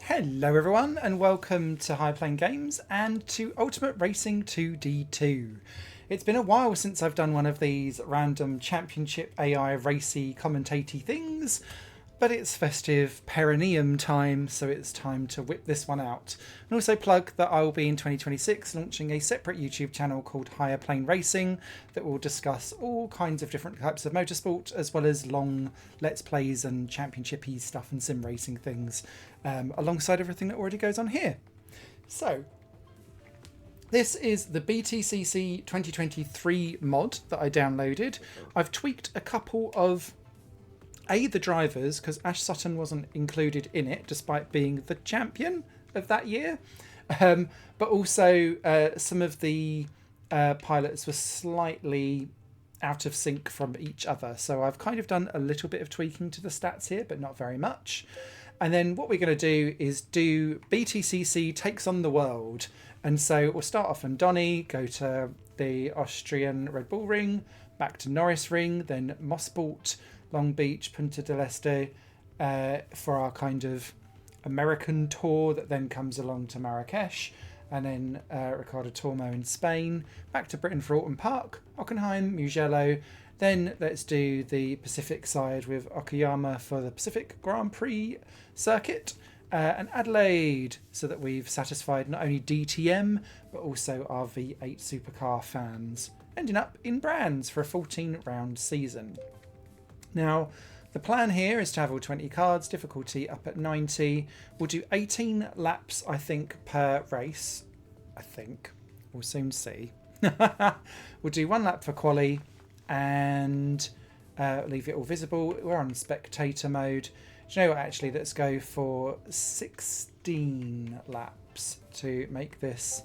Hello everyone and welcome to High Plane Games and to Ultimate Racing 2D2. It's been a while since I've done one of these random championship AI racy commentatey things, but it's festive perineum time, so it's time to whip this one out. And also plug that I will be in 2026 launching a separate YouTube channel called Higher Plane Racing that will discuss all kinds of different types of motorsport, as well as long Let's Plays and championship-y stuff and sim racing things, alongside everything that already goes on here. So, this is the BTCC 2023 mod that I downloaded. I've tweaked a couple of the drivers, because Ash Sutton wasn't included in it despite being the champion of that year, but also some of the pilots were slightly out of sync from each other, so I've kind of done a little bit of tweaking to the stats here, but not very much. And then what we're going to do is do BTCC takes on the world, and so we'll start off on Donny, go to the Austrian Red Bull Ring, back to Norris Ring, then Mosport, Long Beach, Punta del Este, for our kind of American tour that then comes along to Marrakesh, and then Ricardo Tormo in Spain, back to Britain for Autumn Park, Hockenheim, Mugello, then let's do the Pacific side with Okayama for the Pacific Grand Prix circuit, and Adelaide, so that we've satisfied not only DTM but also our V8 supercar fans, ending up in Brands for a 14-round season. Now, the plan here is to have all 20 cards, difficulty up at 90. We'll do 18 laps, I think, per race. I think. We'll soon see. We'll do one lap for quali and leave it all visible. We're on spectator mode. Do you know what, actually, let's go for 16 laps to make this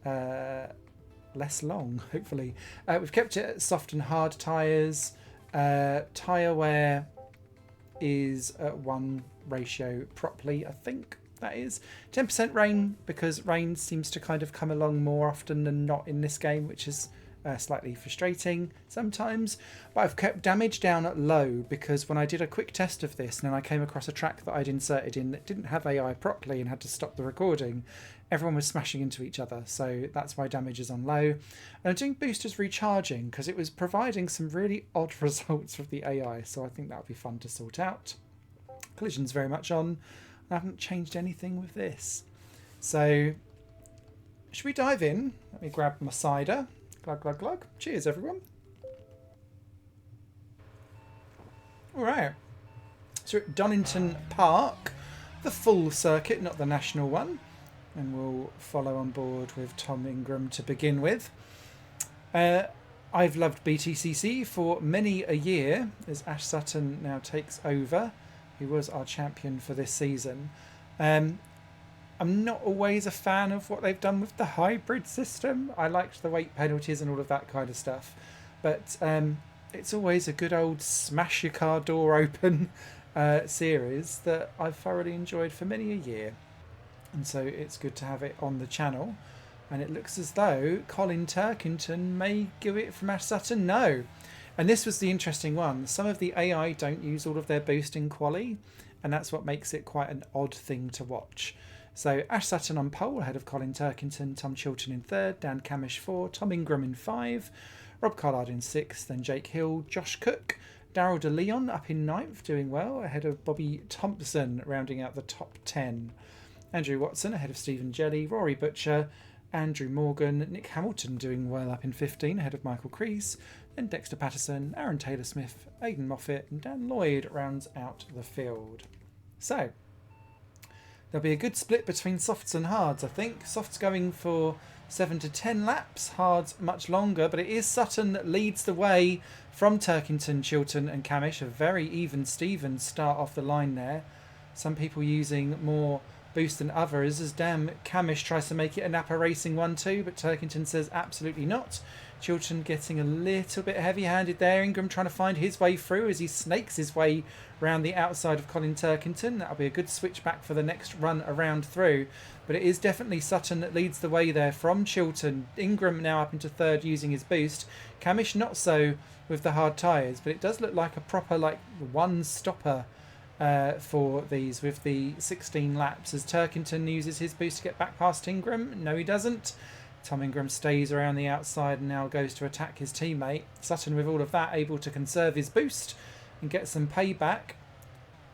less long, hopefully. We've kept it soft and hard tyres. Tyre wear is at 1 ratio properly, I think that is. 10% rain, because rain seems to kind of come along more often than not in this game, which is slightly frustrating sometimes. But I've kept damage down at low, because when I did a quick test of this and then I came across a track that I'd inserted in that didn't have AI properly and had to stop the recording, everyone was smashing into each other, so that's why damage is on low. And I'm doing boosters recharging because it was providing some really odd results with the AI, so I think that would be fun to sort out. Collision's very much on. I haven't changed anything with this. So, should we dive in? Let me grab my cider. Glug, glug, glug. Cheers, everyone. Alright. So at Donington Park, the full circuit, not the national one. And we'll follow on board with Tom Ingram to begin with. I've loved BTCC for many a year, as Ash Sutton now takes over. He was our champion for this season. I'm not always a fan of what they've done with the hybrid system. I liked the weight penalties and all of that kind of stuff. But it's always a good old smash your car door open series that I've thoroughly enjoyed for many a year. And so it's good to have it on the channel. And it looks as though Colin Turkington may give it from Ash Sutton. No. And this was the interesting one. Some of the AI don't use all of their boosting quali, and that's what makes it quite an odd thing to watch. So Ash Sutton on pole ahead of Colin Turkington, Tom Chilton in 3rd, Dan Camish 4, Tom Ingram in 5, Rob Collard in 6th, then Jake Hill, Josh Cook, Daryl De Leon up in 9th, doing well, ahead of Bobby Thompson, rounding out the top 10. Andrew Watson ahead of Stephen Jelly, Rory Butcher, Andrew Morgan, Nick Hamilton doing well up in 15, ahead of Michael Crease, then Dexter Patterson, Aaron Taylor-Smith, Aidan Moffat and Dan Lloyd rounds out the field. So, there'll be a good split between softs and hards, I think. Softs going for 7 to 10 laps, hards much longer, but it is Sutton that leads the way from Turkington, Chilton and Camish. A very even Steven start off the line there. Some people using more boost than others, as Dan Camish tries to make it a Napa Racing 1-2, but Turkington says absolutely not. Chilton getting a little bit heavy-handed there. Ingram trying to find his way through as he snakes his way around the outside of Colin Turkington. That'll be a good switch back for the next run around through. But it is definitely Sutton that leads the way there from Chilton. Ingram now up into 3rd using his boost. Camish not so with the hard tyres, but it does look like a proper one-stopper for these with the 16 laps, as Turkington uses his boost to get back past Ingram. No, he doesn't. Tom Ingram stays around the outside and now goes to attack his teammate. Sutton, with all of that, able to conserve his boost and get some payback.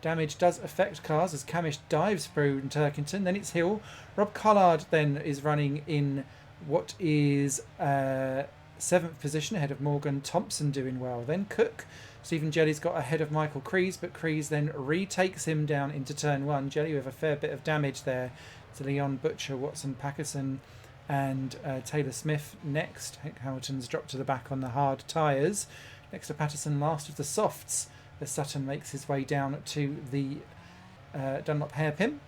Damage does affect cars as Camish dives through Turkington. Then it's Hill. Rob Collard then is running in what is 7th position ahead of Morgan. Thompson doing well. Then Cook. Stephen Jelly's got ahead of Michael Kreese, but Kreese then retakes him down into turn 1. Jelly with a fair bit of damage there to Leon, Butcher, Watson, Packerson and Taylor Smith next. Hamilton's dropped to the back on the hard tyres. Next to Patterson, last of the softs, as Sutton makes his way down to the Dunlop hairpin.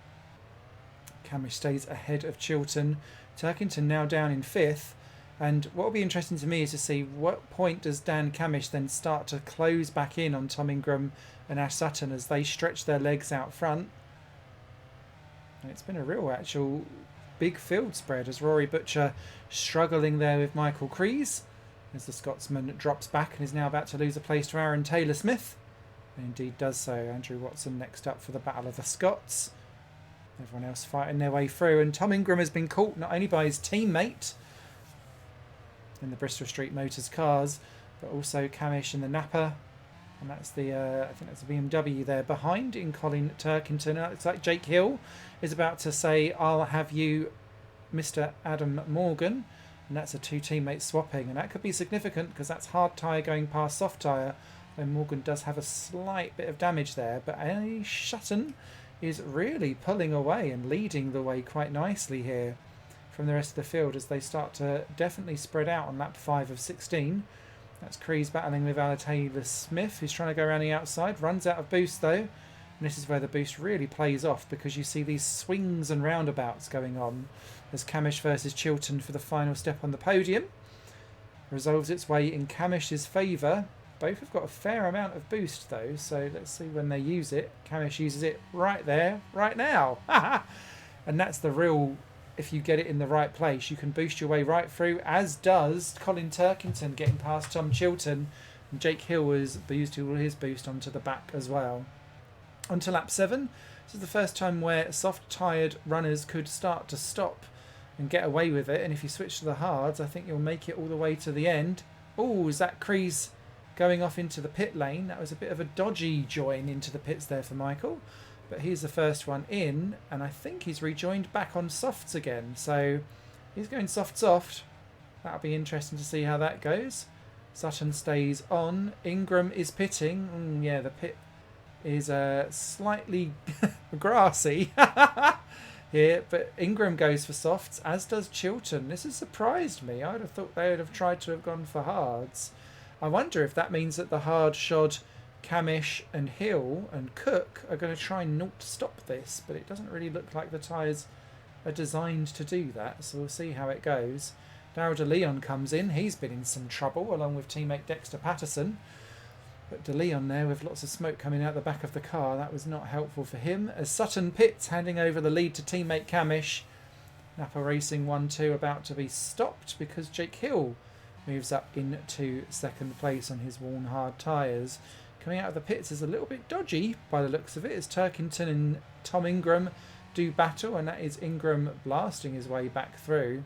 Camish stays ahead of Chilton. Turkington now down in 5th. And what will be interesting to me is to see what point does Dan Camish then start to close back in on Tom Ingram and Ash Sutton as they stretch their legs out front. And it's been a real actual big field spread as Rory Butcher struggling there with Michael Kreese as the Scotsman drops back and is now about to lose a place to Aaron Taylor Smith. And indeed does so. Andrew Watson next up for the Battle of the Scots. Everyone else fighting their way through, and Tom Ingram has been caught not only by his teammate in the Bristol Street Motors cars, but also Camish in the Napa, and that's the I think that's the BMW there behind in Colin Turkington. It's like Jake Hill is about to say, "I'll have you, Mr. Adam Morgan," and that's a 2 teammates swapping, and that could be significant because that's hard tyre going past soft tyre. Though Morgan does have a slight bit of damage there, but Sutton is really pulling away and leading the way quite nicely here from the rest of the field as they start to definitely spread out on lap 5 of 16. That's Kreese battling with Taylor Smith, who's trying to go around the outside. Runs out of boost though, and this is where the boost really plays off because you see these swings and roundabouts going on as Camish versus Chilton for the final step on the podium resolves its way in Camish's favour. Both have got a fair amount of boost though, so let's see when they use it. Camish uses it right there, right now. And that's the real, if you get it in the right place, you can boost your way right through, as does Colin Turkington getting past Tom Chilton. And Jake Hill has used all his boost onto the back as well. Onto lap 7. This is the first time where soft-tyred runners could start to stop and get away with it. And if you switch to the hards, I think you'll make it all the way to the end. Oh, is that Kreese going off into the pit lane? That was a bit of a dodgy join into the pits there for Michael. But he's the first one in, and I think he's rejoined back on softs again. So he's going soft. That'll be interesting to see how that goes. Sutton stays on. Ingram is pitting. Yeah, the pit is slightly grassy here, but Ingram goes for softs, as does Chilton. This has surprised me. I would have thought they would have tried to have gone for hards. I wonder if that means that the hard shod Camish and Hill and Cook are going to try not to stop this, but it doesn't really look like the tyres are designed to do that, so we'll see how it goes. Darryl De Leon comes in. He's been in some trouble along with teammate Dexter Patterson, but De Leon there with lots of smoke coming out the back of the car, that was not helpful for him. As Sutton pits, handing over the lead to teammate Camish. Napa Racing 1-2 about to be stopped because Jake Hill moves up into 2nd place on his worn hard tyres. Coming out of the pits is a little bit dodgy by the looks of it, as Turkington and Tom Ingram do battle, and that is Ingram blasting his way back through.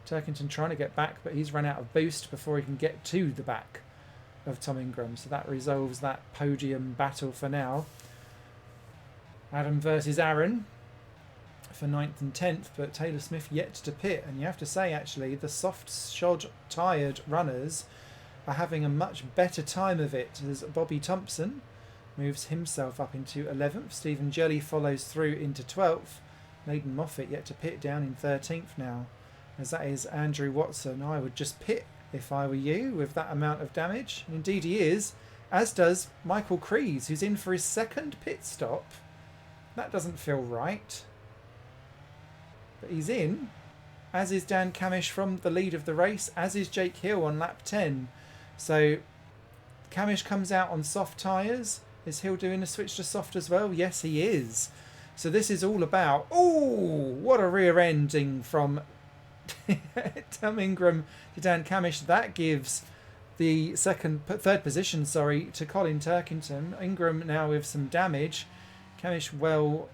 Turkington trying to get back, but he's run out of boost before he can get to the back of Tom Ingram, so that resolves that podium battle for now. Adam versus Aaron for 9th and 10th, but Taylor Smith yet to pit, and you have to say actually the soft shod tired runners are having a much better time of it, as Bobby Thompson moves himself up into 11th. Stephen Jelly follows through into 12th. Nathan Moffat yet to pit down in 13th now, as that is Andrew Watson. I would just pit if I were you with that amount of damage. And indeed he is, as does Michael Kreese, who's in for his 2nd pit stop. That doesn't feel right. But he's in, as is Dan Camish from the lead of the race, as is Jake Hill on lap 10. So Camish comes out on soft tyres. Is Hill doing a switch to soft as well? Yes, he is. So this is all about... Oh, what a rear ending from Tom Ingram to Dan Camish. That gives the third position, to Colin Turkington. Ingram now with some damage. Camish well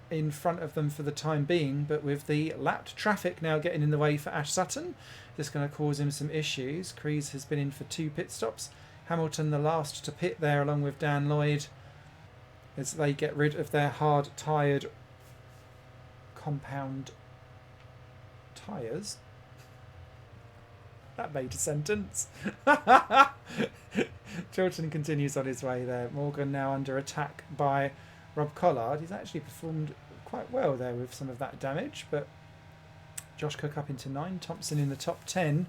in front of them for the time being, but with the lapped traffic now getting in the way for Ash Sutton, this is going to cause him some issues. Kreese has been in for 2 pit stops. Hamilton the last to pit there along with Dan Lloyd as they get rid of their hard tired compound tyres. That made a sentence. Chilton continues on his way there. Morgan now under attack by Rob Collard. He's actually performed quite well there with some of that damage, but Josh Cook up into 9, Thompson in the top 10.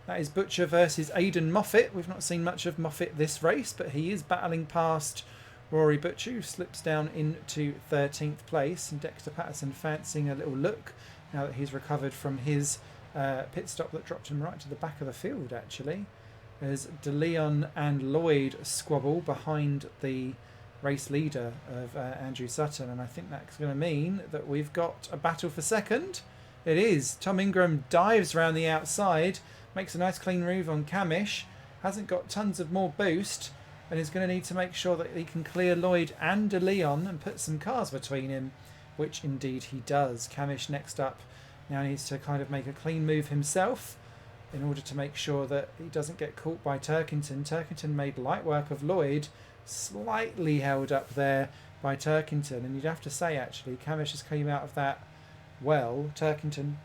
That is Butcher versus Aidan Moffat. We've not seen much of Moffat this race, but he is battling past Rory Butcher, who slips down into 13th place, and Dexter Patterson fancying a little look now that he's recovered from his pit stop that dropped him right to the back of the field, actually, as De Leon and Lloyd squabble behind the race leader of Andrew Sutton, and I think that's going to mean that we've got a battle for second. It is. Tom Ingram dives around the outside, makes a nice clean move on Camish, hasn't got tons of more boost, and is going to need to make sure that he can clear Lloyd and De Leon and put some cars between him, which indeed he does. Camish next up now needs to kind of make a clean move himself in order to make sure that he doesn't get caught by Turkington. Turkington made light work of Lloyd, slightly held up there by Turkington, and you'd have to say actually Camish has came out of that well. Turkington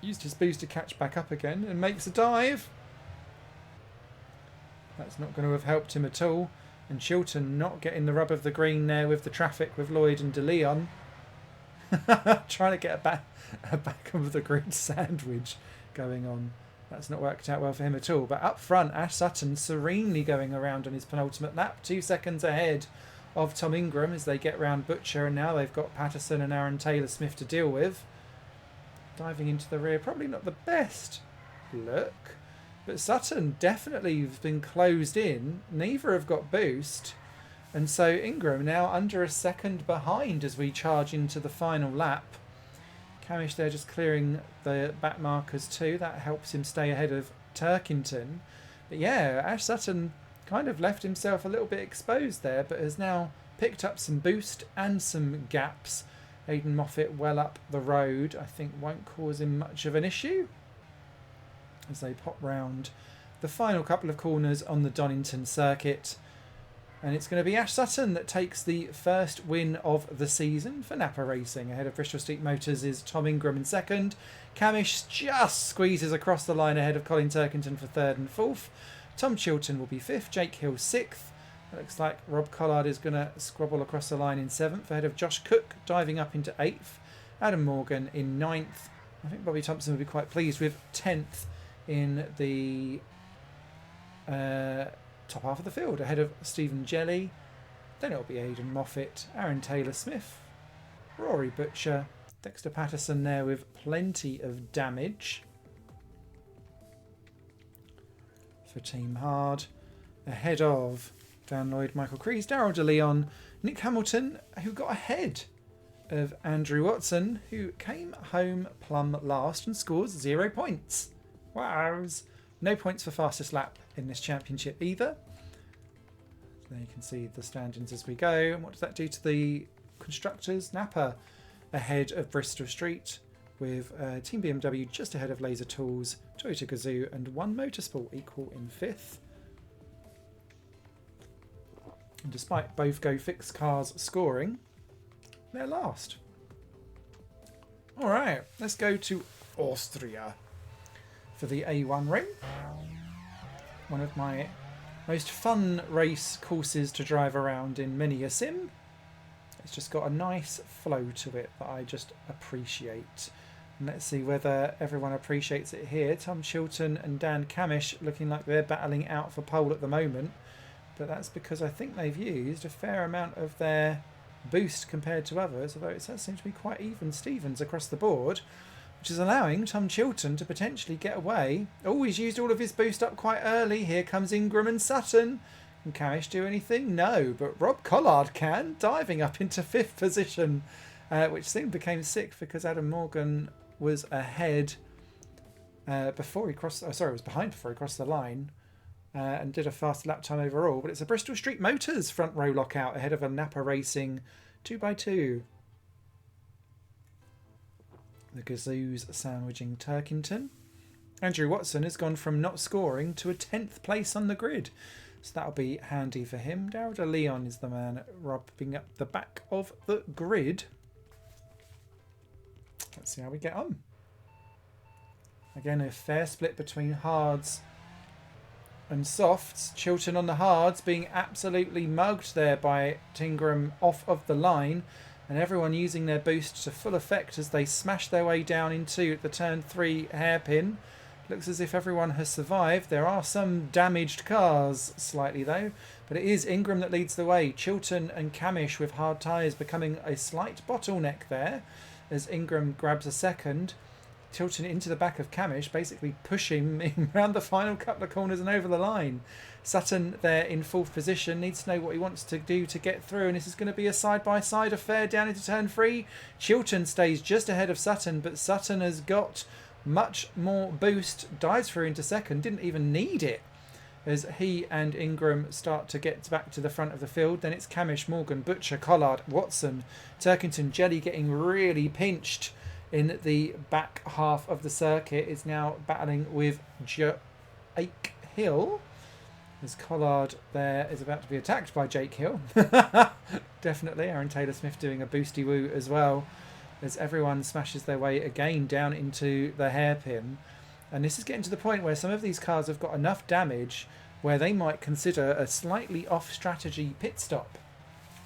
used his boost to catch back up again and makes a dive. That's not going to have helped him at all, and Chilton not getting the rub of the green there with the traffic with Lloyd and De Leon. Trying to get a back of the grid sandwich going on. That's not worked out well for him at all. But up front, Ash Sutton serenely going around on his penultimate lap, 2 seconds ahead of Tom Ingram as they get round Butcher, and now they've got Patterson and Aaron Taylor-Smith to deal with. Diving into the rear, probably not the best look, but Sutton definitely has been closed in. Neither have got boost, and so Ingram now under a second behind as we charge into the final lap. Camish there just clearing the back markers too. That helps him stay ahead of Turkington. But yeah, Ash Sutton kind of left himself a little bit exposed there, but has now picked up some boost and some gaps. Aidan Moffat well up the road, I think won't cause him much of an issue as they pop round the final couple of corners on the Donington circuit. And it's going to be Ash Sutton that takes the first win of the season for Napa Racing. Ahead of Bristol Street Motors is Tom Ingram in second. Camish just squeezes across the line ahead of Colin Turkington for third and fourth. Tom Chilton will be fifth. Jake Hill sixth. It looks like Rob Collard is going to squabble across the line in seventh, ahead of Josh Cook diving up into eighth. Adam Morgan in ninth. I think Bobby Thompson will be quite pleased with 10th in the top half of the field, ahead of Stephen Jelly. Then it'll be Aidan Moffat, Aaron Taylor-Smith, Rory Butcher, Dexter Patterson there with plenty of damage for Team Hard, ahead of Dan Lloyd, Michael Kreese, Darryl De Leon, Nick Hamilton, who got ahead of Andrew Watson, who came home plumb last and scores 0 points. Wows! No points for fastest lap in this championship either. There you can see the standings as we go. And what does that do to the constructors? Napa ahead of Bristol Street, with Team BMW just ahead of Laser Tools, Toyota Gazoo and One Motorsport equal in fifth. And despite both Go Fix cars scoring, they're last. Alright, let's go to Austria for the A1 ring. One of my most fun race courses to drive around in many a sim. It's just got a nice flow to it that I just appreciate. And let's see whether everyone appreciates it here. Tom Chilton and Dan Camish looking like they're battling out for pole at the moment. But that's because I think they've used a fair amount of their boost compared to others, although it does seem to be quite even Stevens across the board, which is allowing Tom Chilton to potentially get away. Oh, he's used all of his boost up quite early. Here comes Ingram and Sutton. Can Camish do anything? No, but Rob Collard can, diving up into fifth position, which soon became sixth because Adam Morgan was ahead before he crossed. Oh, sorry, it was behind before he crossed the line. And did a fast lap time overall. But it's a Bristol Street Motors front row lockout ahead of a Napa Racing 2 by 2. The Gazoos sandwiching Turkington. Andrew Watson has gone from not scoring to a 10th place on the grid. So that'll be handy for him. Darrell Leon is the man rubbing up the back of the grid. Let's see how we get on. Again, a fair split between hards and softs. Chilton on the hards being absolutely mugged there by Tingram off of the line. And everyone using their boost to full effect as they smash their way down into the turn 3 hairpin. Looks as if everyone has survived. There are some damaged cars slightly though, but it is Ingram that leads the way. Chilton and Camish with hard tyres becoming a slight bottleneck there as Ingram grabs a second. Chilton into the back of Camish, basically pushing him around the final couple of corners and over the line. Sutton there in 4th position, needs to know what he wants to do to get through, and this is going to be a side-by-side affair down into turn 3. Chilton stays just ahead of Sutton, but Sutton has got much more boost, dives through into second, didn't even need it as he and Ingram start to get back to the front of the field. Then it's Camish, Morgan, Butcher, Collard, Watson, Turkington, Jelly getting really pinched in the back half of the circuit. Is now battling with Jake Hill as Collard there is about to be attacked by Jake Hill. Definitely. Aaron Taylor-Smith doing a boosty woo as well as everyone smashes their way again down into the hairpin. And this is getting to the point where some of these cars have got enough damage where they might consider a slightly off strategy pit stop.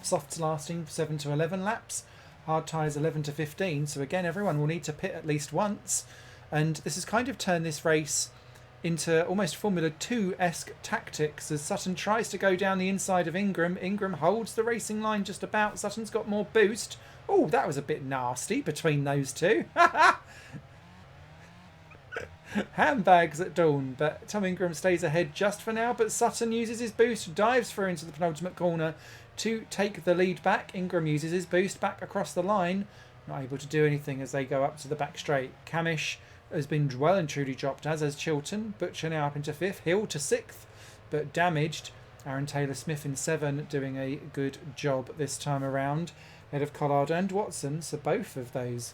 Softs lasting 7 to 11 laps, hard tyres 11 to 15. So again, everyone will need to pit at least once. And this has kind of turned this race into almost Formula 2-esque tactics as Sutton tries to go down the inside of Ingram. Ingram holds the racing line just about. Sutton's got more boost. Oh, that was a bit nasty between those two. Handbags at dawn, but Tom Ingram stays ahead just for now, but Sutton uses his boost, dives through into the penultimate corner to take the lead back. Ingram uses his boost back across the line, not able to do anything as they go up to the back straight. Camish has been well and truly dropped, as has Chilton. Butcher now up into 5th, Hill to 6th, but damaged. Aaron Taylor-Smith in 7, doing a good job this time around, ahead of Collard and Watson. So both of those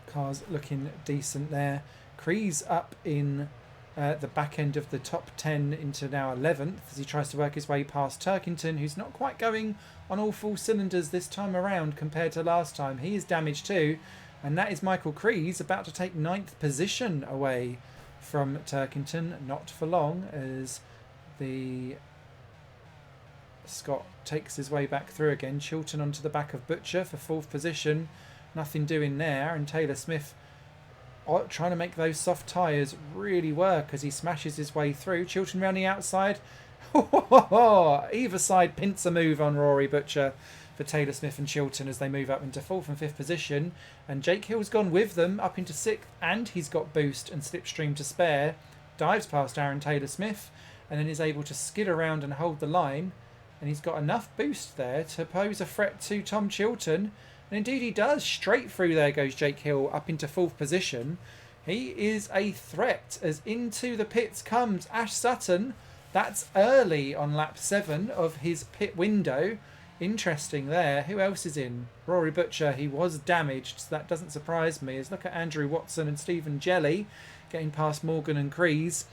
cars looking decent there. Crees up in the back end of the top 10 into now 11th as he tries to work his way past Turkington, who's not quite going on all full cylinders this time around compared to last time. He is damaged too, and that is Michael Crees about to take 9th position away from Turkington. Not for long as the Scott takes his way back through again. Chilton onto the back of Butcher for 4th position. Nothing doing there. And Taylor-Smith trying to make those soft tyres really work as he smashes his way through. Chilton round the outside. Either side pincer move on Rory Butcher for Taylor-Smith and Chilton as they move up into 4th and 5th position. And Jake Hill's gone with them up into 6th, and he's got boost and slipstream to spare. Dives past Aaron Taylor-Smith and then is able to skid around and hold the line. And he's got enough boost there to pose a threat to Tom Chilton. And indeed he does. Straight through there goes Jake Hill up into 4th position. He is a threat as into the pits comes Ash Sutton. That's early on lap 7 of his pit window. Interesting there. Who else is in? Rory Butcher. He was damaged, so that doesn't surprise me. As look at Andrew Watson and Stephen Jelly getting past Morgan and Crees.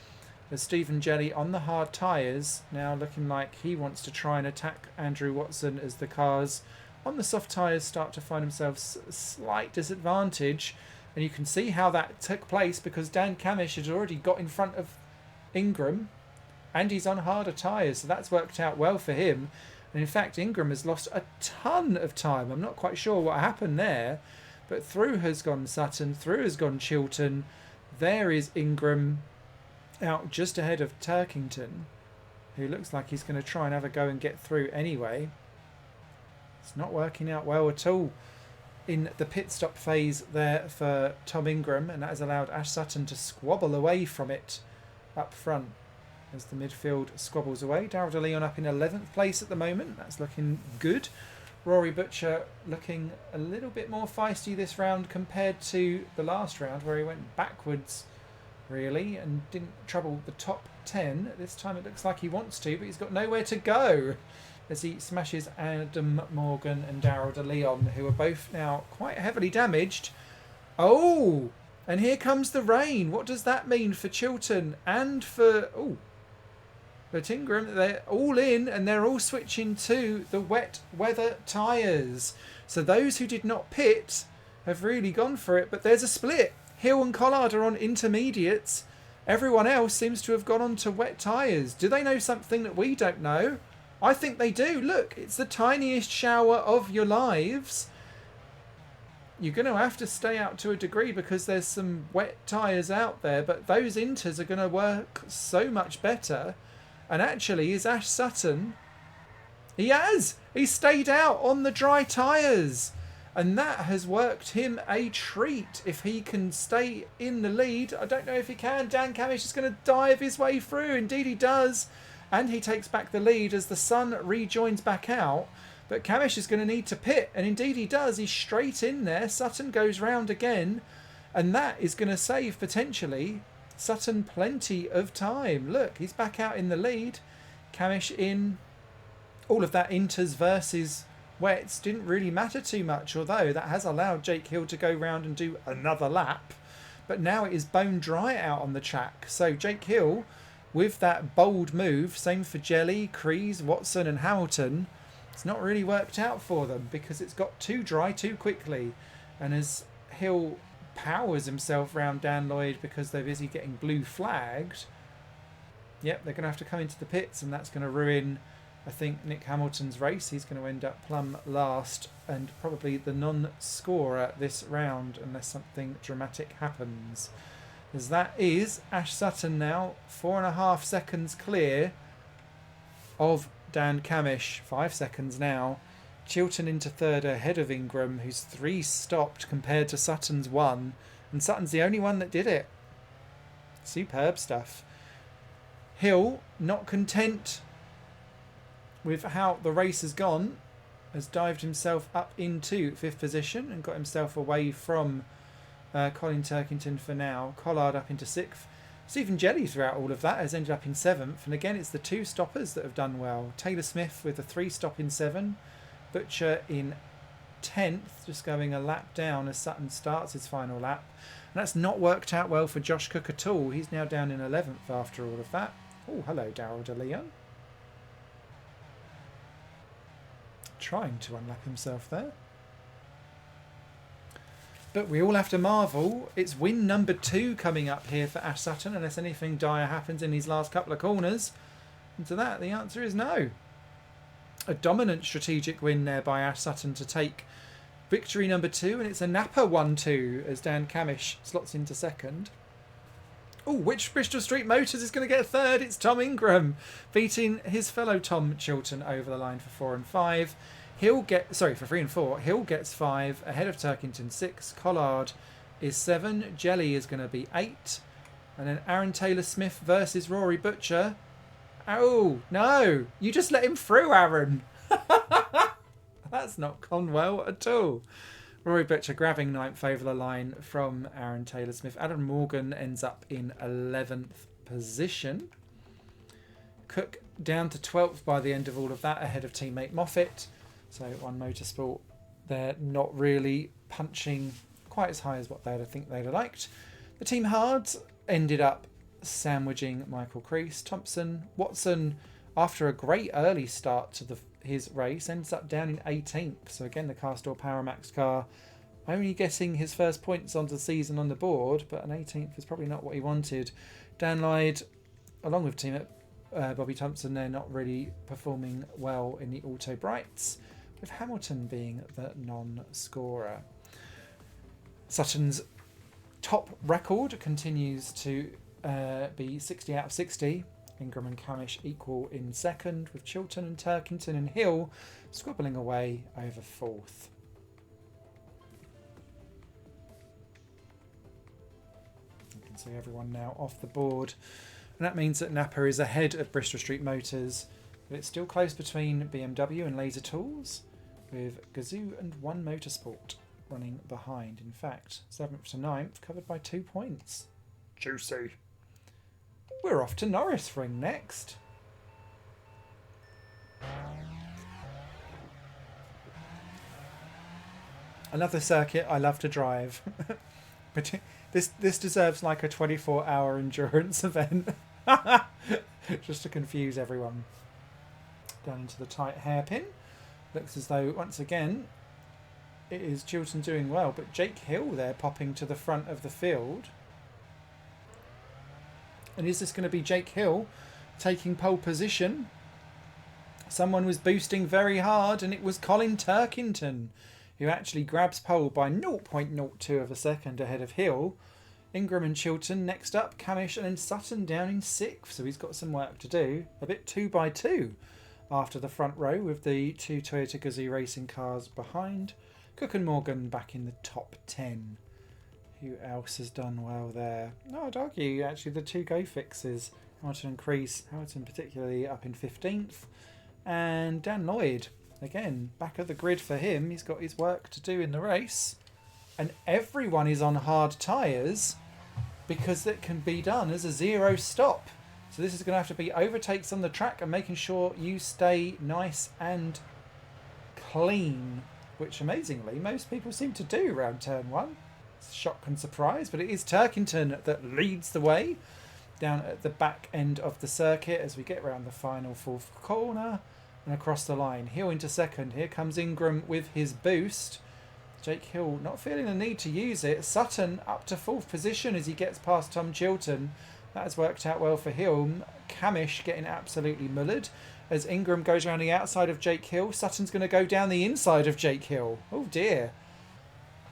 As Stephen Jelly on the hard tyres, now looking like he wants to try and attack Andrew Watson as the cars on the soft tyres start to find themselves a slight disadvantage. And you can see how that took place because Dan Camish had already got in front of Ingram and he's on harder tyres, so that's worked out well for him. And in fact, Ingram has lost a ton of time. I'm not quite sure what happened there, but through has gone Sutton, through has gone Chilton. There is Ingram out just ahead of Turkington, who looks like he's going to try and have a go and get through anyway. It's not working out well at all in the pit stop phase there for Tom Ingram, and that has allowed Ash Sutton to squabble away from it up front as the midfield squabbles away. Darrell de Leon up in 11th place at the moment. That's looking good. Rory Butcher looking a little bit more feisty this round compared to the last round where he went backwards really and didn't trouble the top 10. This time it looks like he wants to, but he's got nowhere to go. as he smashes Adam Morgan and Darryl de Leon, who are both now quite heavily damaged. Oh, and here comes the rain. What does that mean for Chiltern and for Tingram? They're all in and they're all switching to the wet weather tyres. So those who did not pit have really gone for it, but there's a split. Hill and Collard are on intermediates. Everyone else seems to have gone on to wet tyres. Do they know something that we don't know? I think they do. Look, it's the tiniest shower of your lives. You're going to have to stay out to a degree because there's some wet tyres out there, but those inters are going to work so much better. And actually, is Ash Sutton... He has! He stayed out on the dry tyres. And that has worked him a treat. If he can stay in the lead, I don't know if he can. Dan Camish is going to dive his way through. Indeed he does. And he takes back the lead as the sun rejoins back out. But Camish is going to need to pit. And indeed he does. He's straight in there. Sutton goes round again. And that is going to save, potentially, Sutton plenty of time. Look, he's back out in the lead. Camish in. All of that inters versus wets didn't really matter too much, although that has allowed Jake Hill to go round and do another lap. But now it is bone dry out on the track. So Jake Hill, with that bold move, same for Jelly, Crees, Watson and Hamilton, it's not really worked out for them because it's got too dry too quickly. And as Hill powers himself round Dan Lloyd because they're busy getting blue flagged, yep, they're going to have to come into the pits, and that's going to ruin, I think, Nick Hamilton's race. He's going to end up plumb last and probably the non-scorer this round unless something dramatic happens. As that is Ash Sutton now 4.5 seconds clear of Dan Camish. 5 seconds now. Chiltern into third ahead of Ingram, who's 3 stopped compared to Sutton's 1. And Sutton's the only one that did it. Superb stuff. Hill, not content with how the race has gone, has dived himself up into 5th position and got himself away from Colin Turkington for now. Collard up into 6th. Stephen Jelly throughout all of that has ended up in 7th. And again, it's the 2 stoppers that have done well. Taylor Smith with a 3 stop in 7. Butcher in 10th, just going a lap down as Sutton starts his final lap. And that's not worked out well for Josh Cook at all. He's now down in 11th after all of that. Oh, hello, Darryl de Leon. Trying to unlap himself there. But we all have to marvel. It's win number 2 coming up here for Ash Sutton, unless anything dire happens in these last couple of corners. And to that, the answer is no. A dominant strategic win there by Ash Sutton to take victory number 2, and it's a Napa 1-2 as Dan Camish slots into 2nd. Oh, which Bristol Street Motors is going to get 3rd? It's Tom Ingram, beating his fellow Tom Chiltern over the line for 4 and 5. For 3 and 4. Hill gets 5, ahead of Turkington 6. Collard is 7. Jelly is going to be 8. And then Aaron Taylor-Smith versus Rory Butcher. Oh, no. You just let him through, Aaron. That's not gone well at all. Rory Butcher grabbing 9th over the line from Aaron Taylor-Smith. Adam Morgan ends up in 11th position. Cook down to 12th by the end of all of that, ahead of teammate Moffat. So One Motorsport, they're not really punching quite as high as what I think they'd have liked. The Team Hards ended up sandwiching Michael Crease. Thompson, Watson, after a great early start to his race, ends up down in 18th. So again, the Castor Powermax car only getting his first points onto the season on the board, but an 18th is probably not what he wanted. Dan Lloyd, along with teammate Bobby Thompson, they're not really performing well in the Auto Brights, with Hamilton being the non-scorer. Sutton's top record continues to be 60 out of 60. Ingram and Camish equal in 2nd, with Chiltern and Turkington and Hill squabbling away over 4th. You can see everyone now off the board. And that means that Napa is ahead of Bristol Street Motors, but it's still close between BMW and Laser Tools, with Gazoo and One Motorsport running behind. In fact, 7th to 9th, covered by 2 points. Juicy. We're off to Norris Ring next. Another circuit I love to drive. But this deserves like a 24-hour endurance event. Just to confuse everyone. Down into the tight hairpin. Looks as though, once again, it is Chilton doing well. But Jake Hill there popping to the front of the field. And is this going to be Jake Hill taking pole position? Someone was boosting very hard, and it was Colin Turkington, who actually grabs pole by 0.02 of a second ahead of Hill. Ingram and Chilton next up, Camish, and then Sutton down in 6th, so he's got some work to do. A bit 2x2 after the front row with the 2 Toyota Gazoo racing cars behind. Cook and Morgan back in the top 10. Who else has done well there? No, I'd argue actually the 2 go fixes. Hamilton and Crease, Hamilton particularly up in 15th. And Dan Lloyd, again, back at the grid for him. He's got his work to do in the race. And everyone is on hard tyres because it can be done as a 0 stop. So this is going to have to be overtakes on the track and making sure you stay nice and clean, which amazingly most people seem to do around turn 1. It's shock and surprise, but it is Turkington that leads the way down at the back end of the circuit as we get around the final 4th corner and across the line. Hill into 2nd. Here comes Ingram with his boost. Jake Hill not feeling the need to use it. Sutton up to 4th position as he gets past Tom Chilton. That has worked out well for Hill. Camish getting absolutely mullered as Ingram goes around the outside of Jake Hill. Sutton's going to go down the inside of Jake Hill. Oh dear.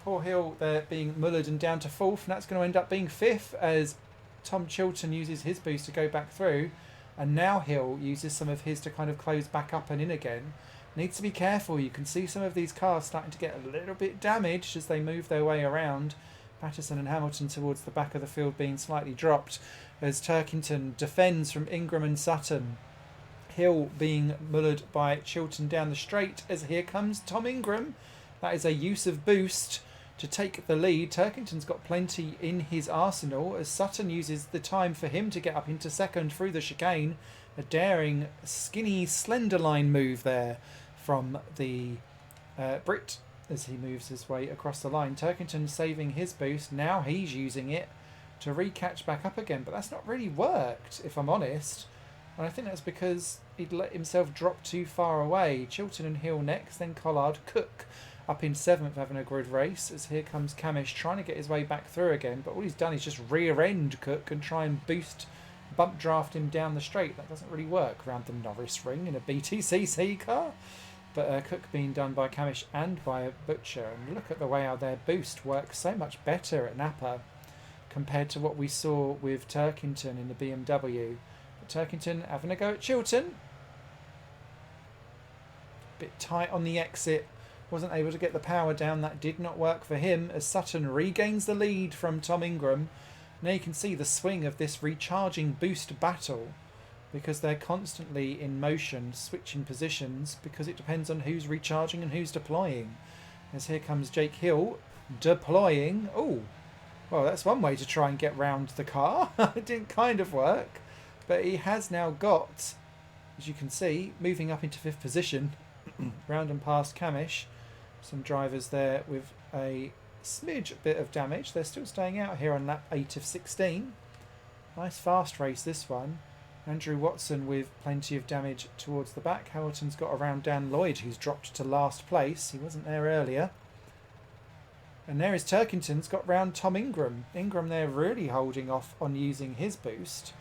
Poor Hill there being mullered and down to 4th, and that's going to end up being 5th as Tom Chilton uses his boost to go back through, and now Hill uses some of his to kind of close back up and in again. Needs to be careful. You can see some of these cars starting to get a little bit damaged as they move their way around. Patterson and Hamilton towards the back of the field being slightly dropped as Turkington defends from Ingram and Sutton. Hill being mullered by Chilton down the straight as here comes Tom Ingram. That is a use of boost to take the lead. Turkington's got plenty in his arsenal as Sutton uses the time for him to get up into 2nd through the chicane. A daring, skinny, slender line move there from the Brit as he moves his way across the line. Turkington saving his boost. Now he's using it to re-catch back up again, but that's not really worked, if I'm honest. And I think that's because he'd let himself drop too far away. Chilton and Hill next, then Collard. Cook up in 7th having a good race as here comes Camish trying to get his way back through again, but all he's done is just rear end Cook and try and bump draft him down the straight. That doesn't really work around the Norris ring in a BTCC car. But Cook being done by Camish and by Butcher, and look at the way how their boost works so much better at Napa compared to what we saw with Turkington in the BMW. But Turkington having a go at Chilton. Bit tight on the exit. Wasn't able to get the power down. That did not work for him as Sutton regains the lead from Tom Ingram. Now you can see the swing of this recharging boost battle because they're constantly in motion, switching positions because it depends on who's recharging and who's deploying. As here comes Jake Hill deploying. Oh, well, that's one way to try and get round the car. It didn't kind of work, but he has now got, as you can see, moving up into 5th position, round and past Camish. Some drivers there with a smidge bit of damage. They're still staying out here on lap 8 of 16. Nice fast race this one. Andrew Watson with plenty of damage towards the back. Hamilton's got around Dan Lloyd, who's dropped to last place. He wasn't there earlier. And there is Turkington's got round Tom Ingram. Ingram there really holding off on using his boost.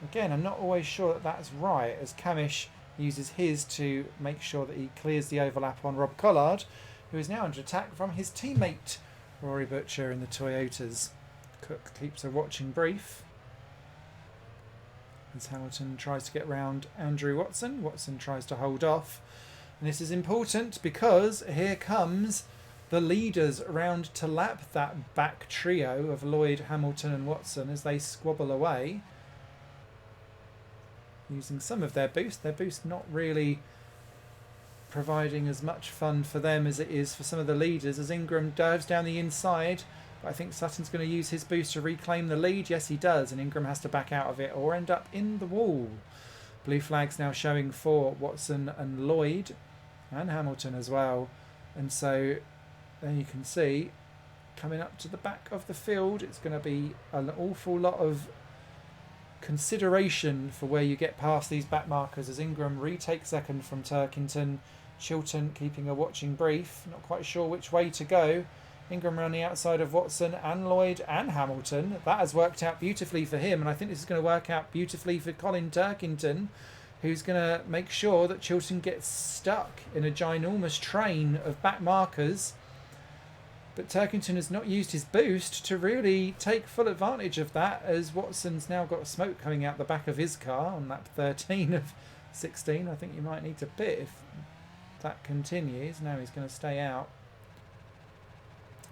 Again, I'm not always sure that that's right, as Camish uses his to make sure that he clears the overlap on Rob Collard, who is now under attack from his teammate Rory Butcher in the Toyotas. Cook keeps a watching brief as Hamilton tries to get round Andrew Watson. Watson tries to hold off. And this is important because here comes the leaders round to lap that back trio of Lloyd, Hamilton and Watson as they squabble away. Using some of their boost. Their boost not really providing as much fun for them as it is for some of the leaders as Ingram dives down the inside. But I think Sutton's going to use his boost to reclaim the lead. Yes, he does. And Ingram has to back out of it or end up in the wall. Blue flags now showing for Watson and Lloyd and Hamilton as well. And so there you can see, coming up to the back of the field, it's going to be an awful lot of consideration for where you get past these back markers as Ingram retakes second from Turkington. Chilton keeping a watching brief, not quite sure which way to go. Ingram around the outside of Watson and Lloyd and Hamilton. That has worked out beautifully for him, and I think this is going to work out beautifully for Colin Turkington, who's going to make sure that Chilton gets stuck in a ginormous train of back markers. But Turkington has not used his boost to really take full advantage of that, as Watson's now got smoke coming out the back of his car on lap 13 of 16. I think you might need to pit if that continues. Now he's going to stay out.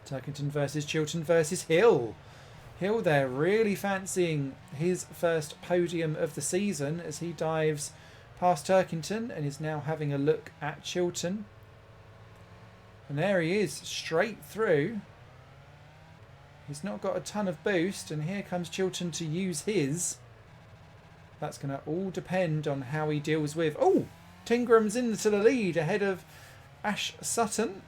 Turkington versus Chilton versus Hill. Hill there really fancying his first podium of the season as he dives past Turkington and is now having a look at Chilton. And there he is, straight through. He's not got a ton of boost, and here comes Chilton to use his. That's going to all depend on how he deals with... Oh! Tingram's into the lead ahead of Ash Sutton.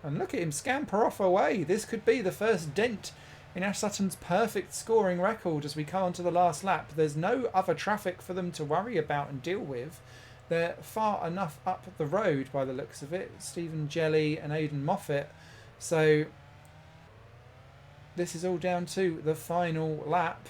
And look at him scamper off away. This could be the first dent in Ash Sutton's perfect scoring record as we come on to the last lap. There's no other traffic for them to worry about and deal with. They're far enough up the road by the looks of it. Stephen Jelly and Aidan Moffat. So this is all down to the final lap.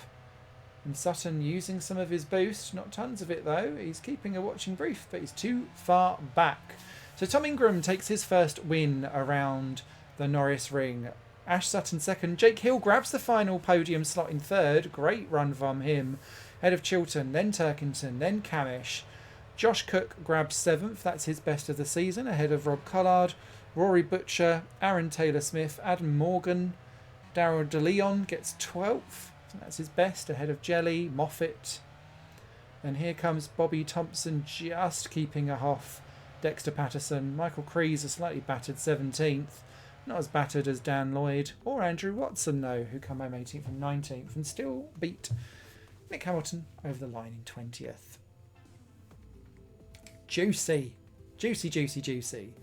And Sutton using some of his boost. Not tons of it though. He's keeping a watching brief, but he's too far back. So Tom Ingram takes his first win around the Norris Ring. Ash Sutton second. Jake Hill grabs the final podium slot in third. Great run from him. Head of Chilton, then Turkington, then Camish. Josh Cook grabs seventh. That's his best of the season. Ahead of Rob Collard, Rory Butcher, Aaron Taylor-Smith, Adam Morgan. Darryl DeLeon gets 12th. That's his best. Ahead of Jelly, Moffat. And here comes Bobby Thompson just keeping a off Dexter Patterson. Michael Crees a slightly battered 17th. Not as battered as Dan Lloyd or Andrew Watson, though, who come home 18th and 19th and still beat Nick Hamilton over the line in 20th. Juicy. Juicy, juicy, juicy.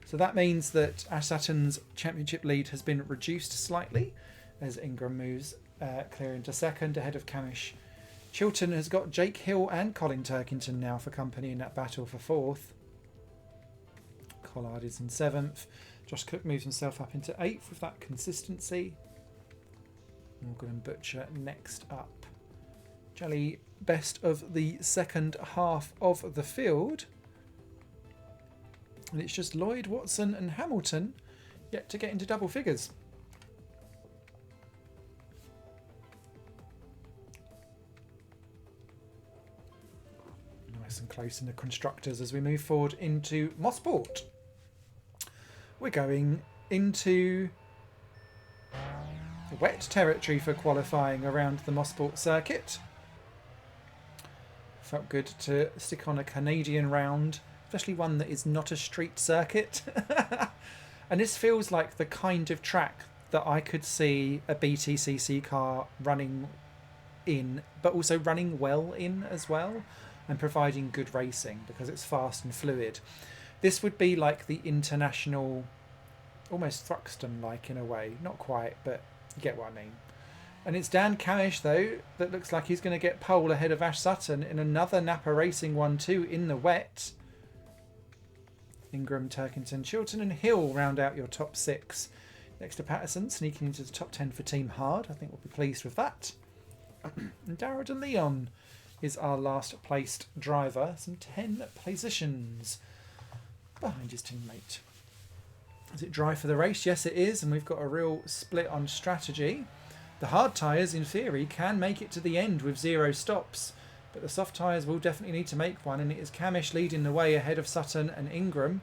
So that means that Ash Sutton's championship lead has been reduced slightly as Ingram moves clear into second ahead of Camish. Chilton has got Jake Hill and Colin Turkington now for company in that battle for fourth. Collard is in seventh. Josh Cook moves himself up into eighth with that consistency. Morgan and Butcher next up. Jelly best of the second half of the field. And it's just Lloyd, Watson and Hamilton yet to get into double figures. Nice and close in the constructors as we move forward into Mosport. We're going into wet territory for qualifying around the Mosport circuit. Felt good to stick on a Canadian round, especially one that is not a street circuit. And this feels like the kind of track that I could see a BTCC car running in, but also running well in as well, and providing good racing because it's fast and fluid. This would be like the international, almost Thruxton-like in a way. Not quite, but you get what I mean. And it's Dan Camish, though, that looks like he's going to get pole ahead of Ash Sutton in another Napa Racing 1-2 in the wet. Ingram, Turkington, Chilton and Hill round out your top six. Next to Patterson, sneaking into the top 10 for Team Hard. I think we'll be pleased with that. And Darryl DeLeon is our last placed driver. Some 10 positions behind his teammate. Is it dry for the race? Yes, it is. And we've got a real split on strategy. The hard tyres, in theory, can make it to the end with 0 stops. But the soft tyres will definitely need to make one. And it is Camish leading the way ahead of Sutton and Ingram.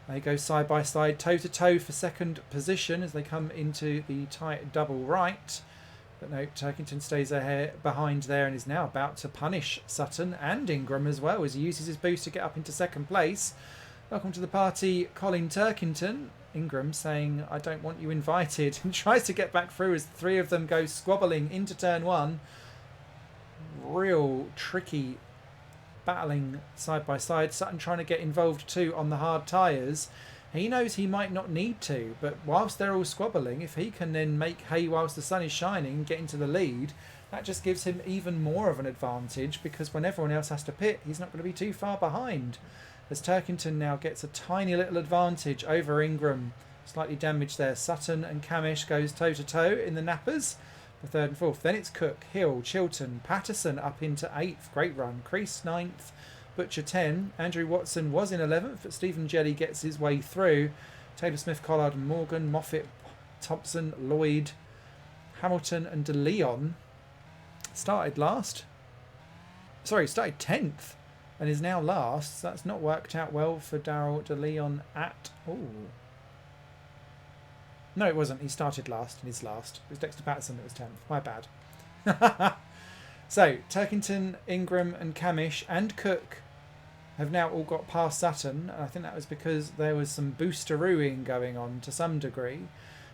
They go side by side, toe to toe for second position as they come into the tight double right. But no, Turkington stays ahead behind there and is now about to punish Sutton and Ingram as well as he uses his boost to get up into second place. Welcome to the party, Colin Turkington. Ingram saying, I don't want you invited, and tries to get back through as the three of them go squabbling into turn one. Real tricky battling side by side. Sutton trying to get involved too on the hard tyres. He knows he might not need to, but whilst they're all squabbling, if he can then make hay whilst the sun is shining and get into the lead, that just gives him even more of an advantage, because when everyone else has to pit, he's not going to be too far behind. As Turkington now gets a tiny little advantage over Ingram. Slightly damaged there. Sutton and Camish goes toe-to-toe in the nappers for third and fourth. Then it's Cook, Hill, Chilton, Patterson up into 8th. Great run. Crease 9th. Butcher 10. Andrew Watson was in 11th, but Stephen Jelly gets his way through. Taylor Smith, Collard and Morgan, Moffat, Thompson, Lloyd, Hamilton and De Leon started last. Sorry, started 10th and is now last. So that's not worked out well for Daryl De Leon at all. No, it wasn't. He started last and he's last. It was Dexter Patterson that was 10th. My bad. So, Turkington, Ingram and Camish and Cook have now all got past Sutton. I think that was because there was some boosterooing going on to some degree.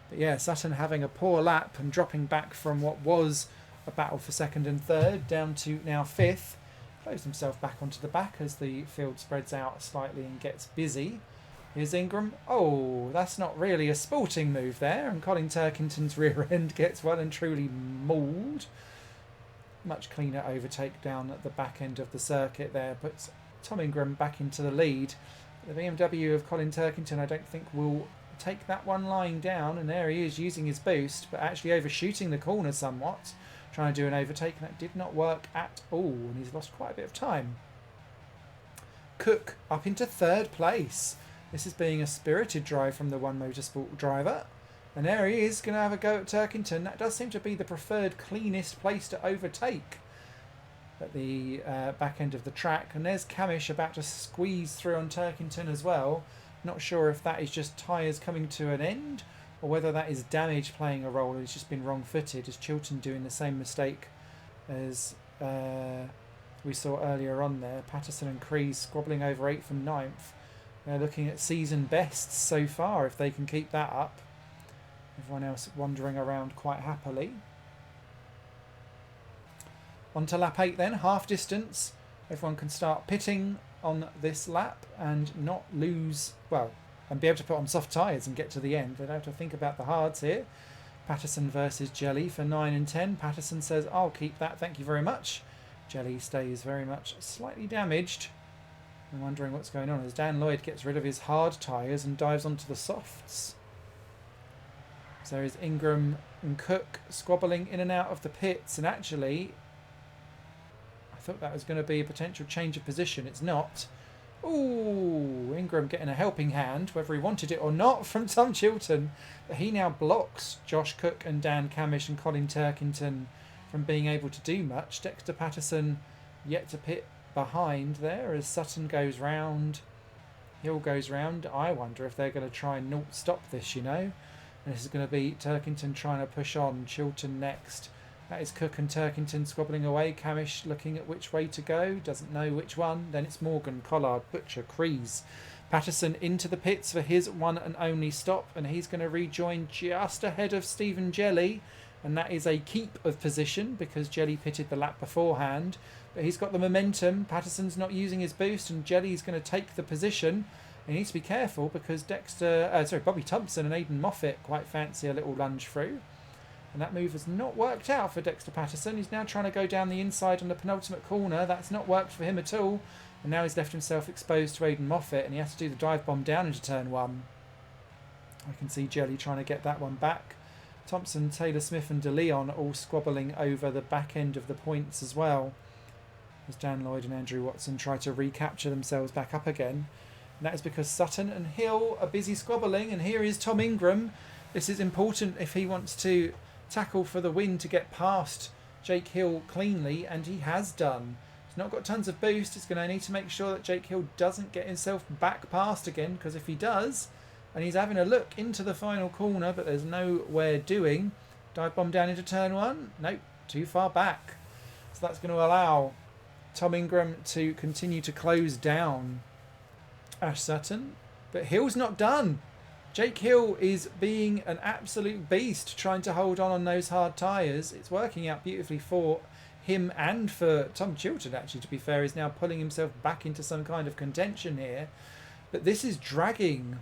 But yeah, Sutton having a poor lap and dropping back from what was a battle for second and third down to now 5th. Closed himself back onto the back as the field spreads out slightly and gets busy. Here's Ingram. Oh, that's not really a sporting move there. And Colin Turkington's rear end gets well and truly mauled. Much cleaner overtake down at the back end of the circuit there. Puts Tom Ingram back into the lead. The BMW of Colin Turkington I don't think will take that one lying down. And there he is using his boost, but actually overshooting the corner somewhat. Trying to do an overtake, and that did not work at all. And he's lost quite a bit of time. Cook up into 3rd place. This is being a spirited drive from the One Motorsport driver. And there he is, going to have a go at Turkington. That does seem to be the preferred, cleanest place to overtake at the back end of the track. And there's Camish about to squeeze through on Turkington as well. Not sure if that is just tyres coming to an end or whether that is damage playing a role. It's just been wrong-footed. As Chilton doing the same mistake as we saw earlier on there. Patterson and Crees squabbling over 8th and 9th. They're looking at season bests so far if they can keep that up. Everyone else wandering around quite happily. On to lap 8 then, half distance. Everyone can start pitting on this lap and not lose, well, and be able to put on soft tyres and get to the end. They don't have to think about the hards here. Patterson versus Jelly for 9 and 10. Patterson says, I'll keep that, thank you very much. Jelly stays very much slightly damaged. I'm wondering what's going on as Dan Lloyd gets rid of his hard tyres and dives onto the softs. So there is Ingram and Cook squabbling in and out of the pits, and actually I thought that was going to be a potential change of position. It's not. Ooh, Ingram getting a helping hand, whether he wanted it or not, from Tom Chilton. But he now blocks Josh Cook and Dan Camish and Colin Turkington from being able to do much. Dexter Patterson yet to pit behind there as Sutton goes round. Hill goes round. I wonder if they're going to try and stop this, you know. And this is going to be Turkington trying to push on. Chilton next. That is Cook and Turkington squabbling away. Camish looking at which way to go. Doesn't know which one. Then it's Morgan, Collard, Butcher, Crees. Patterson into the pits for his one and only stop. And he's going to rejoin just ahead of Stephen Jelly. And that is a keep of position because Jelly pitted the lap beforehand. But he's got the momentum. Patterson's not using his boost. And Jelly's going to take the position. He needs to be careful because Bobby Thompson and Aidan Moffat quite fancy a little lunge through. And that move has not worked out for Dexter Patterson. He's now trying to go down the inside on the penultimate corner. That's not worked for him at all. And now he's left himself exposed to Aidan Moffat and he has to do the dive bomb down into turn 1. I can see Jelly trying to get that one back. Thompson, Taylor Smith and De Leon all squabbling over the back end of the points as well. As Dan Lloyd and Andrew Watson try to recapture themselves back up again. And that is because Sutton and Hill are busy squabbling. And here is Tom Ingram. This is important if he wants to tackle for the win to get past Jake Hill cleanly. And he has done. He's not got tons of boost. He's going to need to make sure that Jake Hill doesn't get himself back past again. Because if he does, and he's having a look into the final corner, but there's nowhere doing. Dive bomb down into turn 1. Nope, too far back. So that's going to allow Tom Ingram to continue to close down Ash Sutton, but Hill's not done. Jake Hill is being an absolute beast trying to hold on those hard tyres. It's working out beautifully for him and for Tom Chilton, actually, to be fair. He's now pulling himself back into some kind of contention here. But this is dragging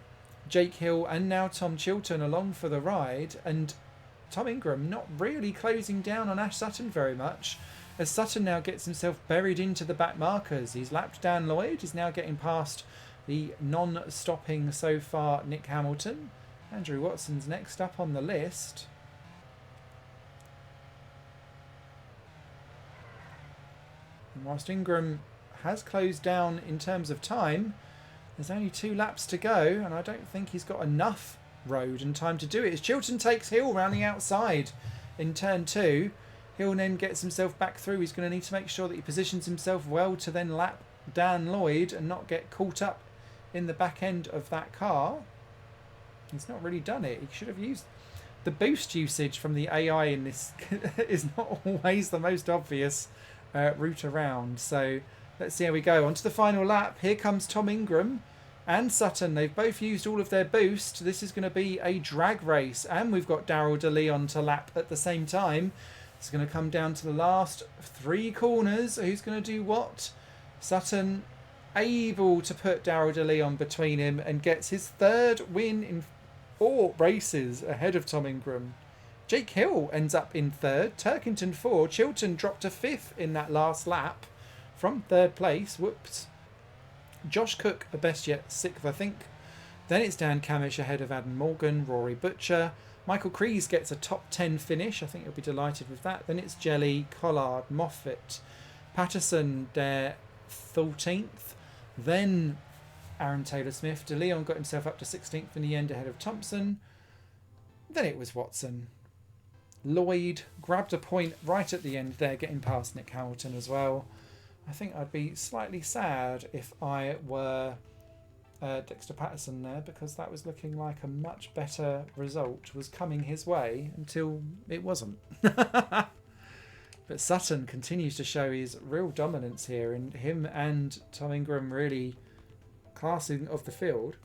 Jake Hill and now Tom Chilton along for the ride, and Tom Ingram not really closing down on Ash Sutton very much, as Sutton now gets himself buried into the back markers. He's lapped Dan Lloyd. He's now getting past the non-stopping so far Nick Hamilton. Andrew Watson's next up on the list. And whilst Ingram has closed down in terms of time, there's only 2 laps to go, and I don't think he's got enough road and time to do it. As Chilton takes Hill round the outside in turn 2, Hill then gets himself back through. He's going to need to make sure that he positions himself well to then lap Dan Lloyd and not get caught up in the back end of that car. He's not really done it. He should have used the boost usage from the AI in this is not always the most obvious route around. So let's see how we go. On to the final lap. Here comes Tom Ingram and Sutton. They've both used all of their boost. This is going to be a drag race, and we've got Daryl DeLeon to lap at the same time. It's going to come down to the last 3 corners. Who's going to do what? Sutton able to put Daryl DeLeon between him and gets his 3rd win in 4 races ahead of Tom Ingram. Jake Hill ends up in 3rd, Turkington 4, Chilton dropped to 5th in that last lap from 3rd place. Whoops. Josh Cook, the best yet, 6th I think. Then it's Dan Camish ahead of Adam Morgan, Rory Butcher. Michael Kreese gets a top 10 finish. I think he'll be delighted with that. Then it's Jelly, Collard, Moffat, Patterson, their 14th. Then Aaron Taylor-Smith. DeLeon got himself up to 16th in the end ahead of Thompson. Then it was Watson. Lloyd grabbed a point right at the end there, getting past Nick Hamilton as well. I think I'd be slightly sad if I were Dexter Patterson there, because that was looking like a much better result was coming his way until it wasn't. But Sutton continues to show his real dominance here, and him and Tom Ingram really classing of the field.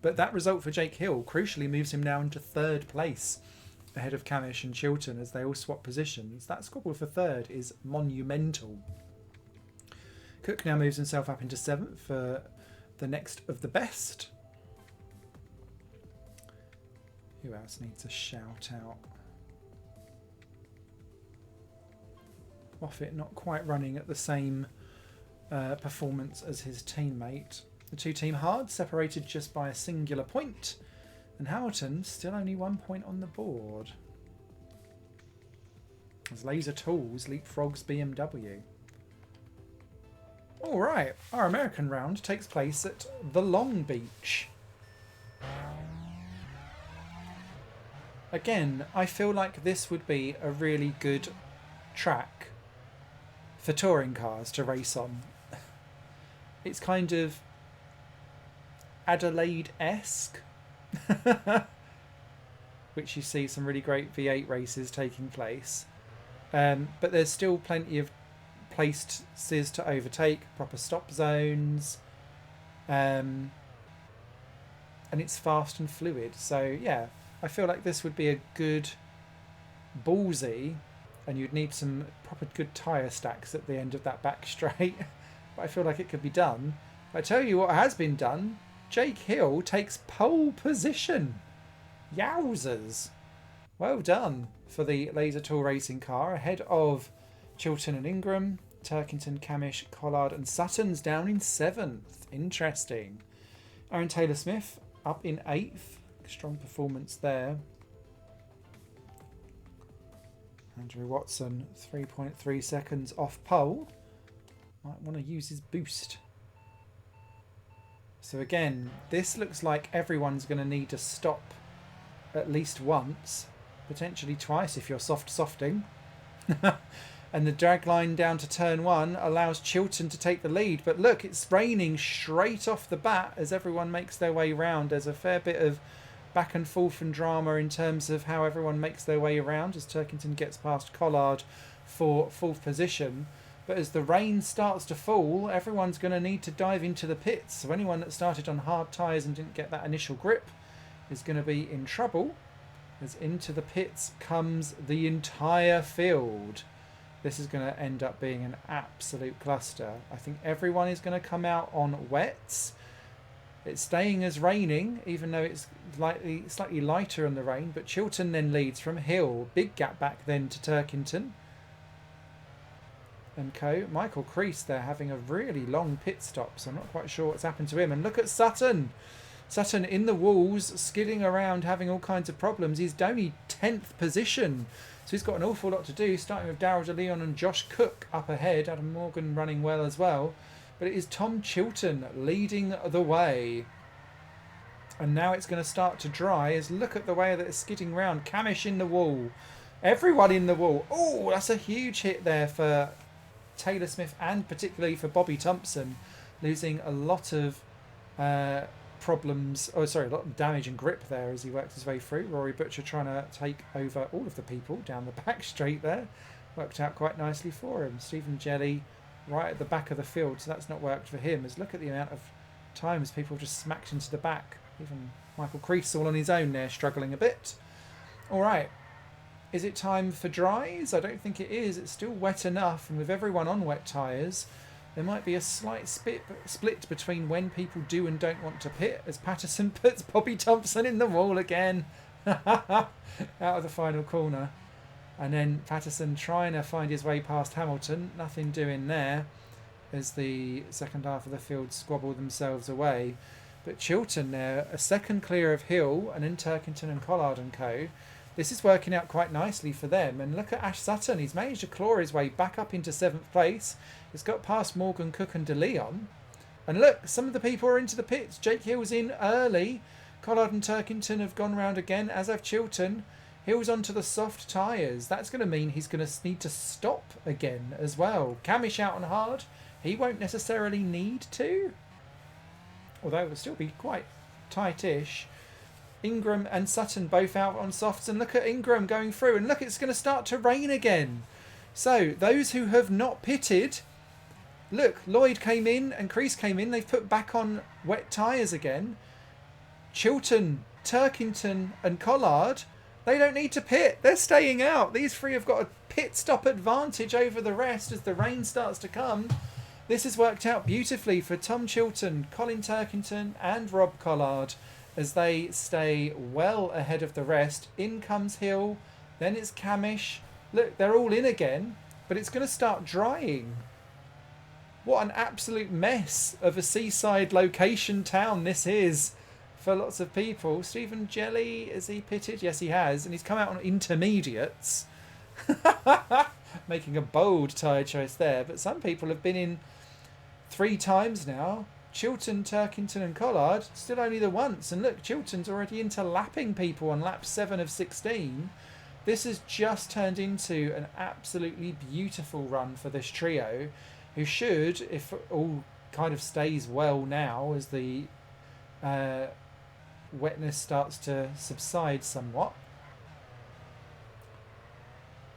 But that result for Jake Hill crucially moves him now into 3rd place ahead of Camish and Chilton as they all swap positions. That squabble for 3rd is monumental. Cook now moves himself up into 7th for the next of the best. Who else needs a shout out? Moffat not quite running at the same performance as his teammate. The 2 team hard separated just by a singular point, and Hamilton still only 1 point on the board as Laser Tools leapfrogs BMW. Alright, our American round takes place at the Long Beach. Again, I feel like this would be a really good track for touring cars to race on. It's kind of Adelaide-esque, which you see some really great V8 races taking place. But there's still plenty of places to overtake, proper stop zones, and it's fast and fluid. So yeah, I feel like this would be a good ballsy, and you'd need some proper good tyre stacks at the end of that back straight. But I feel like it could be done. I tell you what has been done. Jake Hill takes pole position. Yowzers. Well done for the Laser Tool racing car ahead of Chilton and Ingram, Turkington, Camish, Collard and Sutton's down in 7th. Interesting. Aaron Taylor-Smith up in 8th. Strong performance there. Andrew Watson 3.3 seconds off pole. Might want to use his boost. So again, this looks like everyone's going to need to stop at least once, potentially twice if you're softing. And the drag line down to turn 1 allows Chilton to take the lead. But look, it's raining straight off the bat as everyone makes their way round. There's a fair bit of back and forth and drama in terms of how everyone makes their way around as Turkington gets past Collard for 4th position. But as the rain starts to fall, everyone's going to need to dive into the pits. So anyone that started on hard tyres and didn't get that initial grip is going to be in trouble. As into the pits comes the entire field. This is going to end up being an absolute cluster. I think everyone is going to come out on wets. It's staying as raining, even though it's slightly lighter on the rain. But Chiltern then leads from Hill. Big gap back then to Turkington and co. Michael Crease there having a really long pit stop, so I'm not quite sure what's happened to him. And look at Sutton. Sutton in the walls, skidding around, having all kinds of problems. He's only 10th position, so he's got an awful lot to do, starting with Darryl DeLeon and Josh Cook up ahead. Adam Morgan running well as well. But it is Tom Chiltern leading the way. And now it's going to start to dry. As look at the way that it's skidding round. Camish in the wall. Everyone in the wall. Oh, that's a huge hit there for Taylor Smith and particularly for Bobby Thompson. Losing a lot of problems. Oh, sorry, a lot of damage and grip there as he works his way through. Rory Butcher trying to take over all of the people down the back straight there. Worked out quite nicely for him. Stephen Jelly right at the back of the field, so that's not worked for him. As look at the amount of times people have just smacked into the back. Even Michael Crease all on his own there, struggling a bit. All right, is it time for dries? I don't think it is. It's still wet enough, and with everyone on wet tyres, there might be a slight split between when people do and don't want to pit, as Patterson puts Bobby Thompson in the wall again out of the final corner. And then Patterson trying to find his way past Hamilton. Nothing doing there as the second half of the field squabble themselves away. But Chiltern there, a second clear of Hill and then Turkington and Collard and co. This is working out quite nicely for them. And look at Ash Sutton. He's managed to claw his way back up into 7th place. He's got past Morgan, Cook and DeLeon. And look, some of the people are into the pits. Jake Hill's in early. Collard and Turkington have gone round again, as have Chiltern. Hill's onto the soft tyres. That's going to mean he's going to need to stop again as well. Camish out on hard. He won't necessarily need to, although it will still be quite tight-ish. Ingram and Sutton both out on softs. And look at Ingram going through. And look, it's going to start to rain again. So those who have not pitted, look, Lloyd came in and Crease came in. They've put back on wet tyres again. Chiltern, Turkington and Collard, they don't need to pit. They're staying out. These three have got a pit stop advantage over the rest as the rain starts to come. This has worked out beautifully for Tom Chiltern, Colin Turkington and Rob Collard as they stay well ahead of the rest. In comes Hill, then it's Camish. Look, they're all in again, but it's going to start drying. What an absolute mess of a seaside location town this is for lots of people. Stephen Jelly, has he pitted? Yes, he has. And he's come out on intermediates. Making a bold tyre choice there. But some people have been in 3 times now. Chiltern, Turkington and Collard, still only the once. And look, Chiltern's already into lapping people on lap 7 of 16. This has just turned into an absolutely beautiful run for this trio, who should, if all kind of stays well now as the wetness starts to subside somewhat.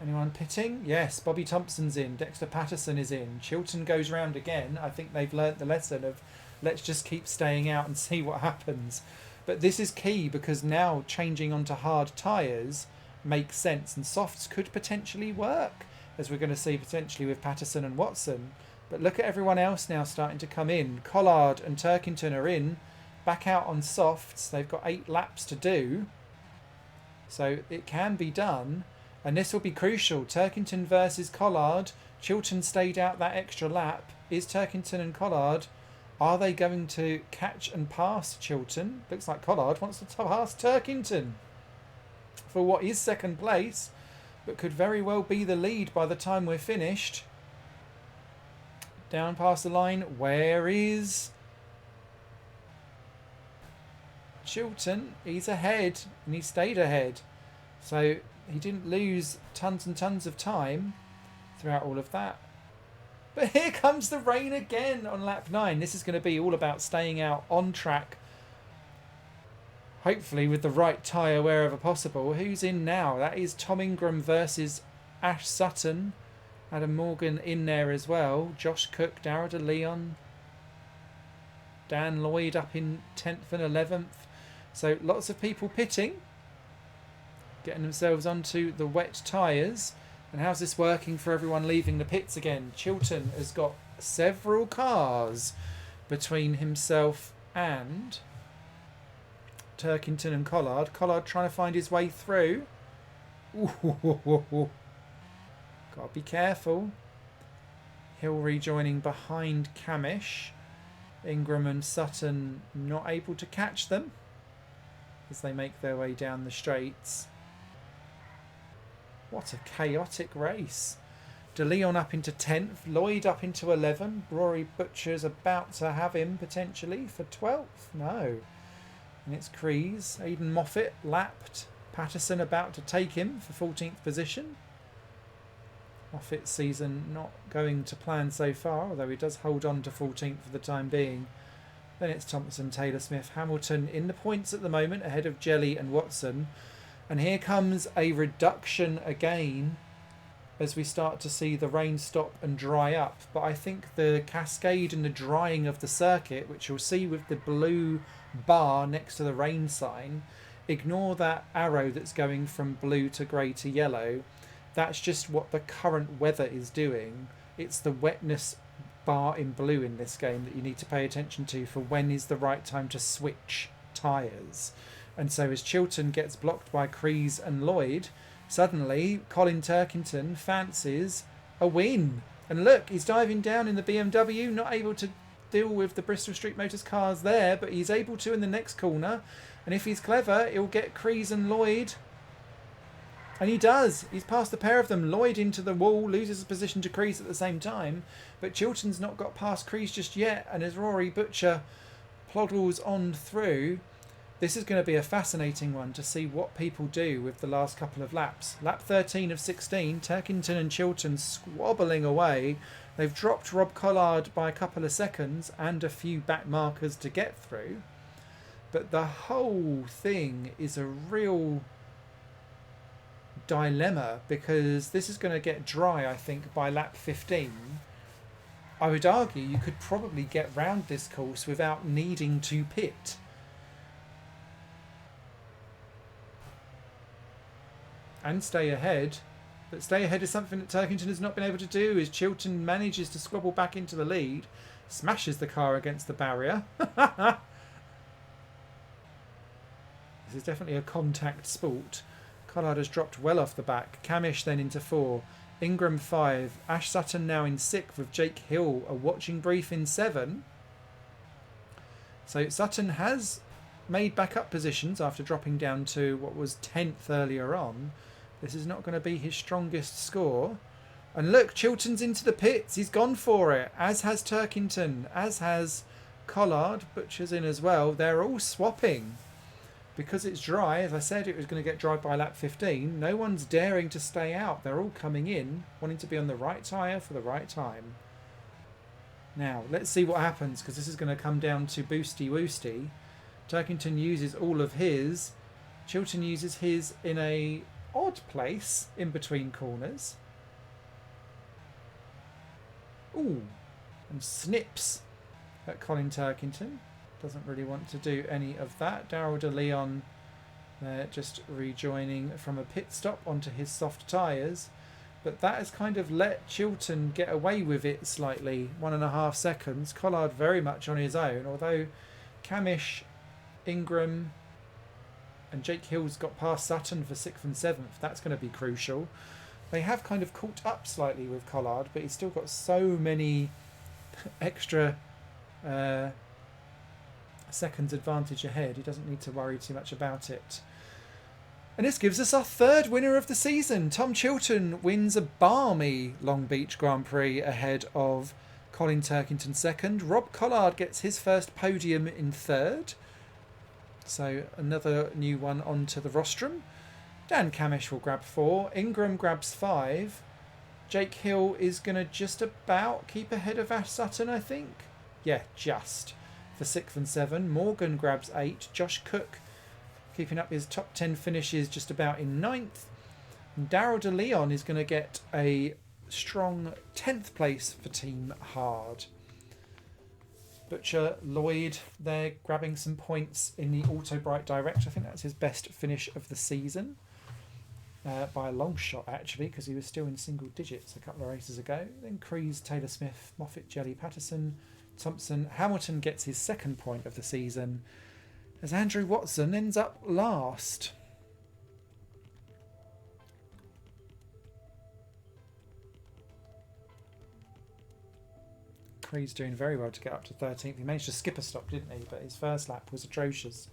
Anyone pitting? Yes, Bobby Thompson's in. Dexter Patterson is in. Chiltern goes round again. I think they've learnt the lesson of let's just keep staying out and see what happens. But this is key because now changing onto hard tyres makes sense, and softs could potentially work, as we're going to see potentially with Patterson and Watson. But look at everyone else now starting to come in. Collard and Turkington are in, back out on softs. They've got 8 laps to do, so it can be done. And this will be crucial. Turkington versus Collard. Chiltern stayed out that extra lap. Is Turkington and Collard, are they going to catch and pass Chiltern? Looks like Collard wants to pass Turkington for what is second place, but could very well be the lead by the time we're finished. Down past the line. Where is Chiltern? He's ahead, and he stayed ahead. So he didn't lose tons and tons of time throughout all of that. But here comes the rain again on lap 9. This is going to be all about staying out on track, hopefully with the right tyre wherever possible. Who's in now? That is Tom Ingram versus Ash Sutton. Adam Morgan in there as well. Josh Cook, Darryl DeLeon, Dan Lloyd up in 10th and 11th. So lots of people pitting, getting themselves onto the wet tyres. And how's this working for everyone leaving the pits again? Chiltern has got several cars between himself and Turkington and Collard. Collard trying to find his way through. Ooh. Gotta be careful. Hill rejoining behind Camish. Ingram and Sutton not able to catch them as they make their way down the straights. What a chaotic race. De Leon up into 10th, Lloyd up into 11th. Rory Butcher's about to have him potentially for 12th. No. And it's Crees. Aidan Moffat lapped. Patterson about to take him for 14th position. Moffat's season not going to plan so far, although he does hold on to 14th for the time being. Then it's Thompson, Taylor Smith, Hamilton in the points at the moment ahead of Jelly and Watson. And here comes a reduction again as we start to see the rain stop and dry up. But I think the cascade and the drying of the circuit, which you'll see with the blue bar next to the rain sign, ignore that arrow that's going from blue to grey to yellow. That's just what the current weather is doing. It's the wetness bar in blue in this game that you need to pay attention to for when is the right time to switch tyres. And so as Chilton gets blocked by Crees and Lloyd, suddenly Colin Turkington fancies a win. And look, he's diving down in the BMW, not able to deal with the Bristol Street Motors cars there, but he's able to in the next corner. And if he's clever, he'll get Crees and Lloyd. And he does. He's passed the pair of them. Lloyd into the wall, loses his position to Crees at the same time. But Chilton's not got past Crees just yet. And as Rory Butcher ploddles on through, this is going to be a fascinating one to see what people do with the last couple of laps. Lap 13 of 16, Turkington and Chilton squabbling away. They've dropped Rob Collard by a couple of seconds and a few back markers to get through. But the whole thing is a real dilemma because this is going to get dry, I think, by lap 15. I would argue you could probably get round this course without needing to pit. And stay ahead. But stay ahead is something that Turkington has not been able to do as Chilton manages to squabble back into the lead. Smashes the car against the barrier. This is definitely a contact sport. Collard has dropped well off the back. Camish then into 4. Ingram 5. Ash Sutton now in 6th with Jake Hill a watching brief in 7. So Sutton has made back up positions after dropping down to what was 10th earlier on. This is not going to be his strongest score. And look, Chilton's into the pits. He's gone for it, as has Turkington, as has Collard. Butcher's in as well. They're all swapping. Because it's dry, as I said, it was going to get dry by lap 15. No one's daring to stay out. They're all coming in, wanting to be on the right tyre for the right time. Now, let's see what happens, because this is going to come down to boosty woosty. Turkington uses all of his. Chilton uses his in a odd place in between corners. Ooh, and snips at Colin Turkington. Doesn't really want to do any of that. Darryl De Leon just rejoining from a pit stop onto his soft tyres. But that has kind of let Chilton get away with it slightly. 1.5 seconds. Collard very much on his own. Although Camish, Ingram and Jake Hill's got past Sutton for 6th and 7th. That's going to be crucial. They have kind of caught up slightly with Collard, but he's still got so many extra seconds advantage ahead. He doesn't need to worry too much about it. And this gives us our 3rd winner of the season. Tom Chilton wins a balmy Long Beach Grand Prix ahead of Colin Turkington 2nd. Rob Collard gets his first podium in 3rd. So another new one onto the rostrum. Dan Camish will grab 4. Ingram grabs 5. Jake Hill is going to just about keep ahead of Ash Sutton, I think. Yeah, just. For 6th and 7. Morgan grabs 8. Josh Cook keeping up his top 10 finishes just about in 9th. And Darryl De Leon is going to get a strong 10th place for Team Hard. Butcher, Lloyd, they're grabbing some points in the Auto Bright Direct. I think that's his best finish of the season. By a long shot, actually, because he was still in single digits a couple of races ago. Then Crees, Taylor Smith, Moffat, Jelly, Patterson, Thompson. Hamilton gets his second point of the season as Andrew Watson ends up last. Creed's doing very well to get up to 13th. He managed to skip a stop, didn't he? But his first lap was atrocious.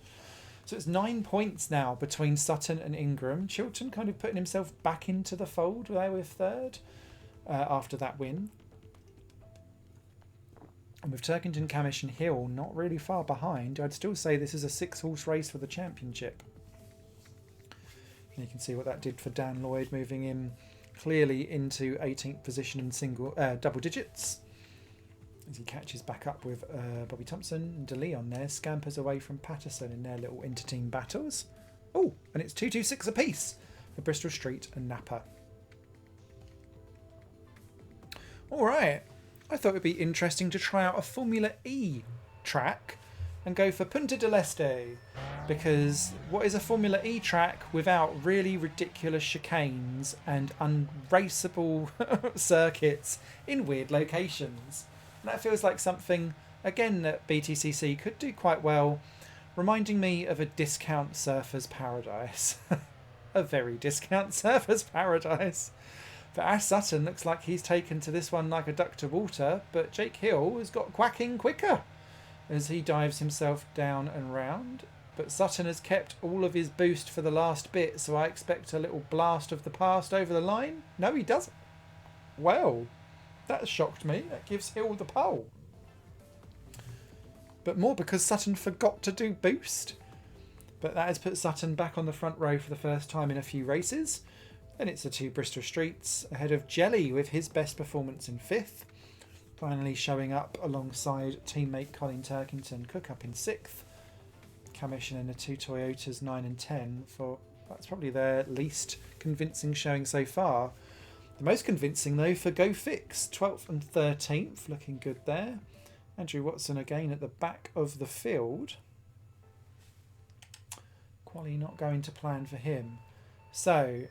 So it's 9 points now between Sutton and Ingram. Chilton kind of putting himself back into the fold there with third after that win. And with Turkington, Camish and Hill not really far behind, I'd still say this is a 6-horse race for the championship. And you can see what that did for Dan Lloyd, moving him clearly into 18th position in double digits. As he catches back up with Bobby Thompson and De Leon there, scampers away from Patterson in their little inter-team battles. Oh, and it's 2-2-6 apiece for Bristol Street and Napa. All right. I thought it would be interesting to try out a Formula E track and go for Punta del Este, because what is a Formula E track without really ridiculous chicanes and unraceable circuits in weird locations? And that feels like something, again, that BTCC could do quite well, reminding me of a discount surfer's paradise. A very discount surfer's paradise. But Ash Sutton looks like he's taken to this one like a duck to water, but Jake Hill has got quacking quicker as he dives himself down and round. But Sutton has kept all of his boost for the last bit, so I expect a little blast of the past over the line. No, he doesn't. Well, that shocked me. That gives Hill the pole. But more because Sutton forgot to do boost. But that has put Sutton back on the front row for the first time in a few races. Then it's the two Bristol Streets ahead of Jelly with his best performance in 5th. Finally showing up alongside teammate Colin Turkington. Cook up in 6th. Camish and the two Toyotas 9 and 10 for that's probably their least convincing showing so far. The most convincing though for Go Fix, 12th and 13th, looking good there. Andrew Watson again at the back of the field. Quali not going to plan for him. So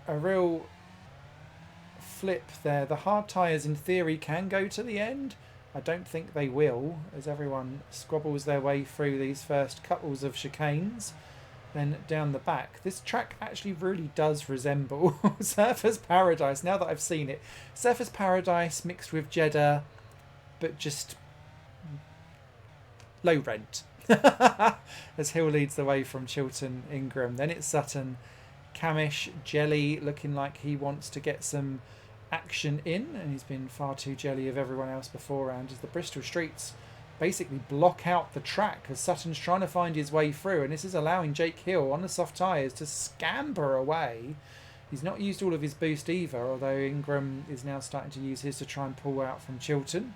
a real flip there. The hard tyres in theory can go to the end. I don't think they will, as everyone squabbles their way through these first couples of chicanes. Then down the back. This track actually really does resemble Surfer's Paradise, now that I've seen it. Surfer's Paradise mixed with Jeddah, but just low rent. As Hill leads the way from Chilton, Ingram. Then it's Sutton, Camish, Jelly looking like he wants to get some action in, and he's been far too jelly of everyone else beforehand as the Bristol Streets basically block out the track as Sutton's trying to find his way through, and this is allowing Jake Hill on the soft tyres to scamper away. He's not used all of his boost either, although Ingram is now starting to use his to try and pull out from Chilton.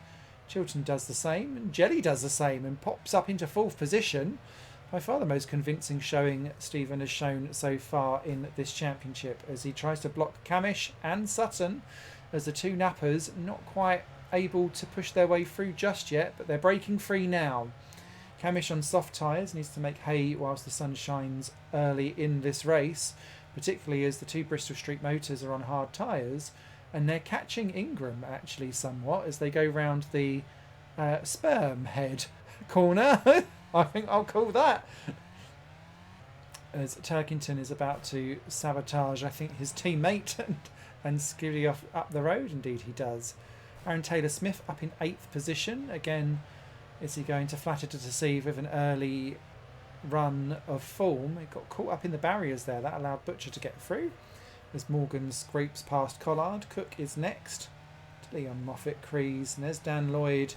Chilton does the same, and Jelly does the same and pops up into 4th position. By far the most convincing showing Stephen has shown so far in this championship as he tries to block Camish and Sutton as the two nappers not quite able to push their way through just yet, but they're breaking free now. Camish on soft tyres needs to make hay whilst the sun shines early in this race, particularly as the two Bristol Street motors are on hard tyres, and they're catching Ingram actually somewhat as they go round the sperm head corner. I think I'll call that. As Turkington is about to sabotage, I think, his teammate and skiddy off up the road. Indeed he does. Aaron Taylor-Smith up in 8th position. Again, is he going to flatter to deceive with an early run of form? He got caught up in the barriers there. That allowed Butcher to get through. As Morgan scrapes past Collard. Cook is next. Leon Moffat, Crees, and there's Dan Lloyd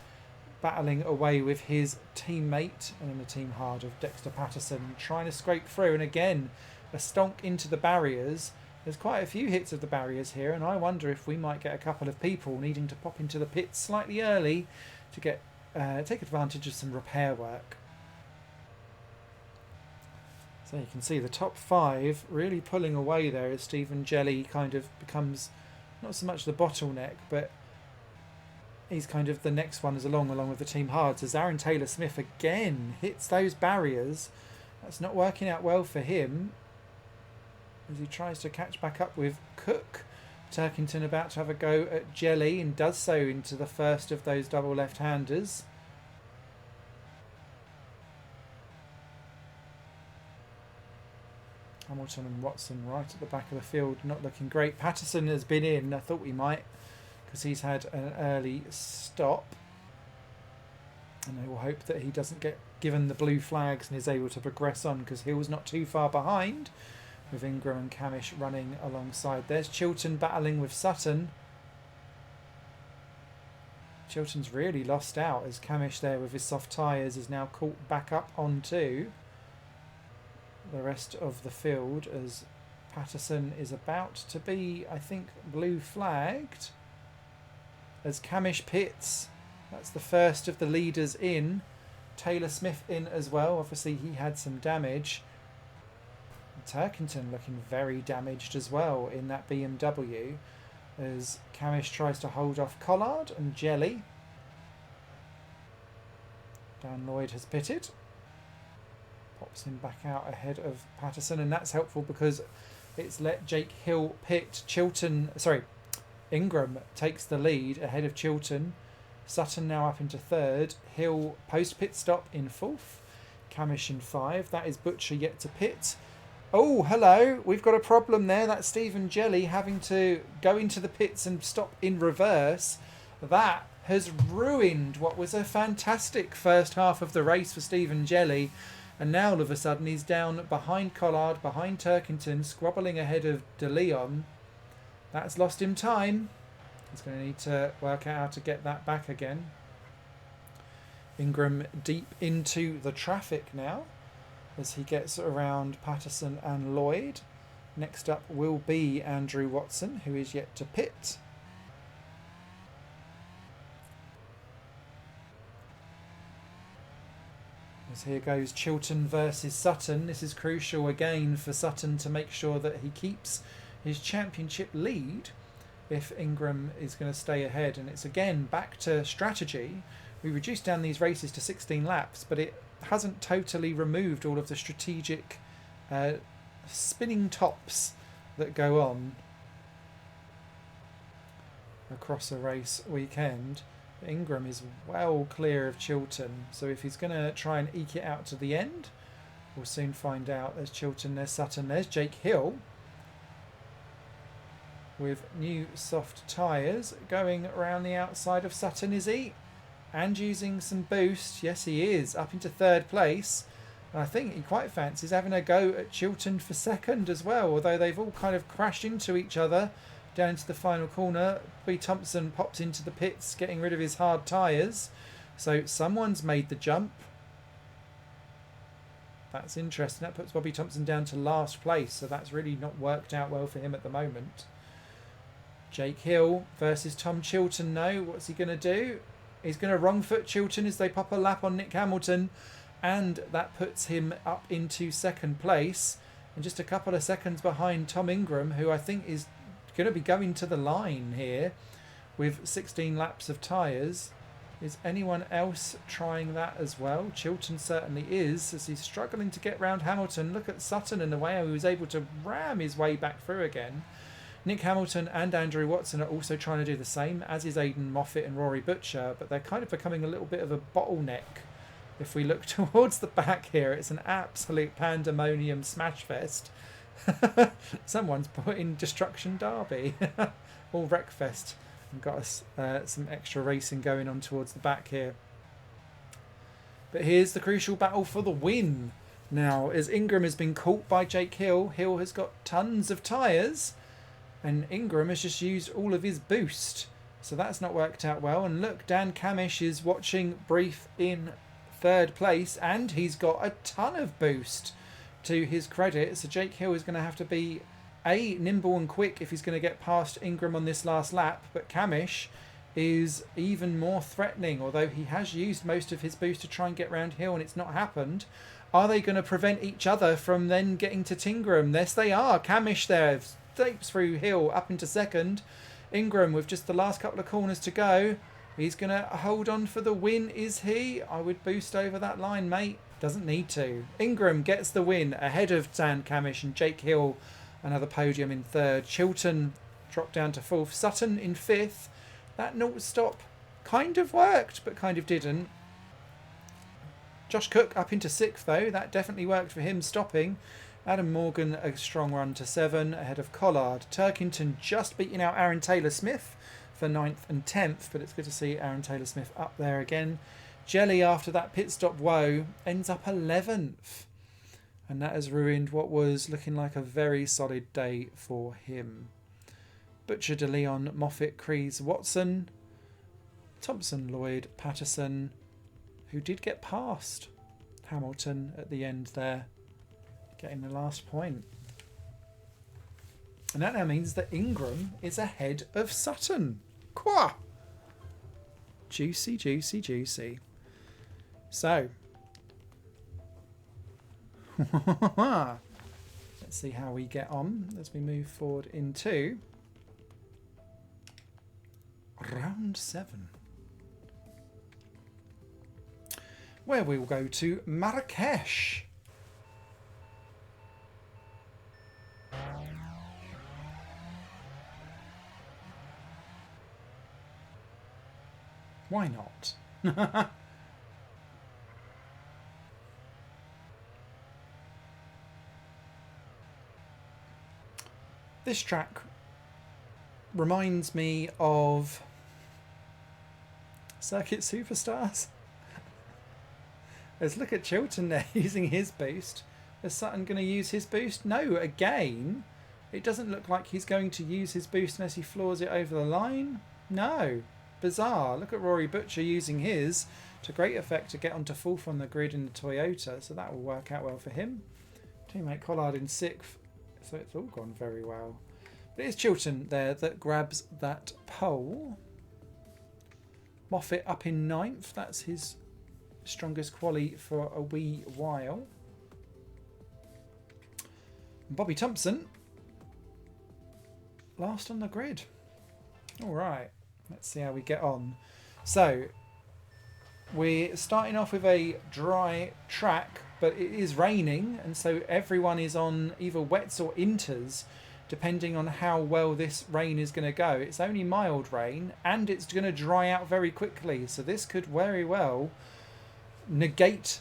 battling away with his teammate and in the team hard of Dexter Patterson trying to scrape through, and again a stonk into the barriers. There's quite a few hits of the barriers here, and I wonder if we might get a couple of people needing to pop into the pits slightly early to get take advantage of some repair work. So you can see the top 5 really pulling away there as Stephen Jelly kind of becomes not so much the bottleneck, but he's kind of the next one as along with the team hards as Aaron Taylor-Smith again hits those barriers. That's not working out well for him as he tries to catch back up with Cook. Turkington about to have a go at Jelly and does so into the first of those double left-handers. Hamilton and Watson right at the back of the field, not looking great. Patterson has been in. I thought we might, because he's had an early stop. And I will hope that he doesn't get given the blue flags and is able to progress on, because Hill's not too far behind, with Ingram and Camish running alongside. There's Chilton battling with Sutton. Chilton's really lost out, as Camish there with his soft tyres is now caught back up onto the rest of the field, as Patterson is about to be, I think, blue flagged. As Camish pits, that's the first of the leaders in. Taylor Smith in as well. Obviously he had some damage. Turkington looking very damaged as well in that BMW, as Camish tries to hold off Collard and Jelly. Dan Lloyd has pitted. Pops him back out ahead of Patterson, and that's helpful because it's let Jake Hill pit. Ingram takes the lead ahead of Chilton. Sutton now up into third. Hill post pit stop in fourth. Camish in 5. That is Butcher yet to pit. Oh, hello. We've got a problem there. That's Stephen Jelly having to go into the pits and stop in reverse. That has ruined what was a fantastic first half of the race for Stephen Jelly. And now all of a sudden he's down behind Collard, behind Turkington, squabbling ahead of De Leon. That's lost him time. He's going to need to work out how to get that back again. Ingram deep into the traffic now, as he gets around Patterson and Lloyd. Next up will be Andrew Watson, who is yet to pit. As here goes Chilton versus Sutton. This is crucial again for Sutton to make sure that he keeps his championship lead if Ingram is going to stay ahead. And it's again back to strategy. We reduced down these races to 16 laps, but it hasn't totally removed all of the strategic spinning tops that go on across a race weekend. Ingram is well clear of Chilton, so if he's going to try and eke it out to the end, we'll soon find out. There's Chilton, there's Sutton, there's Jake Hill with new soft tyres going around the outside of Sutton, is he? And using some boost. Yes, he is, up into third place. And I think he quite fancies having a go at Chilton for second as well, although they've all kind of crashed into each other down to the final corner. B. Thompson pops into the pits, getting rid of his hard tyres. So someone's made the jump. That's interesting. That puts Bobby Thompson down to last place, so that's really not worked out well for him at the moment. Jake Hill versus Tom Chilton now. What's he going to do? He's going to wrong foot Chilton as they pop a lap on Nick Hamilton, and that puts him up into second place and just a couple of seconds behind Tom Ingram, who I think is going to be going to the line here with 16 laps of tyres. Is anyone else trying that as well? Chilton certainly is, as he's struggling to get round Hamilton. Look at Sutton and the way he was able to ram his way back through again. Nick Hamilton and Andrew Watson are also trying to do the same, as is Aidan Moffat and Rory Butcher, but they're kind of becoming a little bit of a bottleneck. If we look towards the back here, it's an absolute pandemonium smash fest. Someone's put in Destruction Derby or Wreckfest and got us some extra racing going on towards the back here. But here's the crucial battle for the win. Now, as Ingram has been caught by Jake Hill, Hill has got tons of tyres, and Ingram has just used all of his boost. So that's not worked out well. And look, Dan Camish is watching brief in third place, and he's got a ton of boost to his credit. So Jake Hill is going to have to be nimble and quick if he's going to get past Ingram on this last lap. But Camish is even more threatening, although he has used most of his boost to try and get round Hill, and it's not happened. Are they going to prevent each other from then getting to Tingram? Yes, they are. Camish there escapes through Hill up into second. Ingram with just the last couple of corners to go. He's going to hold on for the win, is he? I would boost over that line, mate. Doesn't need to. Ingram gets the win ahead of Dan Camish and Jake Hill. Another podium in third. Chilton dropped down to 4th. Sutton in 5th. That 0 stop kind of worked, but kind of didn't. Josh Cook up into 6th though. That definitely worked for him stopping. Adam Morgan a strong run to 7 ahead of Collard. Turkington just beating out Aaron Taylor-Smith for 9th and 10th, but it's good to see Aaron Taylor-Smith up there again. Jelly, after that pit stop woe, ends up 11th. And that has ruined what was looking like a very solid day for him. Butcher, De Leon, Moffat, Crees, Watson, Thompson, Lloyd, Patterson, who did get past Hamilton at the end there, getting the last point. And that now means that Ingram is ahead of Sutton. Quah! Juicy, juicy, juicy. So, let's see how we get on as we move forward into round 7, where we will go to Marrakesh. Why not? This track reminds me of Circuit Superstars. Let's look at Chilton there using his boost. Is Sutton going to use his boost? No, again. It doesn't look like he's going to use his boost unless he floors it over the line. No. Bizarre. Look at Rory Butcher using his to great effect to get onto 4th on the grid in the Toyota. So that will work out well for him. Teammate Collard in 6th. So it's all gone very well. But it's Chilton there that grabs that pole. Moffat up in 9th. That's his strongest quali for a wee while. Bobby Thompson last on the grid. All right, let's see how we get on. So we're starting off with a dry track, but it is raining, and so everyone is on either wets or inters depending on how well this rain is going to go. It's only mild rain and it's going to dry out very quickly, so this could very well negate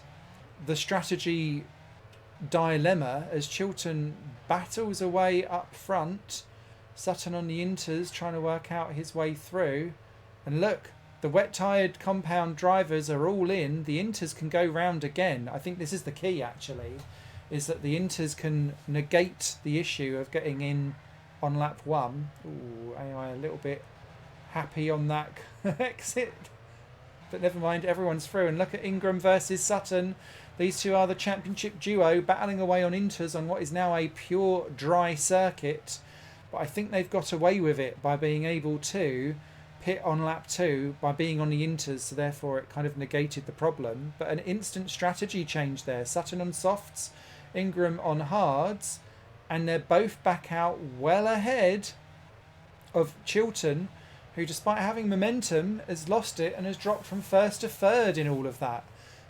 the strategy dilemma as Chilton battles away up front. Sutton on the inters trying to work out his way through, and look, the wet tired compound drivers are all in. The inters can go round again. I think this is the key actually, is that the inters can negate the issue of getting in on lap 1. Ooh, AI a little bit happy on that exit. But never mind, everyone's through. And look at Ingram versus Sutton. These two are the championship duo battling away on inters on what is now a pure dry circuit. But I think they've got away with it by being able to pit on lap 2 by being on the inters, so therefore it kind of negated the problem. But an instant strategy change there. Sutton on softs, Ingram on hards, and they're both back out well ahead of Chilton, who despite having momentum has lost it and has dropped from 1st to 3rd in all of that.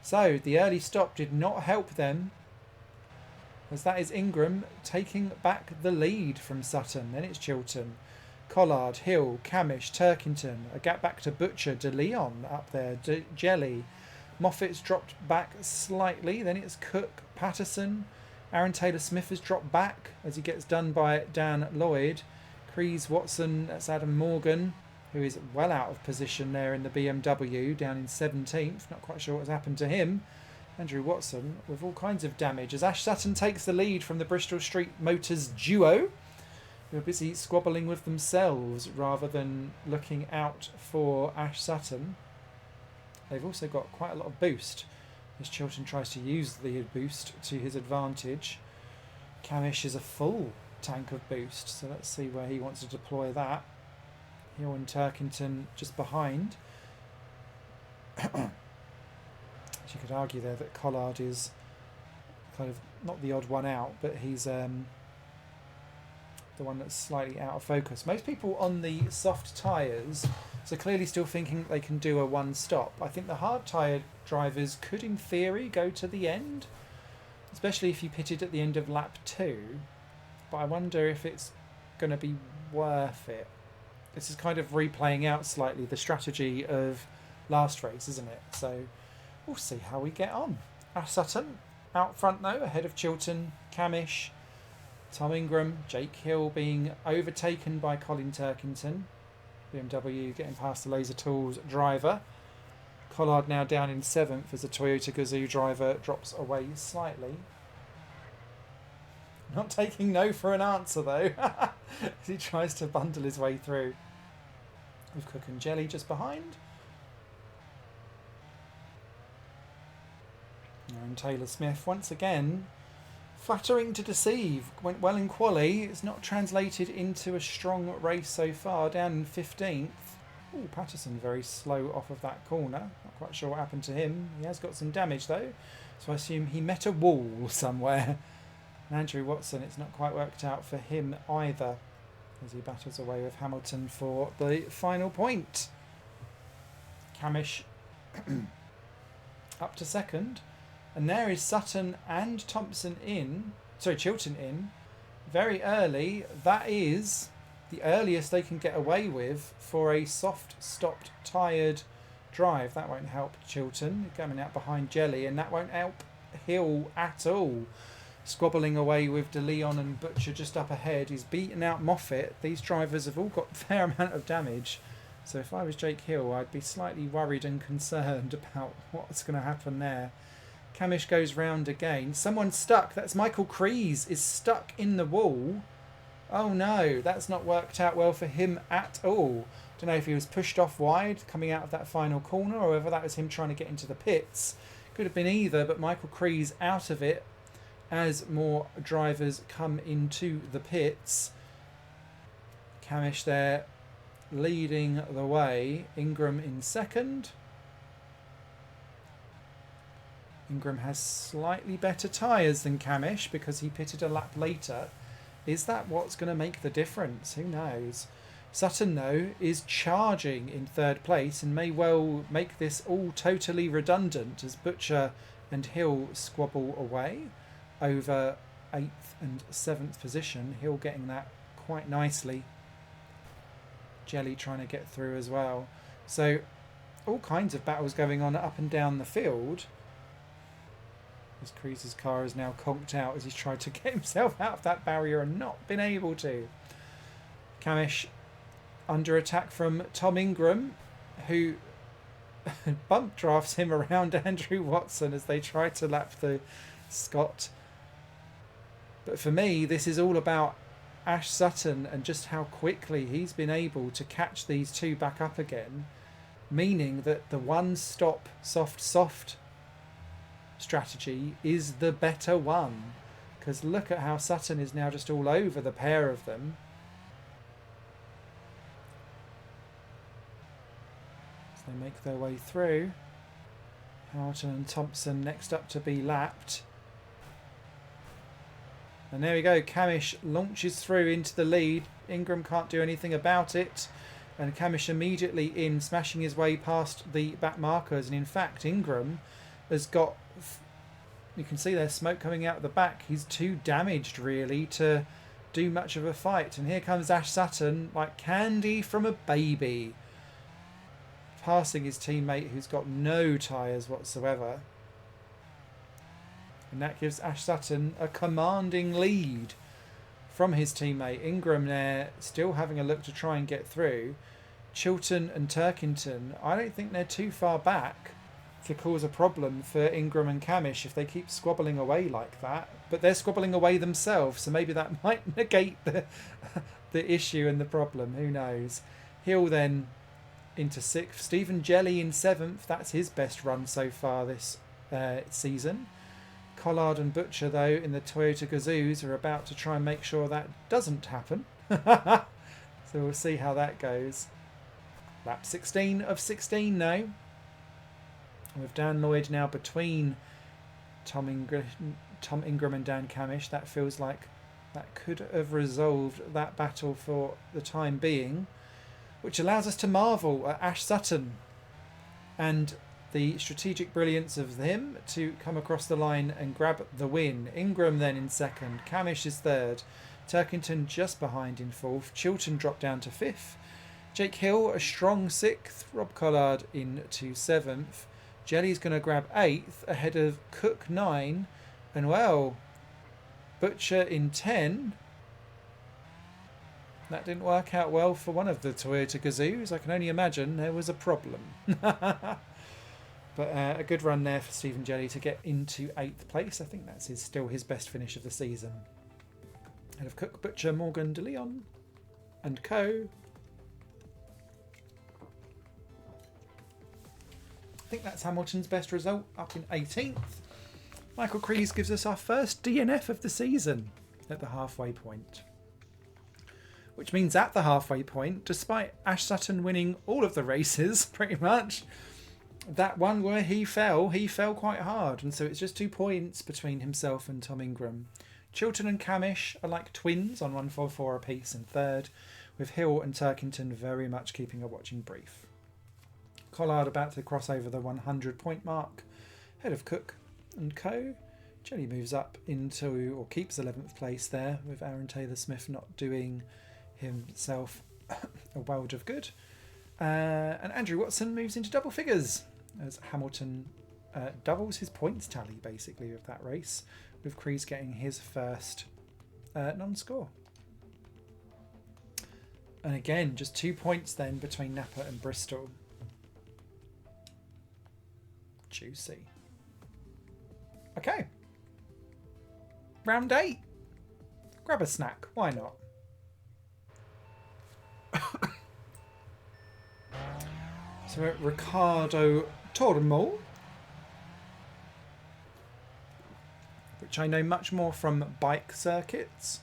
So the early stop did not help them, as that is Ingram taking back the lead from Sutton. Then it's Chilton, Collard, Hill, Camish, Turkington, a gap back to Butcher, De Leon up there, Jelly. Moffat's dropped back slightly. Then it's Cook, Patterson. Aaron Taylor-Smith has dropped back as he gets done by Dan Lloyd. Crees, Watson, that's Adam Morgan, who is well out of position there in the BMW, down in 17th. Not quite sure what's happened to him. Andrew Watson with all kinds of damage as Ash Sutton takes the lead from the Bristol Street Motors duo, who are busy squabbling with themselves rather than looking out for Ash Sutton. They've also got quite a lot of boost as Chilton tries to use the boost to his advantage. Camish is a full tank of boost, so let's see where he wants to deploy that. Hill and Turkington just behind. You could argue there that Collard is kind of not the odd one out, but he's the one that's slightly out of focus. Most people on the soft tyres are clearly still thinking they can do a one stop. I think the hard tyre drivers could in theory go to the end, especially if you pitted at the end of lap 2, but I wonder if it's going to be worth it. This is kind of replaying out slightly the strategy of last race, isn't it? So we'll see how we get on. Ash Sutton out front though, ahead of Chilton, Camish, Tom Ingram, Jake Hill being overtaken by Colin Turkington. BMW getting past the Laser Tools driver. Collard now down in 7th as the Toyota Gazoo driver drops away slightly. Not taking no for an answer though, as he tries to bundle his way through. With Cook and Jelly just behind. And Taylor Smith once again flattering to deceive. Went well in quali. It's not translated into a strong race so far. Down in 15th. Oh, Patterson very slow off of that corner. Not quite sure what happened to him. He has got some damage though, so I assume he met a wall somewhere. And Andrew Watson, it's not quite worked out for him either, as he battles away with Hamilton for the final point. Camish up to 2nd. And there is Sutton and Chilton in very early. That is the earliest they can get away with for a soft stopped tired drive. That won't help Chilton coming out behind Jelly, and that won't help Hill at all. Squabbling away with De Leon and Butcher just up ahead. He's beaten out Moffat. These drivers have all got a fair amount of damage. So if I was Jake Hill, I'd be slightly worried and concerned about what's going to happen there. Camish goes round again. Someone's stuck. That's Michael Kreese is stuck in the wall. Oh no, that's not worked out well for him at all. Don't know if he was pushed off wide coming out of that final corner or whether that was him trying to get into the pits. Could have been either, but Michael Kreese out of it as more drivers come into the pits. Camish there leading the way. Ingram in 2nd. Ingram has slightly better tyres than Camish because he pitted a lap later. Is that what's going to make the difference? Who knows? Sutton, though, is charging in 3rd place and may well make this all totally redundant as Butcher and Hill squabble away over 8th and 7th position. Hill getting that quite nicely. Jelly trying to get through as well. So all kinds of battles going on up and down the field. As Kreese's car is now conked out as he's tried to get himself out of that barrier and not been able to. Camish under attack from Tom Ingram, who bump drafts him around Andrew Watson as they try to lap the Scot. But for me, this is all about Ash Sutton and just how quickly he's been able to catch these two back up again, meaning that the one-stop soft strategy is the better one, because look at how Sutton is now just all over the pair of them. As they make their way through, Hamilton and Thompson next up to be lapped. And there we go, Camish launches through into the lead. Ingram can't do anything about it, and Camish immediately in, smashing his way past the back markers. And in fact, Ingram has got, you can see there's smoke coming out the back. He's too damaged really to do much of a fight. And here comes Ash Sutton like candy from a baby, passing his teammate who's got no tyres whatsoever. And that gives Ash Sutton a commanding lead from his teammate. Ingram there still having a look to try and get through. Chilton and Turkington, I don't think they're too far back to cause a problem for Ingram and Camish if they keep squabbling away like that. But they're squabbling away themselves, so maybe that might negate the issue and the problem. Who knows? Hill then into 6th. Stephen Jelly in 7th. That's his best run so far this season. Collard and Butcher, though, in the Toyota Gazoos are about to try and make sure that doesn't happen. So we'll see how that goes. Lap 16 of 16 now. With Dan Lloyd now between Tom Ingram and Dan Camish. That feels like that could have resolved that battle for the time being, which allows us to marvel at Ash Sutton and the strategic brilliance of him to come across the line and grab the win. Ingram then in 2nd, Camish is 3rd, Turkington just behind in 4th. Chilton dropped down to 5th. Jake Hill a strong 6th. Rob Collard into 7th. Jelly's going to grab 8th ahead of Cook 9. And well, Butcher in 10. That didn't work out well for one of the Toyota Gazzoos. I can only imagine there was a problem. But a good run there for Stephen Jelly to get into 8th place. I think that's still his best finish of the season. Ahead of Cook, Butcher, Morgan, De Leon and co. I think that's Hamilton's best result, up in 18th. Michael Crees gives us our first DNF of the season at the halfway point. Which means at the halfway point, despite Ash Sutton winning all of the races, pretty much, that one where he fell quite hard. And so it's just 2 points between himself and Tom Ingram. Chilton and Camish are like twins on 144 apiece in 3rd, with Hill and Turkington very much keeping a watching brief. Collard about to cross over the 100 point mark, ahead of Cook and co. Jelly moves up into, or keeps 11th place there, with Aaron Taylor-Smith not doing himself a world of good. And Andrew Watson moves into double figures as Hamilton doubles his points tally basically of that race, with Crees getting his first non-score. And again, just 2 points then between Napa and Bristol. Juicy. Okay. Round 8. Grab a snack. Why not? So at Ricardo Tormo, which I know much more from bike circuits.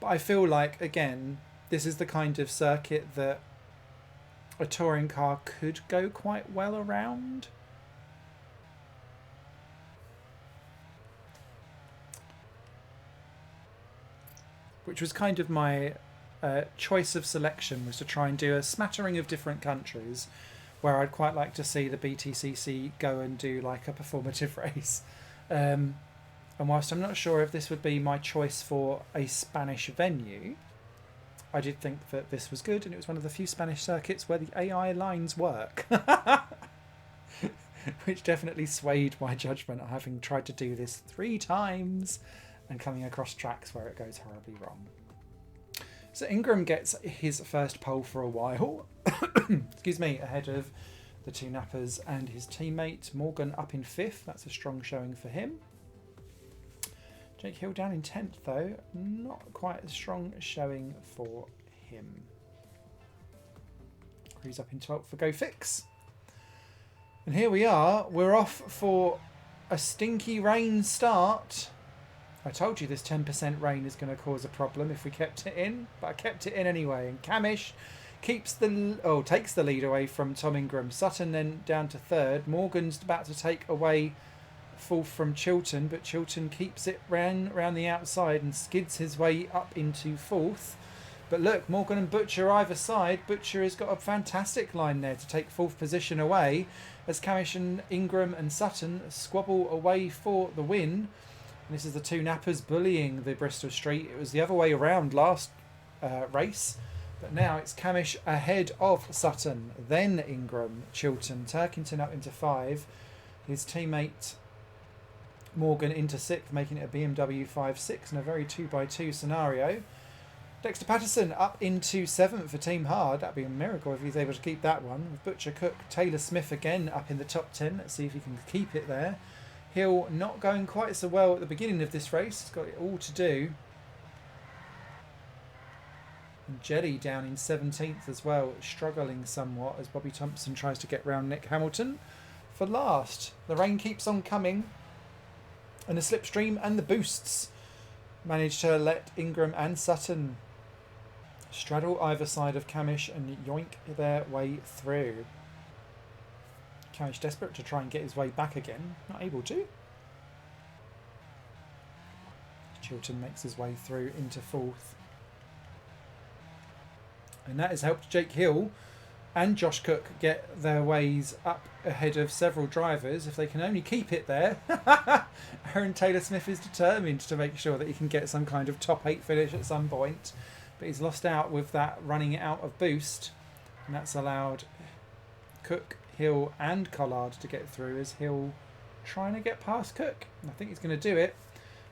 But I feel like, again, this is the kind of circuit that a touring car could go quite well around. Which was kind of my choice of selection, was to try and do a smattering of different countries where I'd quite like to see the BTCC go and do like a performative race. And whilst I'm not sure if this would be my choice for a Spanish venue, I did think that this was good, and it was one of the few Spanish circuits where the AI lines work. Which definitely swayed my judgment, having tried to do this 3 times and coming across tracks where it goes horribly wrong. So Ingram gets his first pole for a while, excuse me, ahead of the 2 Nappers and his teammate. Morgan up in 5th, that's a strong showing for him. Jake Hill down in 10th though, not quite a strong showing for him. He's up in 12th for Go Fix. And here we are, we're off for a stinky rain start. I told you this 10% rain is going to cause a problem if we kept it in, but I kept it in anyway. And Camish takes the lead away from Tom Ingram. Sutton then down to 3rd. Morgan's about to take away 4th from Chilton, but Chilton keeps it round the outside and skids his way up into 4th. But look, Morgan and Butcher either side. Butcher has got a fantastic line there to take 4th position away, as Camish and Ingram and Sutton squabble away for the win. This is the 2 Nappers bullying the Bristol Street. It was the other way around last race, but now it's Camish ahead of Sutton, then Ingram, Chilton, Turkington up into 5, his teammate Morgan into 6th, making it a BMW 5-6 in a very 2x2 scenario. Dexter Patterson up into 7th for Team Hard. That'd be a miracle if he's able to keep that one. With Butcher, Cook, Taylor Smith again up in the top 10. Let's see if he can keep it there. Hill not going quite so well at the beginning of this race. He's got it all to do. And Jelly down in 17th as well, struggling somewhat as Bobby Thompson tries to get round Nick Hamilton for last. The rain keeps on coming, and the slipstream and the boosts manage to let Ingram and Sutton straddle either side of Camish and yoink their way through. Camish desperate to try and get his way back again, not able to. Chilton makes his way through into 4th. And that has helped Jake Hill and Josh Cook get their ways up ahead of several drivers. If they can only keep it there, Aaron Taylor-Smith is determined to make sure that he can get some kind of top 8 finish at some point. But he's lost out with that running out of boost. And that's allowed Cook, Hill and Collard to get through, as Hill trying to get past Cook. And I think he's going to do it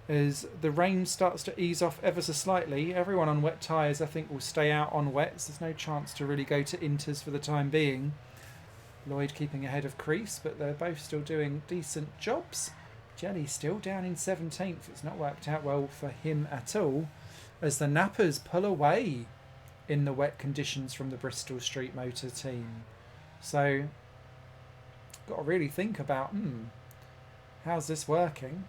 as the rain starts to ease off ever so slightly. Everyone on wet tyres, I think, will stay out on wets. There's no chance to really go to inters for the time being. Lloyd keeping ahead of Crease, but they're both still doing decent jobs. Jelly still down in 17th. It's not worked out well for him at all, as the Nappers pull away in the wet conditions from the Bristol Street Motor team. So, got to really think about, how's this working?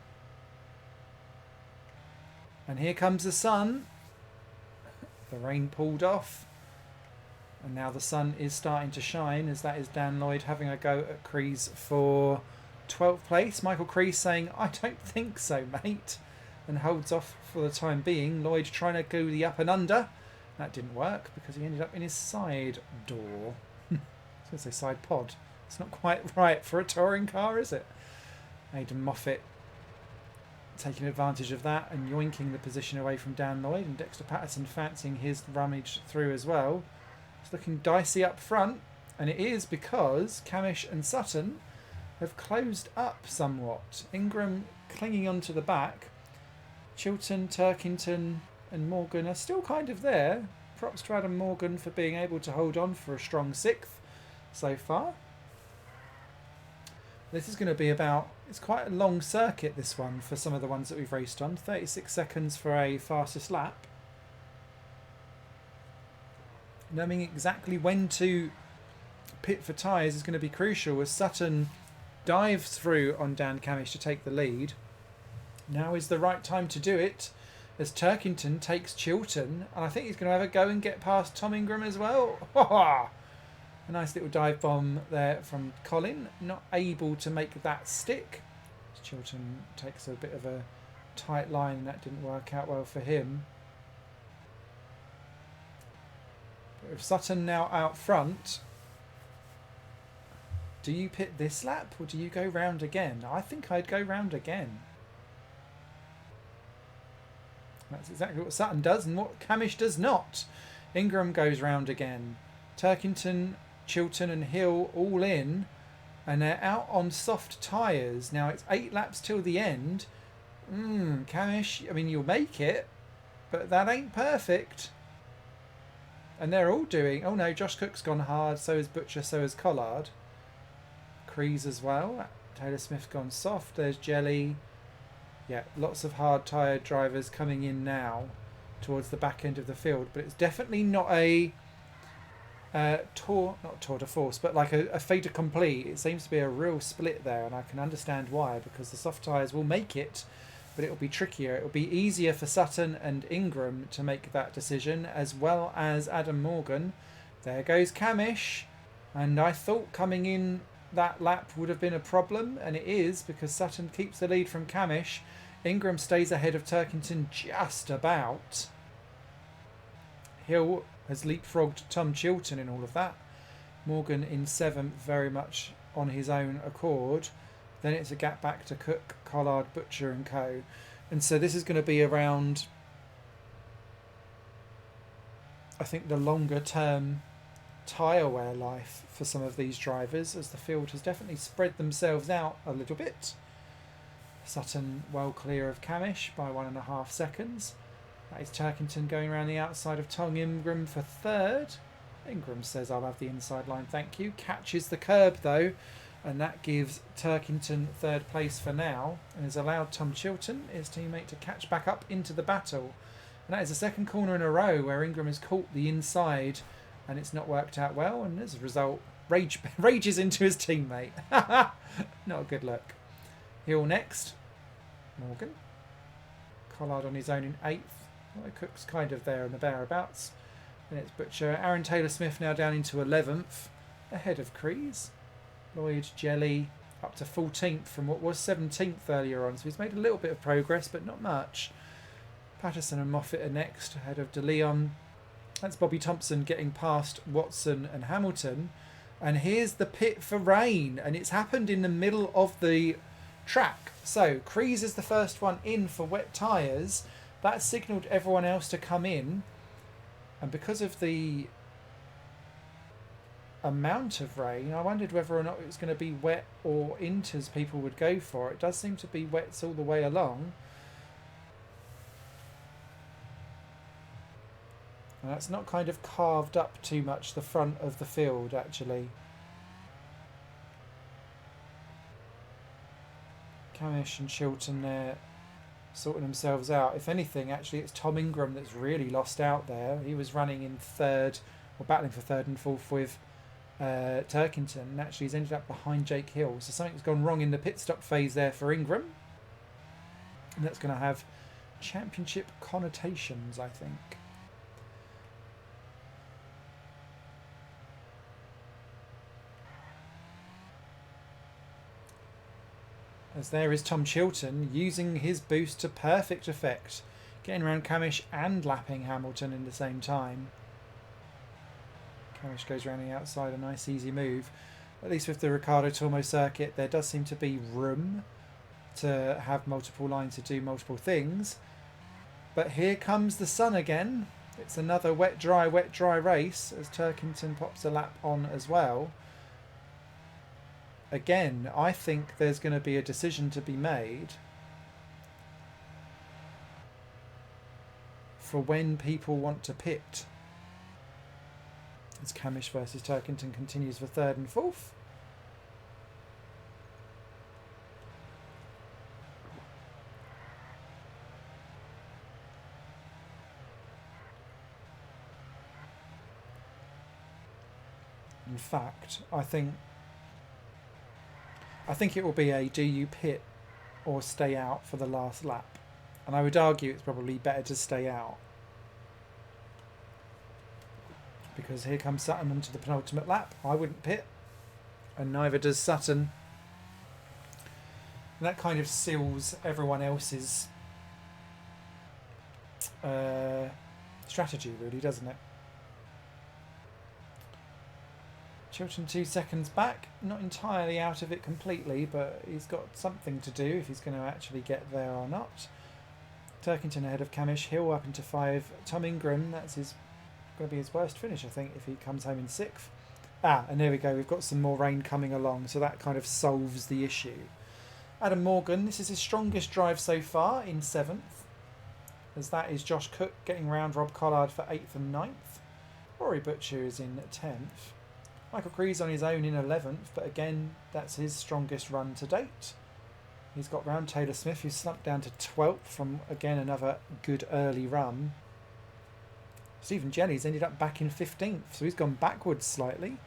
And here comes the sun. The rain pulled off. And now the sun is starting to shine, as that is Dan Lloyd having a go at Crease for 12th place. Michael Crease saying, I don't think so, mate. And holds off for the time being. Lloyd trying to go the up and under. That didn't work because he ended up in his side door. I was going to say side pod. It's not quite right for a touring car, is it? Aidan Moffat taking advantage of that and yoinking the position away from Dan Lloyd, and Dexter Patterson fancying his rummage through as well. It's looking dicey up front, and it is because Camish and Sutton have closed up somewhat. Ingram clinging onto the back. Chilton, Turkington and Morgan are still kind of there. Props to Adam Morgan for being able to hold on for a strong 6th so far. This is going to be it's quite a long circuit, this one, for some of the ones that we've raced on. 36 seconds for a fastest lap. Knowing exactly when to pit for tyres is going to be crucial, as Sutton dives through on Dan Camish to take the lead. Now is the right time to do it, as Turkington takes Chilton, and I think he's going to have a go and get past Tom Ingram as well. A nice little dive bomb there from Colin, not able to make that stick. Chilton takes a bit of a tight line, and that didn't work out well for him. But with Sutton now out front, do you pit this lap or do you go round again? I think I'd go round again. That's exactly what Sutton does and what Camish does not. Ingram goes round again. Turkington, Chilton and Hill all in, and they're out on soft tyres. Now it's 8 laps till the end. Camish, I mean, you'll make it, but that ain't perfect. And they're all doing... Oh no, Josh Cook's gone hard, so is Butcher, so is Collard. Crease as well. Taylor-Smith gone soft. There's Jelly. Yeah, lots of hard tyred drivers coming in now towards the back end of the field, but it's definitely not a not tour de force, but like a fait accompli. It seems to be a real split there, and I can understand why, because the soft tyres will make it, but it'll be trickier. It'll be easier for Sutton and Ingram to make that decision, as well as Adam Morgan. There goes Camish, and I thought coming in that lap would have been a problem, and it is, because Sutton keeps the lead from Camish. Ingram stays ahead of Turkington just about. Hill has leapfrogged Tom Chilton in all of that. Morgan in 7th, very much on his own accord. Then it's a gap back to Cook, Collard, Butcher and co. And so this is going to be around, I think, the longer term tyre wear life for some of these drivers, as the field has definitely spread themselves out a little bit. Sutton well clear of Camish by 1.5 seconds. That is Turkington going around the outside of Tom Ingram for 3rd. Ingram says, I'll have the inside line, thank you. Catches the curb though, and that gives Turkington 3rd place for now, and has allowed Tom Chilton, his teammate, to catch back up into the battle. And that is the 2nd corner in a row where Ingram has caught the inside, and it's not worked out well, and as a result rages into his teammate. Not a good look. Hill next. Morgan. Collard on his own in 8th. Well, Cook's kind of there in the thereabouts. Then it's Butcher. Aaron Taylor-Smith now down into 11th, ahead of Crease. Lloyd, Jelly up to 14th from what was 17th earlier on, so he's made a little bit of progress, but not much. Patterson and Moffat are next, ahead of De Leon. That's Bobby Thompson getting past Watson and Hamilton. And here's the pit for rain. And it's happened in the middle of the track. So Kreese is the first one in for wet tyres. That signalled everyone else to come in. And because of the amount of rain, I wondered whether or not it was going to be wet or inters people would go for. It does seem to be wets all the way along. And that's not kind of carved up too much the front of the field, actually. Camish and Chilton there sorting themselves out. If anything, actually, it's Tom Ingram that's really lost out there. He was running in third, or battling for third and fourth with Turkington. And actually, he's ended up behind Jake Hill. So something's gone wrong in the pit stop phase there for Ingram. And that's going to have championship connotations, I think. As there is Tom Chilton using his boost to perfect effect, getting around Camish and lapping Hamilton in the same time. Camish goes around the outside, a nice easy move. At least with the Ricardo Tormo circuit, there does seem to be room to have multiple lines to do multiple things. But here comes the sun again. It's another wet, dry race as Turkington pops a lap on as well. Again, I think there's going to be a decision to be made for when people want to pit. As Camish versus Turkington continues for third and fourth. In fact, I think it will be a do you pit or stay out for the last lap. And I would argue it's probably better to stay out. Because here comes Sutton onto the penultimate lap. I wouldn't pit. And neither does Sutton. And that kind of seals everyone else's strategy, really, doesn't it? Chilton 2 seconds back, not entirely out of it completely, but he's got something to do if he's going to actually get there or not. Turkington ahead of Camish, Hill up into 5. Tom Ingram, that's going to be his worst finish, I think, if he comes home in 6th. And there we go, we've got some more rain coming along, so that kind of solves the issue. Adam Morgan, this is his strongest drive so far in 7th, as that is Josh Cook getting round Rob Collard for 8th and 9th. Rory Butcher is in 10th. Michael Kreese on his own in 11th, but again, that's his strongest run to date. He's got round Taylor Smith, who's slumped down to 12th from, again, another good early run. Stephen Jennings ended up back in 15th, so he's gone backwards slightly.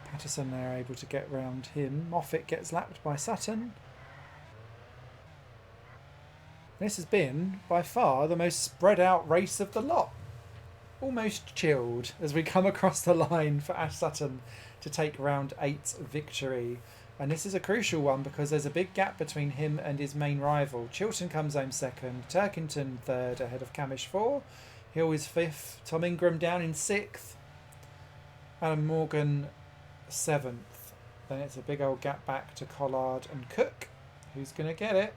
Patterson there able to get round him. Moffat gets lapped by Sutton. This has been, by far, the most spread out race of the lot. Almost chilled as we come across the line for Ash Sutton to take round 8's victory. And this is a crucial one because there's a big gap between him and his main rival. Chilton comes home 2nd, Turkington 3rd ahead of Camish 4. Hill is 5th, Tom Ingram down in 6th, Adam Morgan 7th. Then it's a big old gap back to Collard and Cook. Who's going to get it?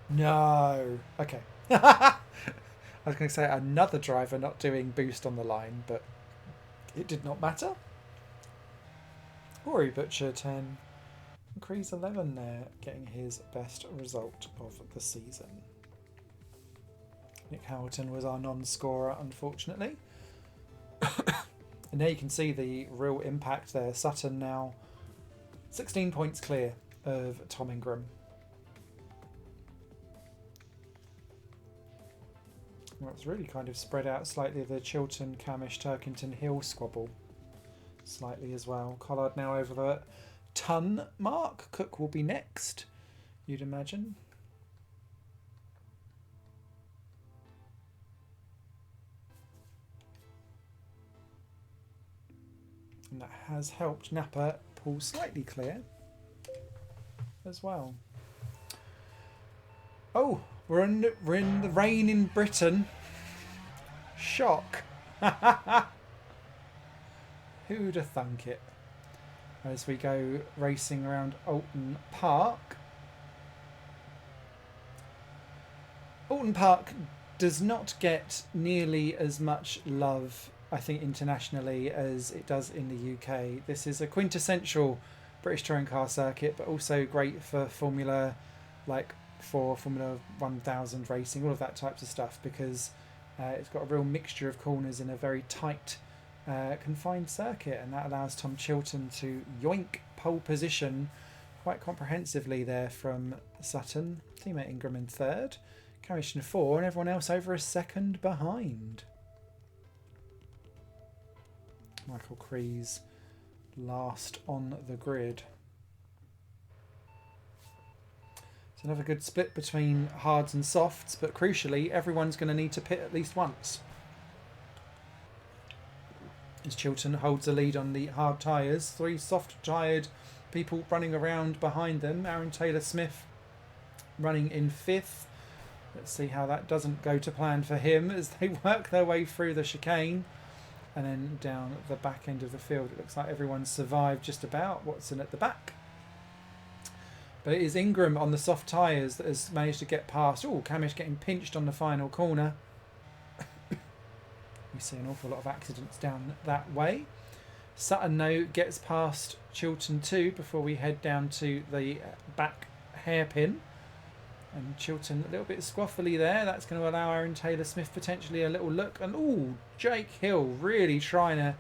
No. Okay. I was going to say another driver not doing boost on the line, but it did not matter. Rory Butcher 10. And Kreese 11 there, getting his best result of the season. Nick Hamilton was our non-scorer, unfortunately. And there you can see the real impact there. Sutton now 16 points clear of Tom Ingram. Well, it's really kind of spread out slightly, the Chilton, Camish, Turkington, Hill squabble slightly as well. Collard now over the ton mark. Cook will be next, you'd imagine. And that has helped Napa pull slightly clear as well. Oh, we're in the rain in Britain. Shock. Who'd have thunk it? As we go racing around Alton Park. Alton Park does not get nearly as much love, I think, internationally as it does in the UK. This is a quintessential British touring car circuit, but also great for Formula 1000 racing, all of that types of stuff, because it's got a real mixture of corners in a very tight, confined circuit, and that allows Tom Chilton to yoink pole position quite comprehensively there from Sutton. Teammate Ingram in third, Camish in four, and everyone else over a second behind. Michael Crees last on the grid. It's another good split between hards and softs, but crucially, everyone's going to need to pit at least once. As Chilton holds the lead on the hard tyres, 3 soft-tyred people running around behind them. Aaron Taylor-Smith running in 5th. Let's see how that doesn't go to plan for him as they work their way through the chicane. And then down the back end of the field, it looks like everyone's survived just about. Watson at the back. But it is Ingram on the soft tyres that has managed to get past. Oh, Camish getting pinched on the final corner. We see an awful lot of accidents down that way. Sutton, though, gets past Chilton too before we head down to the back hairpin. And Chilton a little bit squaffily there. That's going to allow Aaron Taylor-Smith potentially a little look. And oh, Jake Hill really trying to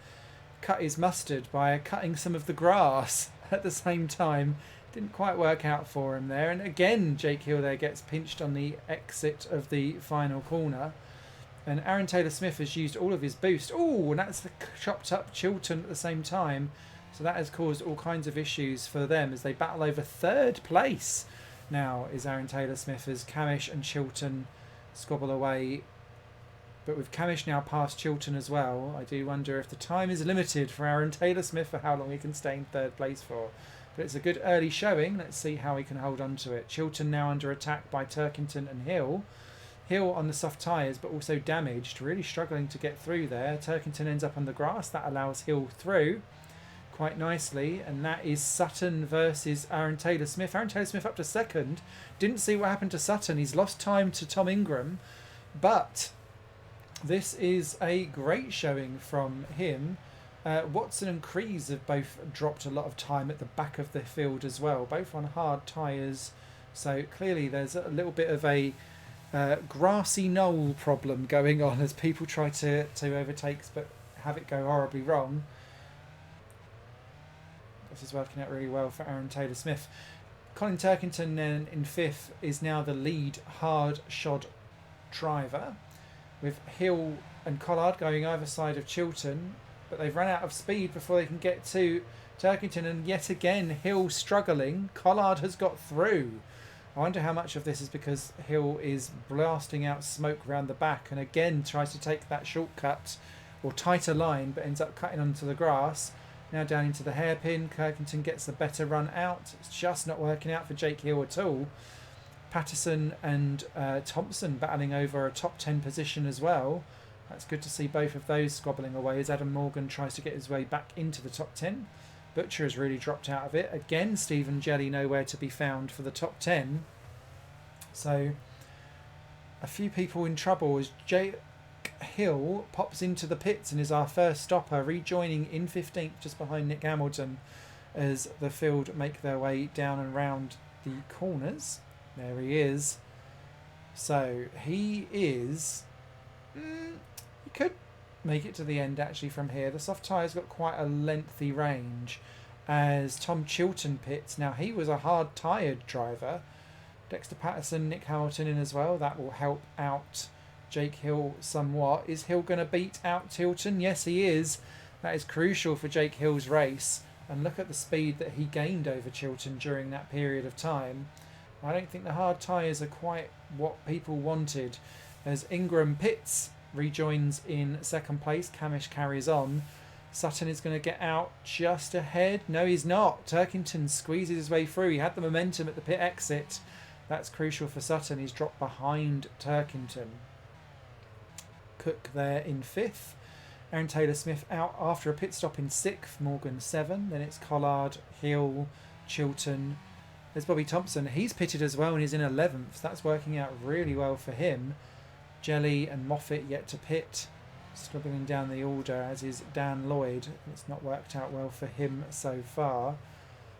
cut his mustard by cutting some of the grass at the same time. Didn't quite work out for him there. And again, Jake Hill there gets pinched on the exit of the final corner. And Aaron Taylor-Smith has used all of his boost. Oh, and that's the chopped up Chilton at the same time. So that has caused all kinds of issues for them as they battle over third place. Now is Aaron Taylor-Smith as Camish and Chilton squabble away. But with Camish now past Chilton as well, I do wonder if the time is limited for Aaron Taylor-Smith for how long he can stay in third place for. But it's a good early showing. Let's see how he can hold on to it. Chilton now under attack by Turkington and Hill. Hill on the soft tyres, but also damaged. Really struggling to get through there. Turkington ends up on the grass. That allows Hill through quite nicely. And that is Sutton versus Aaron Taylor-Smith. Aaron Taylor-Smith up to second. Didn't see what happened to Sutton. He's lost time to Tom Ingram. But this is a great showing from him. Watson and Crees have both dropped a lot of time at the back of the field as well. Both on hard tyres. So clearly there's a little bit of a grassy knoll problem going on as people try to overtake but have it go horribly wrong. This is working out really well for Aaron Taylor-Smith. Colin Turkington then in 5th is now the lead hard shod driver, with Hill and Collard going either side of Chilton, but they've run out of speed before they can get to Turkington, and yet again Hill struggling. Collard has got through. I wonder how much of this is because Hill is blasting out smoke around the back and again tries to take that shortcut or tighter line but ends up cutting onto the grass. Now down into the hairpin, Kirkington gets a better run out. It's just not working out for Jake Hill at all. Patterson and Thompson battling over a top 10 position as well. That's good to see both of those squabbling away as Adam Morgan tries to get his way back into the top 10. Butcher has really dropped out of it. Again, Stephen Jelly nowhere to be found for the top 10. So a few people in trouble as Jake Hill pops into the pits and is our first stopper, rejoining in 15th just behind Nick Hamilton as the field make their way down and round the corners. There he is. So he is... he could make it to the end actually from here. The soft tyre's got quite a lengthy range as Tom Chilton pits. Now he was a hard tyred driver. Dexter Patterson, Nick Hamilton in as well. That will help out Jake Hill somewhat. Is Hill going to beat out Chilton? Yes, he is. That is crucial for Jake Hill's race. And look at the speed that he gained over Chilton during that period of time. I don't think the hard tyres are quite what people wanted. As Ingram pits, rejoins in second place. Camish carries on. Sutton is going to get out just ahead. No, he's not. Turkington squeezes his way through. He had the momentum at the pit exit. That's crucial for Sutton. He's dropped behind Turkington. Cook there in 5th. Aaron Taylor-Smith out after a pit stop in 6th, Morgan 7. Then it's Collard, Hill, Chilton. There's Bobby Thompson. He's pitted as well and he's in 11th. That's working out really well for him. Jelly and Moffat yet to pit. Scribbling down the order, as is Dan Lloyd. It's not worked out well for him so far.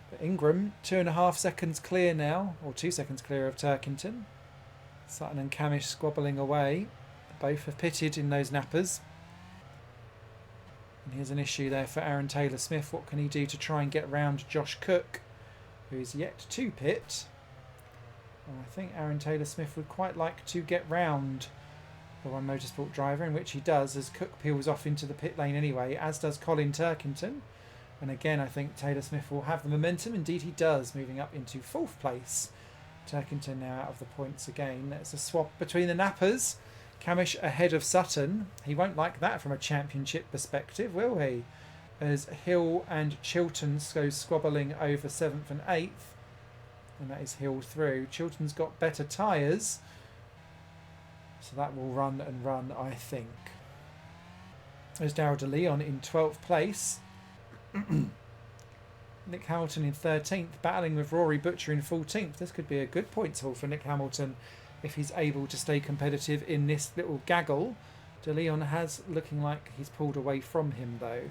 But Ingram, 2.5 seconds clear now, or 2 seconds clear of Turkington. Sutton and Camish squabbling away. Both have pitted in those nappers. And here's an issue there for Aaron Taylor-Smith. What can he do to try and get round Josh Cook, who is yet to pit? And I think Aaron Taylor-Smith would quite like to get round the One Motorsport driver, in which he does, as Cook peels off into the pit lane anyway, as does Colin Turkington. And again, I think Taylor-Smith will have the momentum. Indeed he does, moving up into 4th place. Turkington now out of the points again. That's a swap between the nappers. Camish ahead of Sutton. He won't like that from a championship perspective, will he? As Hill and Chilton go squabbling over 7th and 8th. And that is Hill through. Chilton's got better tyres, so that will run and run, I think. There's Darryl De Leon in 12th place. Nick Hamilton in 13th, battling with Rory Butcher in 14th. This could be a good points haul for Nick Hamilton if he's able to stay competitive in this little gaggle. De Leon has looking like he's pulled away from him though.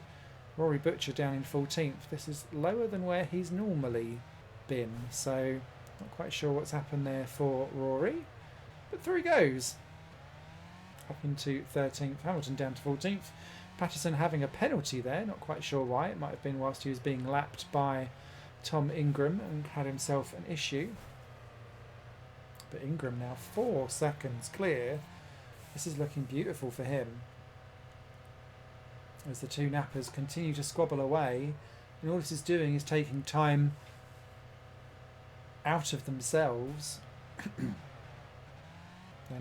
Rory Butcher down in 14th. This is lower than where he's normally been, so not quite sure what's happened there for Rory. But through he goes. Up into 13th, Hamilton down to 14th. Patterson having a penalty there, not quite sure why. It might have been whilst he was being lapped by Tom Ingram and had himself an issue. But Ingram now 4 seconds clear. This is looking beautiful for him. As the two nappers continue to squabble away, and all this is doing is taking time out of themselves. They're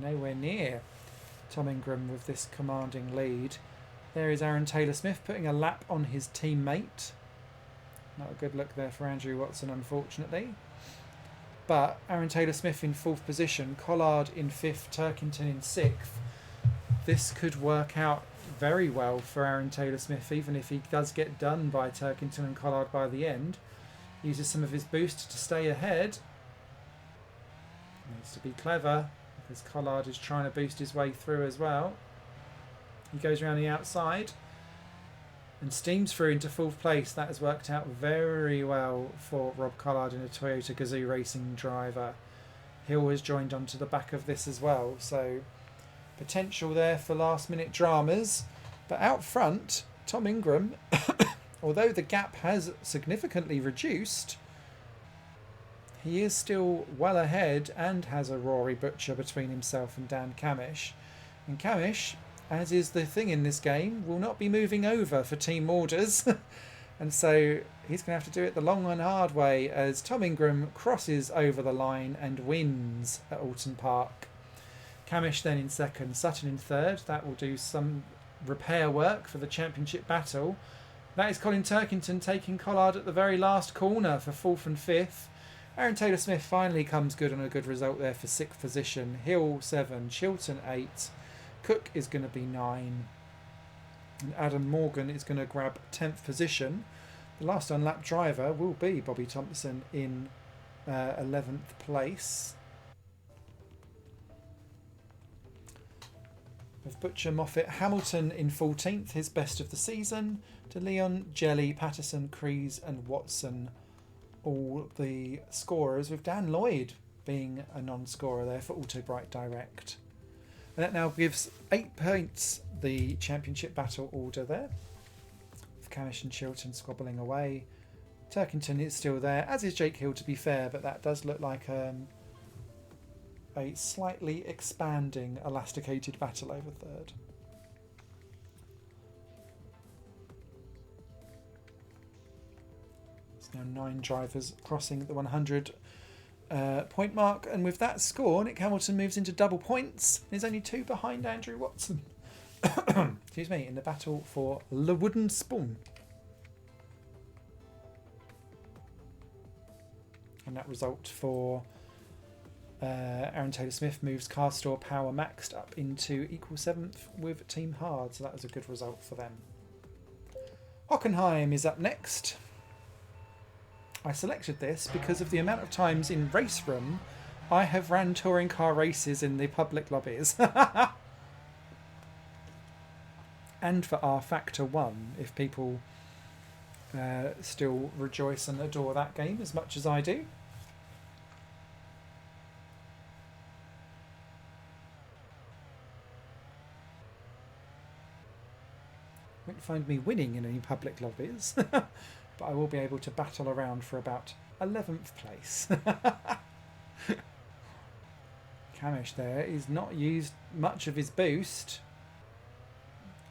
nowhere near Tom Ingram with this commanding lead. There is Aaron Taylor-Smith putting a lap on his teammate. Not a good look there for Andrew Watson, unfortunately. But Aaron Taylor-Smith in 4th position, Collard in 5th, Turkington in 6th. This could work out very well for Aaron Taylor-Smith, even if he does get done by Turkington and Collard by the end. Uses some of his boost to stay ahead. Needs to be clever, because Collard is trying to boost his way through as well. He goes around the outside and steams through into 4th place. That has worked out very well for Rob Collard in a Toyota Gazoo Racing driver. Hill has joined onto the back of this as well, so potential there for last minute dramas. But out front, Tom Ingram, although the gap has significantly reduced, he is still well ahead and has a Rory Butcher between himself and Dan Camish. And Camish, as is the thing in this game, will not be moving over for team orders. And so he's going to have to do it the long and hard way as Tom Ingram crosses over the line and wins at Alton Park. Camish then in 2nd, Sutton in 3rd. That will do some repair work for the championship battle. That is Colin Turkington taking Collard at the very last corner for 4th and 5th. Aaron Taylor-Smith finally comes good on a good result there for 6th position. Hill 7, Chilton 8. Cook is going to be 9. And Adam Morgan is going to grab 10th position. The last unlapped driver will be Bobby Thompson in 11th place. With Butcher, Moffat, Hamilton in 14th, his best of the season. De Leon, Jelly, Patterson, Crees and Watson, all the scorers, with Dan Lloyd being a non-scorer there for Autobright Direct. And that now gives 8 points, the championship battle order there. With Camish and Chilton squabbling away. Turkington is still there, as is Jake Hill to be fair, but that does look like a slightly expanding elasticated battle over 3rd. There's now 9 drivers crossing the 100 point mark, and with that score Nick Hamilton moves into double points and is only 2 behind Andrew Watson excuse me, in the battle for the wooden spoon. And that result for Aaron Taylor-Smith moves car store power maxed up into equal 7th with Team Hard, so that was a good result for them. Hockenheim is up next. I selected this because of the amount of times in Race Room I have ran touring car races in the public lobbies. And for R Factor 1, if people still rejoice and adore that game as much as I do. Won't find me winning in any public lobbies, but I will be able to battle around for about 11th place. Camish there is not used much of his boost,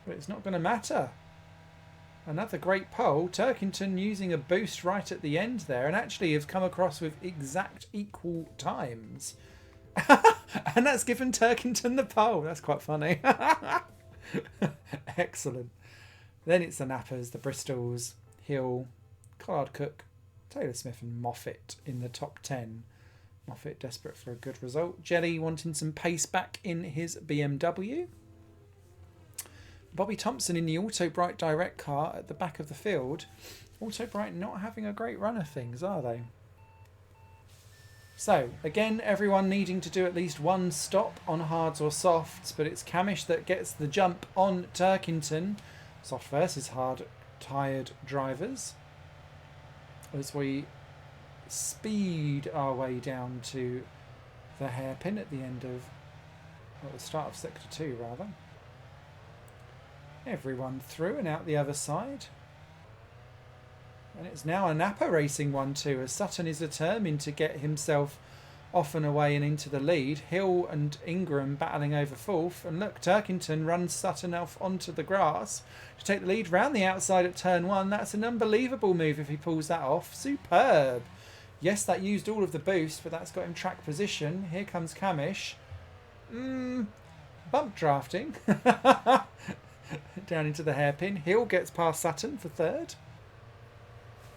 but it's not going to matter. Another great pole. Turkington using a boost right at the end there, and actually have come across with exact equal times. And that's given Turkington the pole. That's quite funny. Excellent. Then it's the Nappers, the Bristols, Hill, Collard Cook, Taylor-Smith and Moffat in the top 10. Moffat desperate for a good result. Jelly wanting some pace back in his BMW. Bobby Thompson in the Autobright Direct car at the back of the field. Autobright not having a great run of things, are they? So, again, everyone needing to do at least one stop on hards or softs, but it's Camish that gets the jump on Turkington. Soft versus hard tired drivers. As we speed our way down to the hairpin at the end of, well, the start of Sector 2 rather. Everyone through and out the other side. And it's now a Napa racing 1-2 as Sutton is determined to get himself off and away and into the lead. Hill and Ingram battling over fourth. And look, Turkington runs Sutton off onto the grass to take the lead round the outside at turn 1. That's an unbelievable move if he pulls that off. Superb. Yes, that used all of the boost, but that's got him track position. Here comes Camish. Bump drafting. Down into the hairpin. Hill gets past Sutton for third.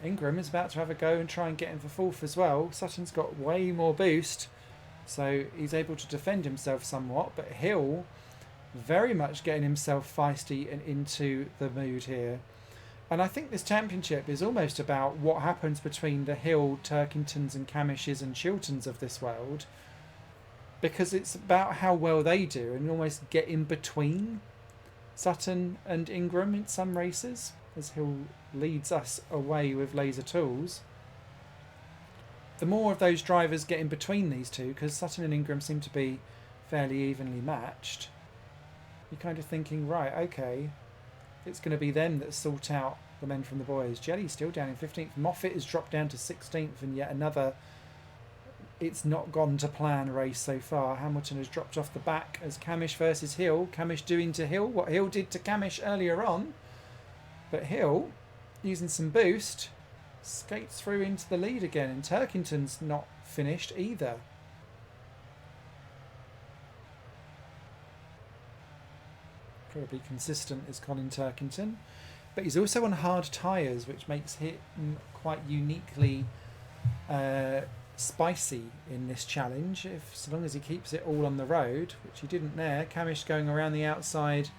Ingram is about to have a go and try and get him for fourth as well. Sutton's got way more boost, so he's able to defend himself somewhat, but Hill very much getting himself feisty and into the mood here. And I think this championship is almost about what happens between the Hill, Turkingtons and Camishes and Chiltons of this world, because it's about how well they do and almost get in between Sutton and Ingram in some races, as Hill leads us away with laser tools. The more of those drivers get in between these two, because Sutton and Ingram seem to be fairly evenly matched, you're kind of thinking, right, okay, it's going to be them that sort out the men from the boys. Jelly's still down in 15th. Moffat is dropped down to 16th, and yet another it's not gone to plan race so far. Hamilton has dropped off the back as Camish versus Hill. Camish doing to Hill what Hill did to Camish earlier on. But Hill, using some boost, skates through into the lead again, and Turkington's not finished either. Probably consistent is Colin Turkington, but he's also on hard tyres, which makes him quite uniquely spicy in this challenge. If so long as he keeps it all on the road, which he didn't there. Camish going around the outside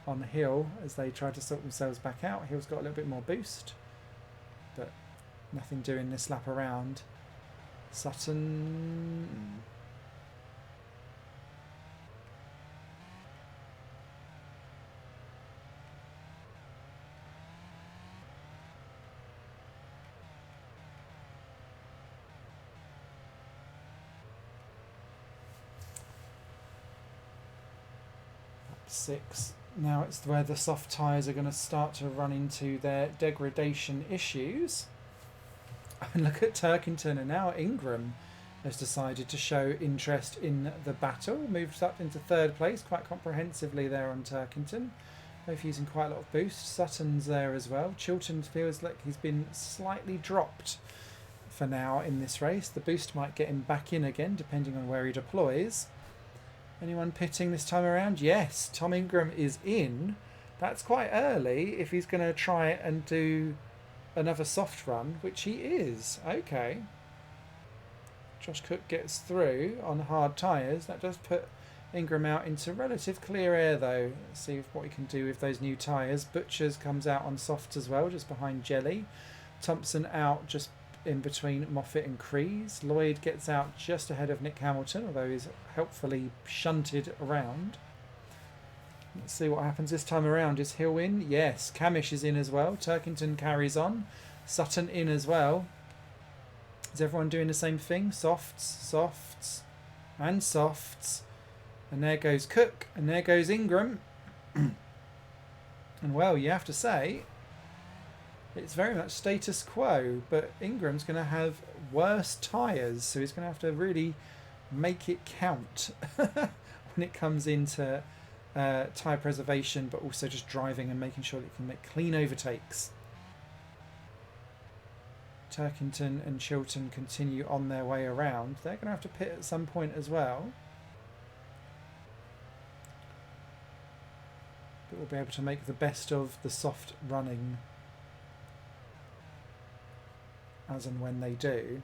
on the Hill as they try to sort themselves back out. Hill's got a little bit more boost, but nothing doing this lap around. Sutton. Six. Now it's where the soft tyres are going to start to run into their degradation issues. And look at Turkington, and now Ingram has decided to show interest in the battle. Moved up into third place quite comprehensively there on Turkington. Both using quite a lot of boost. Sutton's there as well. Chilton feels like he's been slightly dropped for now in this race. The boost might get him back in again depending on where he deploys. Anyone pitting this time around? Yes, Tom Ingram is in. That's quite early if he's going to try and do another soft run, which he is. Okay. Josh Cook gets through on hard tyres. That does put Ingram out into relative clear air though. Let's see what he can do with those new tyres. Butchers comes out on softs as well, just behind Jelly. Thompson out just in between Moffat and Crees. Lloyd gets out just ahead of Nick Hamilton, although he's helpfully shunted around. Let's see what happens this time around. Is Hill in? Yes. Camish is in as well. Turkington carries on. Sutton in as well. Is everyone doing the same thing? Softs, softs, and softs. And there goes Cook, and there goes Ingram. And well, you have to say, it's very much status quo, but Ingram's going to have worse tyres, so he's going to have to really make it count when it comes into tyre preservation, but also just driving and making sure that you can make clean overtakes. Turkington and Chilton continue on their way around. They're going to have to pit at some point as well. But we'll be able to make the best of the soft running as and when they do.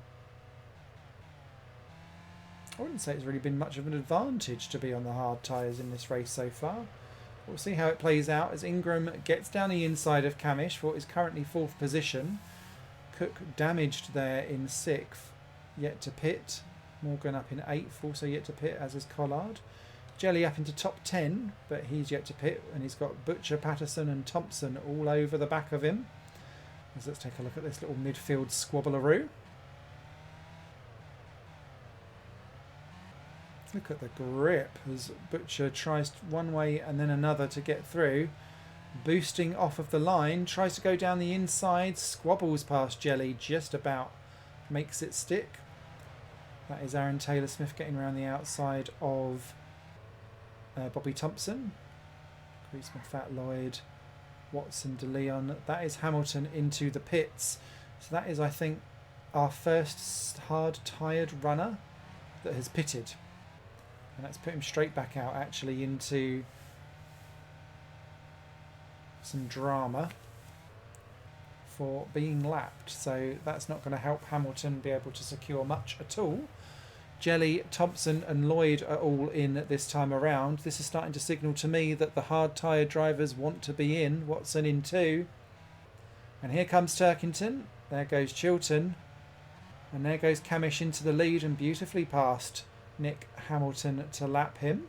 I wouldn't say it's really been much of an advantage to be on the hard tyres in this race so far. We'll see how it plays out as Ingram gets down the inside of Camish for what is currently 4th position. Cook damaged there in 6th, yet to pit. Morgan up in 8th, also yet to pit, as is Collard. Jelly up into top 10, but he's yet to pit, and he's got Butcher, Patterson and Thompson all over the back of him. Let's take a look at this little midfield squabbleroo. Look at the grip as Butcher tries one way and then another to get through. Boosting off of the line, tries to go down the inside, squabbles past Jelly, just about makes it stick. That is Aaron Taylor-Smith getting around the outside of Bobby Thompson. Griezmann, Fat Lloyd, Watson, De Leon. That is Hamilton into the pits. So that is, I think, our first hard-tired runner that has pitted. And that's put him straight back out, actually, into some drama for being lapped. So that's not going to help Hamilton be able to secure much at all. Jelly, Thompson and Lloyd are all in this time around. This is starting to signal to me that the hard tyre drivers want to be in. Watson in 2. And here comes Turkington. There goes Chilton. And there goes Camish into the lead and beautifully past Nick Hamilton to lap him.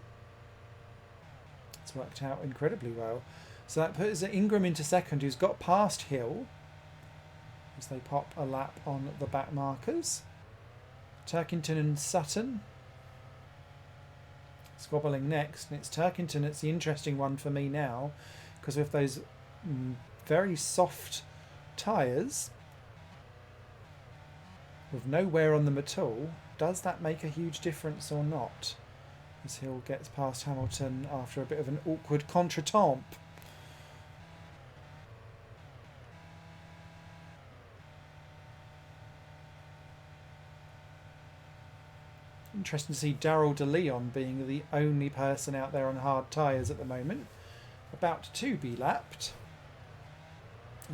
It's worked out incredibly well. So that puts Ingram into 2nd, who's got past Hill as they pop a lap on the back markers. Turkington and Sutton squabbling next, and it's Turkington that's the interesting one for me now, because with those very soft tyres with no wear on them at all, does that make a huge difference or not? As Hill gets past Hamilton after a bit of an awkward contretemps. Interesting to see Daryl De Leon being the only person out there on hard tyres at the moment. About to be lapped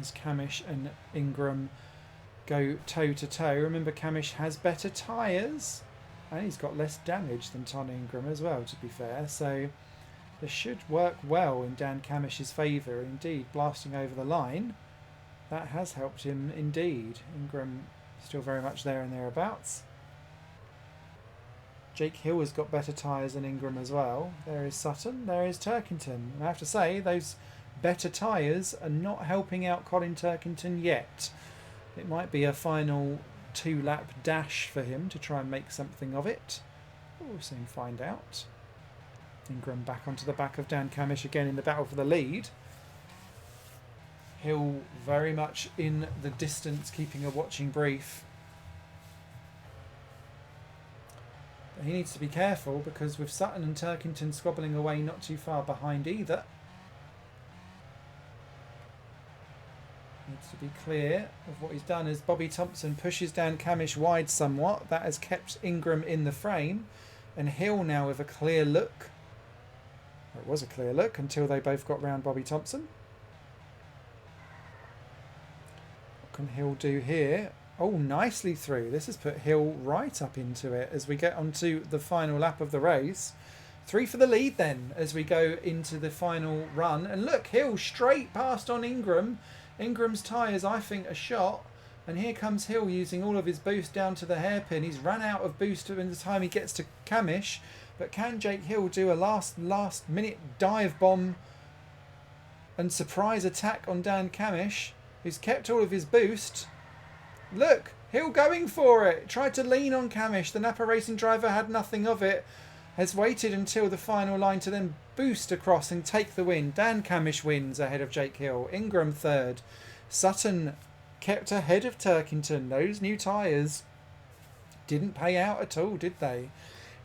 as Camish and Ingram go toe to toe. Remember, Camish has better tyres and he's got less damage than Ton Ingram as well, to be fair. So this should work well in Dan Camish's favour. Indeed, blasting over the line, that has helped him indeed. Ingram still very much there and thereabouts. Jake Hill has got better tyres than Ingram as well. There is Sutton, there is Turkington. I have to say, those better tyres are not helping out Colin Turkington yet. It might be a final 2-lap dash for him to try and make something of it. We'll soon find out. Ingram back onto the back of Dan Camish again in the battle for the lead. Hill very much in the distance, keeping a watching brief. He needs to be careful because with Sutton and Turkington squabbling away not too far behind either, needs to be clear of what he's done as Bobby Thompson pushes down Camish wide somewhat. That has kept Ingram in the frame, and Hill now with a clear look. It was a clear look until they both got round Bobby Thompson. What can Hill do here? Oh, nicely through. This has put Hill right up into it as we get onto the final lap of the race. 3 for the lead then as we go into the final run. And look, Hill straight past on Ingram. Ingram's tyres, I think, are shot. And here comes Hill using all of his boost down to the hairpin. He's run out of boost in the time he gets to Camish. But can Jake Hill do a last minute dive bomb and surprise attack on Dan Camish, who's kept all of his boost? Look, Hill going for it. Tried to lean on Camish. The Napa Racing driver had nothing of it. Has waited until the final line to then boost across and take the win. Dan Camish wins ahead of Jake Hill. Ingram third. Sutton kept ahead of Turkington. Those new tyres didn't pay out at all, did they?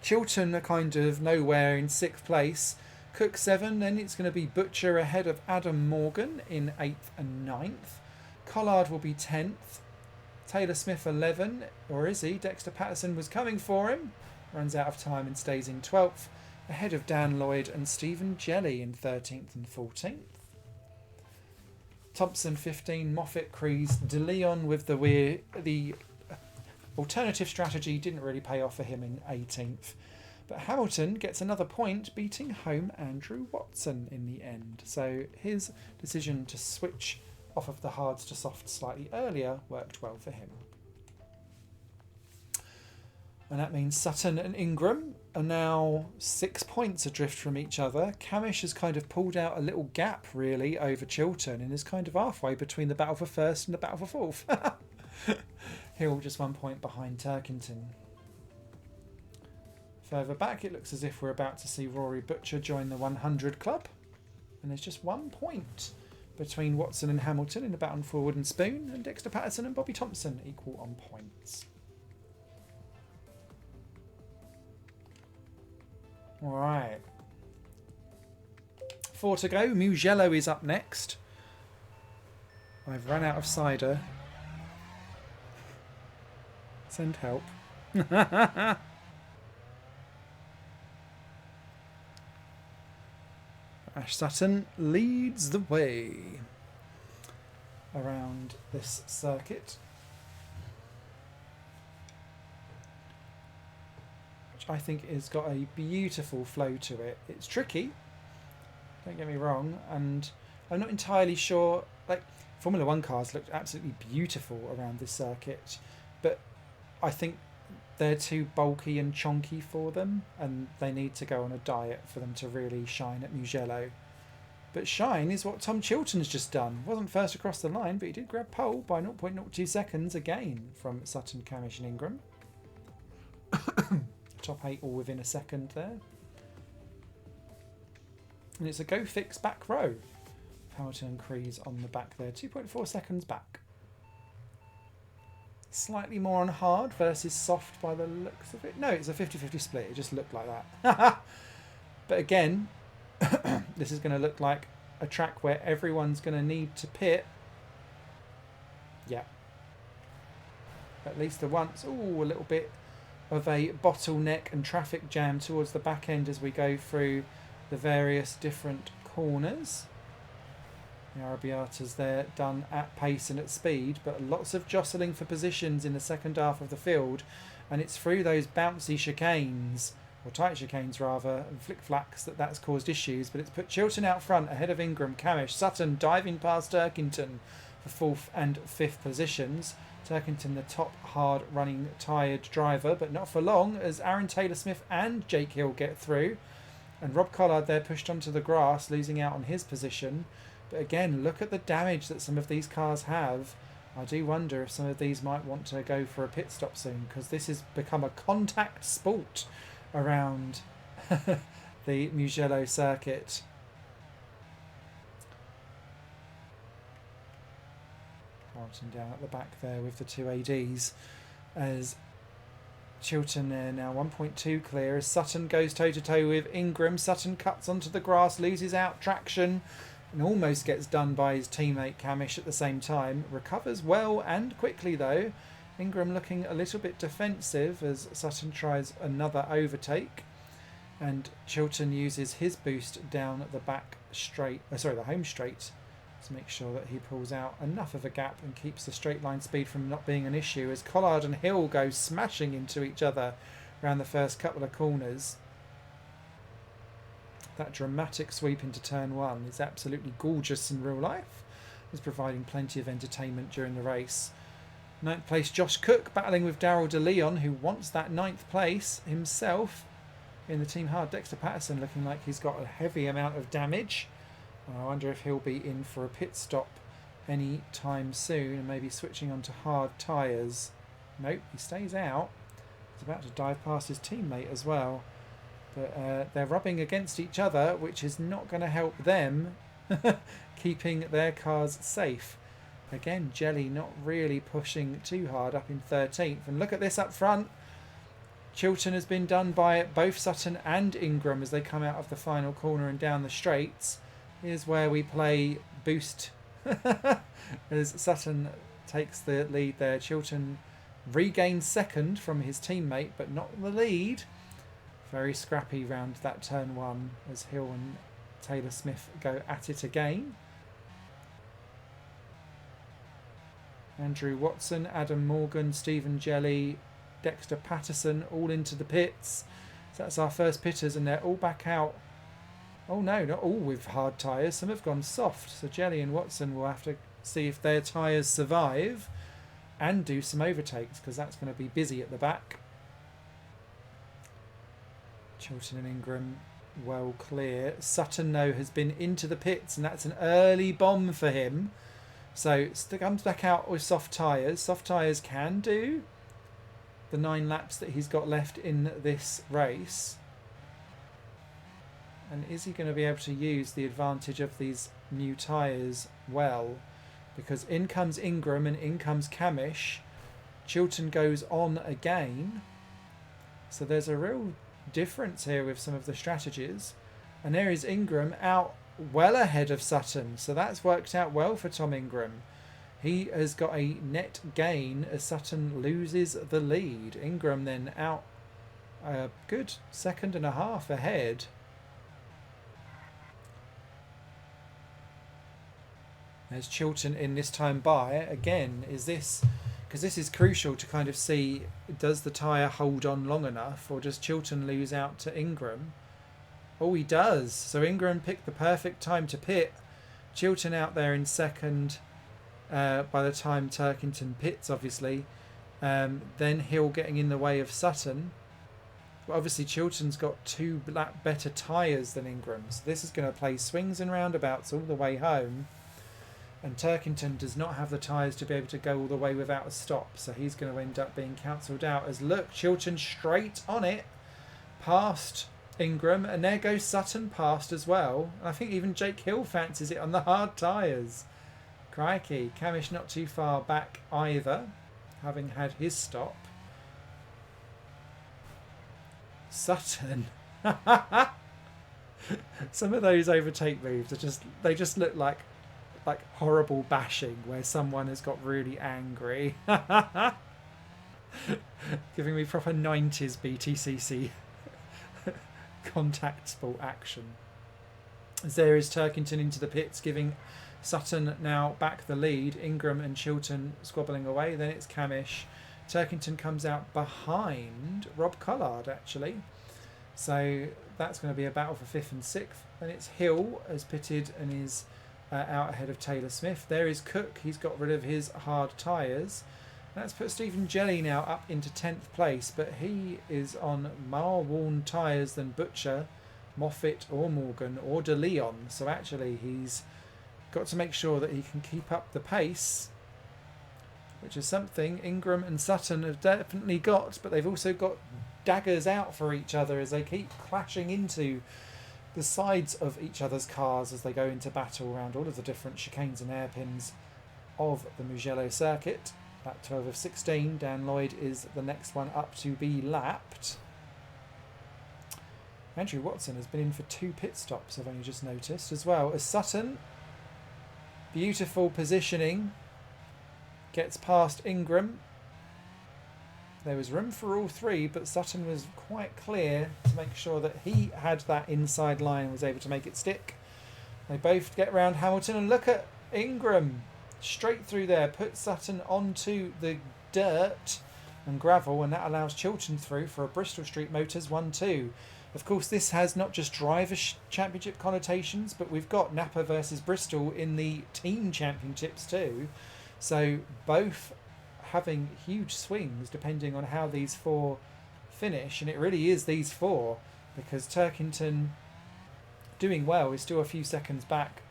Chilton are kind of nowhere in 6th place. Cook 7. Then it's going to be Butcher ahead of Adam Morgan in 8th and 9th. Collard will be 10th. Taylor Smith 11, or is he? Dexter Patterson was coming for him. Runs out of time and stays in 12th. Ahead of Dan Lloyd and Stephen Jelly in 13th and 14th. Thompson 15, Moffat, Crees, De Leon with the alternative strategy didn't really pay off for him in 18th. But Hamilton gets another point, beating home Andrew Watson in the end. So his decision to switch off of the hards to soft slightly earlier worked well for him. And that means Sutton and Ingram are now 6 points adrift from each other. Camish has kind of pulled out a little gap really over Chilton and is kind of halfway between the battle for first and the battle for fourth. Hill just 1 point behind Turkington. Further back, it looks as if we're about to see Rory Butcher join the 100 club. And there's just 1 point between Watson and Hamilton in the battle for Wooden Spoon, and Dexter Patterson and Bobby Thompson equal on points. Alright. 4 to go. Mugello is up next. I've run out of cider. Send help. Ash Sutton leads the way around this circuit, which I think has got a beautiful flow to it. It's tricky, don't get me wrong, and I'm not entirely sure, like, Formula 1 cars looked absolutely beautiful around this circuit, but I think they're too bulky and chonky for them, and they need to go on a diet for them to really shine at Mugello. But shine is what Tom Chilton's just done. Wasn't first across the line, but he did grab pole by 0.02 seconds again from Sutton, Camish and Ingram. Top 8 all within a second there. And it's a go fix back row. Hamilton and Crees on the back there, 2.4 seconds back. Slightly more on hard versus soft by the looks of it. No, it's a 50-50 split. It just looked like that. But again, this is going to look like a track where everyone's going to need to pit. Yeah. At least the once. Ooh, a little bit of a bottleneck and traffic jam towards the back end as we go through the various different corners. The Arabiata's there done at pace and at speed, but lots of jostling for positions in the second half of the field, and it's through those bouncy chicanes, or tight chicanes rather, and flick-flacks that's caused issues, but it's put Chilton out front ahead of Ingram, Camish, Sutton diving past Turkington for 4th and 5th positions. Turkington the top hard running tired driver, but not for long as Aaron Taylor-Smith and Jake Hill get through, and Rob Collard there pushed onto the grass, losing out on his position. But again, look at the damage that some of these cars have. I do wonder if some of these might want to go for a pit stop soon, because this has become a contact sport around the Mugello circuit. Hamilton down at the back there with the 2 ADs as Chilton there now 1.2 clear as Sutton goes toe-to-toe with Ingram. Sutton cuts onto the grass, loses out traction, and almost gets done by his teammate Camish at the same time. Recovers well and quickly though. Ingram looking a little bit defensive as Sutton tries another overtake. And Chilton uses his boost down the back straight, the home straight, to make sure that he pulls out enough of a gap and keeps the straight line speed from not being an issue as Collard and Hill go smashing into each other around the first couple of corners. That dramatic sweep into turn one is absolutely gorgeous in real life. It's providing plenty of entertainment during the race. 9th place Josh Cook battling with Daryl De Leon, who wants that 9th place himself in the Team Hard. Dexter Patterson looking like he's got a heavy amount of damage. I wonder if he'll be in for a pit stop any time soon and maybe switching onto hard tyres. Nope, he stays out. He's about to dive past his teammate as well. But they're rubbing against each other, which is not going to help them keeping their cars safe. Again, Jelly not really pushing too hard up in 13th. And look at this up front. Chilton has been done by both Sutton and Ingram as they come out of the final corner and down the straights. Here's where we play boost as Sutton takes the lead there. Chilton regains second from his teammate, but not the lead. Very scrappy round that turn one as Hill and Taylor Smith go at it again. Andrew Watson, Adam Morgan, Stephen Jelly, Dexter Patterson all into the pits. So that's our first pitters and they're all back out. Oh no, not all with hard tyres. Some have gone soft. So Jelly and Watson will have to see if their tyres survive and do some overtakes because that's going to be busy at the back. Chilton and Ingram well clear. Sutton, though, has been into the pits and that's an early bomb for him. So comes back out with soft tyres. Soft tyres can do the 9 laps that he's got left in this race. And is he going to be able to use the advantage of these new tyres well? Because in comes Ingram and in comes Camish. Chilton goes on again. So there's a real difference here with some of the strategies. And there is Ingram out well ahead of Sutton. So that's worked out well for Tom Ingram. He has got a net gain as Sutton loses the lead. Ingram then out a good 1.5 seconds ahead. There's Chilton in this time by. Again, is this... because this is crucial to kind of see, does the tyre hold on long enough or does Chilton lose out to Ingram? Oh, he does. So Ingram picked the perfect time to pit. Chilton out there in second by the time Turkington pits, obviously. Then Hill getting in the way of Sutton. But obviously Chilton's got 2 better tyres than Ingram. So this is going to play swings and roundabouts all the way home. And Turkington does not have the tyres to be able to go all the way without a stop. So he's going to end up being cancelled out. As look, Chilton straight on it. Past Ingram. And there goes Sutton past as well. And I think even Jake Hill fancies it on the hard tyres. Crikey. Camish not too far back either, having had his stop. Sutton. Some of those overtake moves are they just look like horrible bashing where someone has got really angry. Giving me proper 90s BTCC contact sport action. As there is Turkington into the pits, giving Sutton now back the lead. Ingram and Chilton squabbling away. Then it's Camish. Turkington comes out behind Rob Collard, actually. So that's going to be a battle for 5th and 6th. Then it's Hill as pitted and is out ahead of Taylor Smith. There is Cook. He's got rid of his hard tyres. That's put Stephen Jelly now up into 10th place, but he is on more-worn tyres than Butcher, Moffat or Morgan or De Leon. So actually he's got to make sure that he can keep up the pace, which is something Ingram and Sutton have definitely got, but they've also got daggers out for each other as they keep clashing into the sides of each other's cars as they go into battle around all of the different chicanes and hairpins of the Mugello circuit. Lap 12 of 16. Dan Lloyd is the next one up to be lapped. Andrew Watson has been in for 2 pit stops, I've only just noticed, as well as Sutton. Beautiful positioning. Gets past Ingram. There was room for all 3, but Sutton was quite clear to make sure that he had that inside line and was able to make it stick. They both get round Hamilton, and look at Ingram straight through there, puts Sutton onto the dirt and gravel, and that allows Chiltern through for a Bristol Street Motors 1-2. Of course, this has not just driver championship connotations, but we've got Napa versus Bristol in the team championships too. So both having huge swings depending on how these four finish, and it really is these four, because Turkington doing well is still a few seconds back.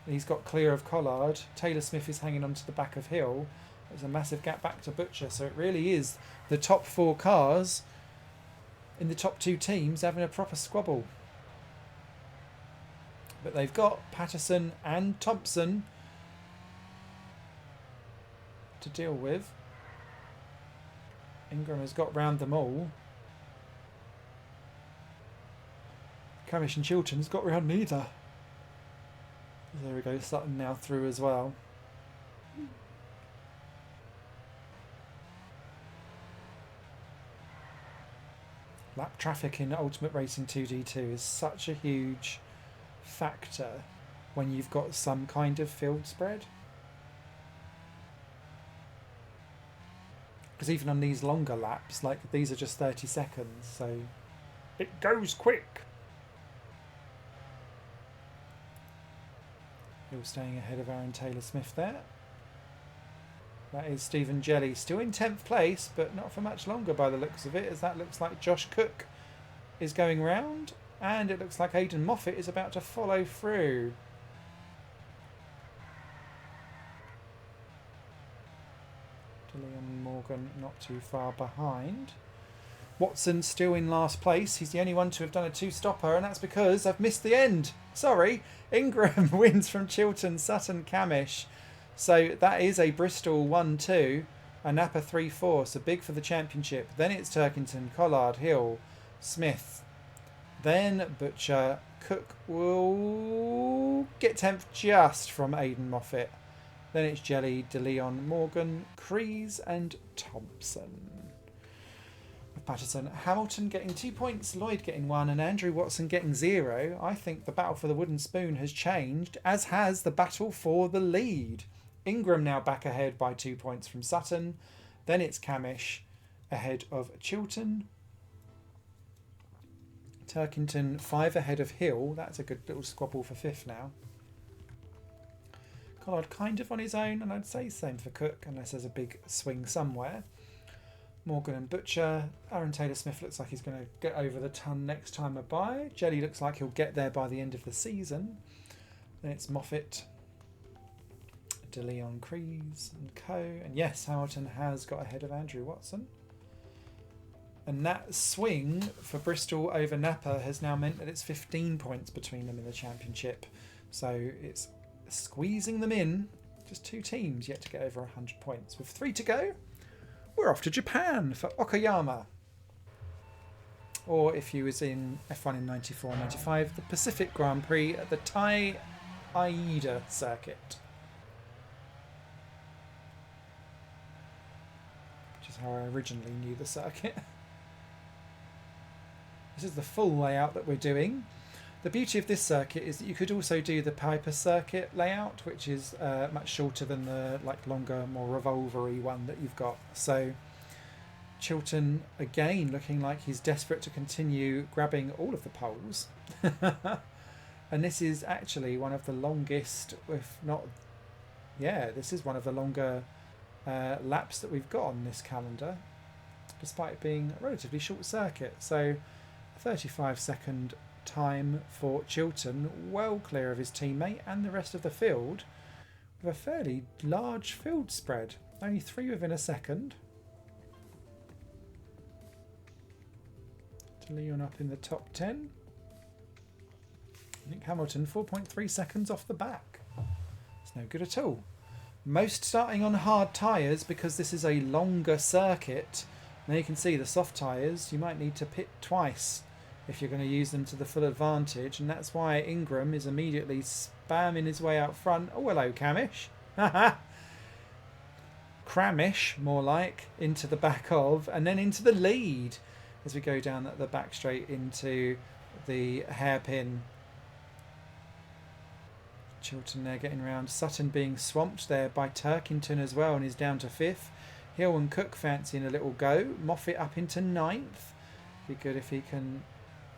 He's got clear of Collard. Taylor Smith is hanging on to the back of Hill. There's a massive gap back to Butcher, so it really is the top four cars in the top two teams having a proper squabble. But they've got Patterson and Thompson to deal with. Ingram has got round them all. Camish and Chiltern's got round neither. There we go, Sutton now through as well. Lap traffic in Ultimate Racing 2D2 is such a huge factor when you've got some kind of field spread. Because even on these longer laps, like these are just 30 seconds, so it goes quick. Hill staying ahead of Aaron Taylor-Smith there. That is Stephen Jelly, still in 10th place, but not for much longer by the looks of it, as that looks like Josh Cook is going round, and it looks like Aidan Moffat is about to follow through. Liam Morgan not too far behind. Watson still in last place. He's the only one to have done a two-stopper, and that's because I've missed the end. Sorry. Ingram wins from Chiltern, Sutton, Camish. So that is a Bristol 1-2, a Napa 3-4, so big for the championship. Then it's Turkington, Collard, Hill, Smith. Then Butcher. Cook will get 10th just from Aidan Moffat. Then it's Jelly, De Leon, Morgan, Crees and Thompson. With Patterson, Hamilton getting 2 points, Lloyd getting 1 and Andrew Watson getting 0. I think the battle for the wooden spoon has changed, as has the battle for the lead. Ingram now back ahead by 2 points from Sutton. Then it's Camish ahead of Chiltern. Turkington 5 ahead of Hill. That's a good little squabble for 5th now. Collard kind of on his own, and I'd say same for Cook, unless there's a big swing somewhere. Morgan and Butcher. Aaron Taylor-Smith looks like he's going to get over the ton next time by. Jelly looks like he'll get there by the end of the season. Then it's Moffat, De Leon, Crees and co. And yes, Hamilton has got ahead of Andrew Watson. And that swing for Bristol over Napa has now meant that it's 15 points between them in the championship. So it's squeezing them in. Just 2 teams yet to get over 100 points. With 3 to go, we're off to Japan for Okayama. Or if you was in F1 in 94-95, the Pacific Grand Prix at the Tai Aida circuit. Which is how I originally knew the circuit. This is the full layout that we're doing. The beauty of this circuit is that you could also do the Piper circuit layout, which is much shorter than the longer, more revolvery one that you've got. So Chiltern again looking like he's desperate to continue grabbing all of the poles. And this is actually one of the longest, if not, yeah, this is one of the longer laps that we've got on this calendar, despite it being a relatively short circuit. So 35-second time for Chiltern, well clear of his teammate and the rest of the field, with a fairly large field spread. Only 3 within a second. De Leon up in the top 10. Nick Hamilton 4.3 seconds off the back. It's no good at all. Most starting on hard tyres because this is a longer circuit. Now you can see the soft tyres, you might need to pit twice if you're going to use them to the full advantage, and that's why Ingram is immediately spamming his way out front. Oh, hello, Camish. Cramish, more like, into the back of, and then into the lead as we go down the back straight into the hairpin Chilton there getting round. Sutton being swamped there by Turkington as well, and is down to 5th. Hill and Cook fancying a little go. Moffat up into 9th. Be good if he can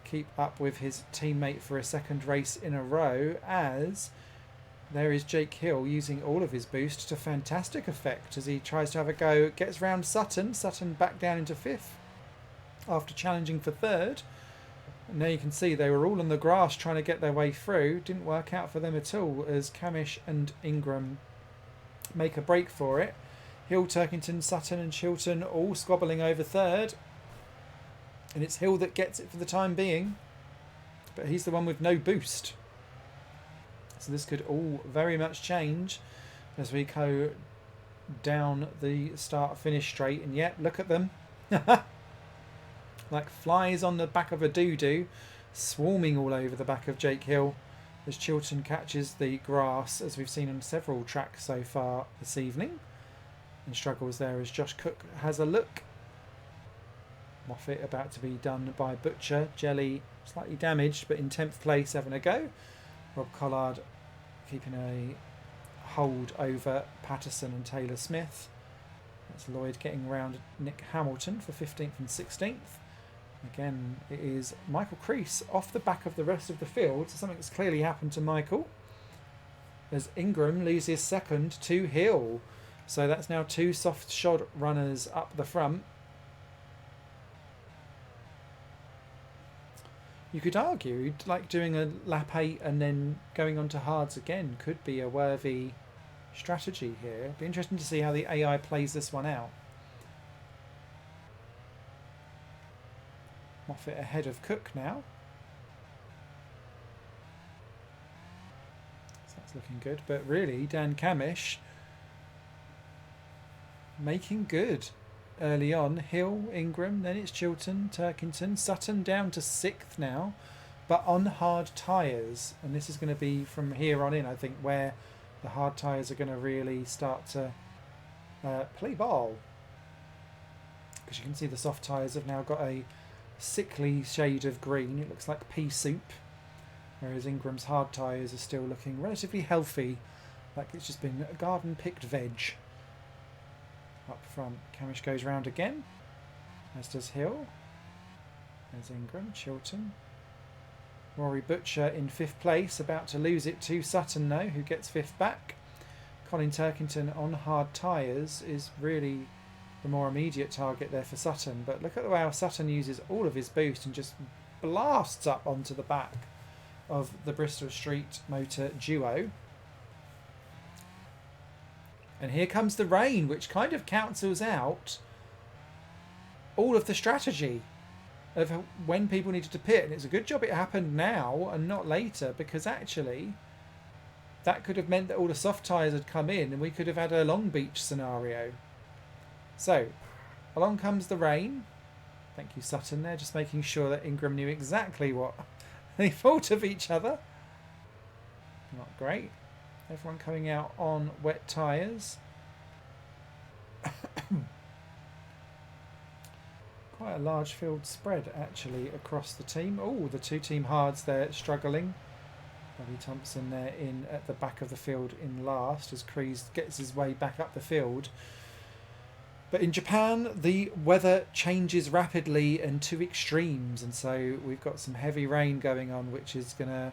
keep up with his teammate for a second race in a row, as there is Jake Hill using all of his boost to fantastic effect as he tries to have a go. Gets round Sutton. Sutton back down into 5th after challenging for 3rd. And there you can see they were all on the grass trying to get their way through. Didn't work out for them at all as Camish and Ingram make a break for it. Hill, Turkington, Sutton and Chilton all squabbling over 3rd. And it's Hill that gets it for the time being. But he's the one with no boost. So this could all very much change as we go down the start-finish straight. And yet, look at them. Like flies on the back of a doo-doo, swarming all over the back of Jake Hill as Chilton catches the grass, as we've seen on several tracks so far this evening, and struggles there as Josh Cook has a look. Moffat about to be done by Butcher. Jelly slightly damaged but in 10th place having a go. Rob Collard keeping a hold over Patterson and Taylor Smith. That's Lloyd getting round Nick Hamilton for 15th and 16th. Again, it is Michael Crease off the back of the rest of the field. So something that's clearly happened to Michael, as Ingram loses 2nd to Hill. So that's now 2 soft shod runners up the front. You could argue like doing a lap 8 and then going on to hards again could be a worthy strategy here. It'd be interesting to see how the AI plays this one out. Moffat ahead of Cook now. So that's looking good. But really, Dan Camish making good early on. Hill, Ingram, then it's Chilton, Turkington. Sutton down to 6th now, but on hard tyres. And this is going to be from here on in, I think, where the hard tyres are going to really start to play ball. Because you can see the soft tyres have now got a sickly shade of green. It looks like pea soup, whereas Ingram's hard tyres are still looking relatively healthy, like it's just been a garden picked veg. Up front, Camish goes round again, as does Hill. There's Ingram, Chilton. Rory Butcher in 5th place, about to lose it to Sutton though, who gets 5th back. Colin Turkington on hard tyres is really the more immediate target there for Sutton, but look at the way how Sutton uses all of his boost and just blasts up onto the back of the Bristol Street Motor duo. And here comes the rain, which kind of cancels out all of the strategy of when people needed to pit. And it's a good job it happened now and not later, because actually that could have meant that all the soft tyres had come in and we could have had a Long Beach scenario. So, along comes the rain. Thank you, Sutton, there, just making sure that Ingram knew exactly what they thought of each other. Not great. Everyone coming out on wet tyres. Quite a large field spread, actually, across the team. Oh, the 2 team hards there struggling. Bobby Thompson there in at the back of the field in last as Crease gets his way back up the field. But in Japan, the weather changes rapidly and to extremes, and so we've got some heavy rain going on, which is going to...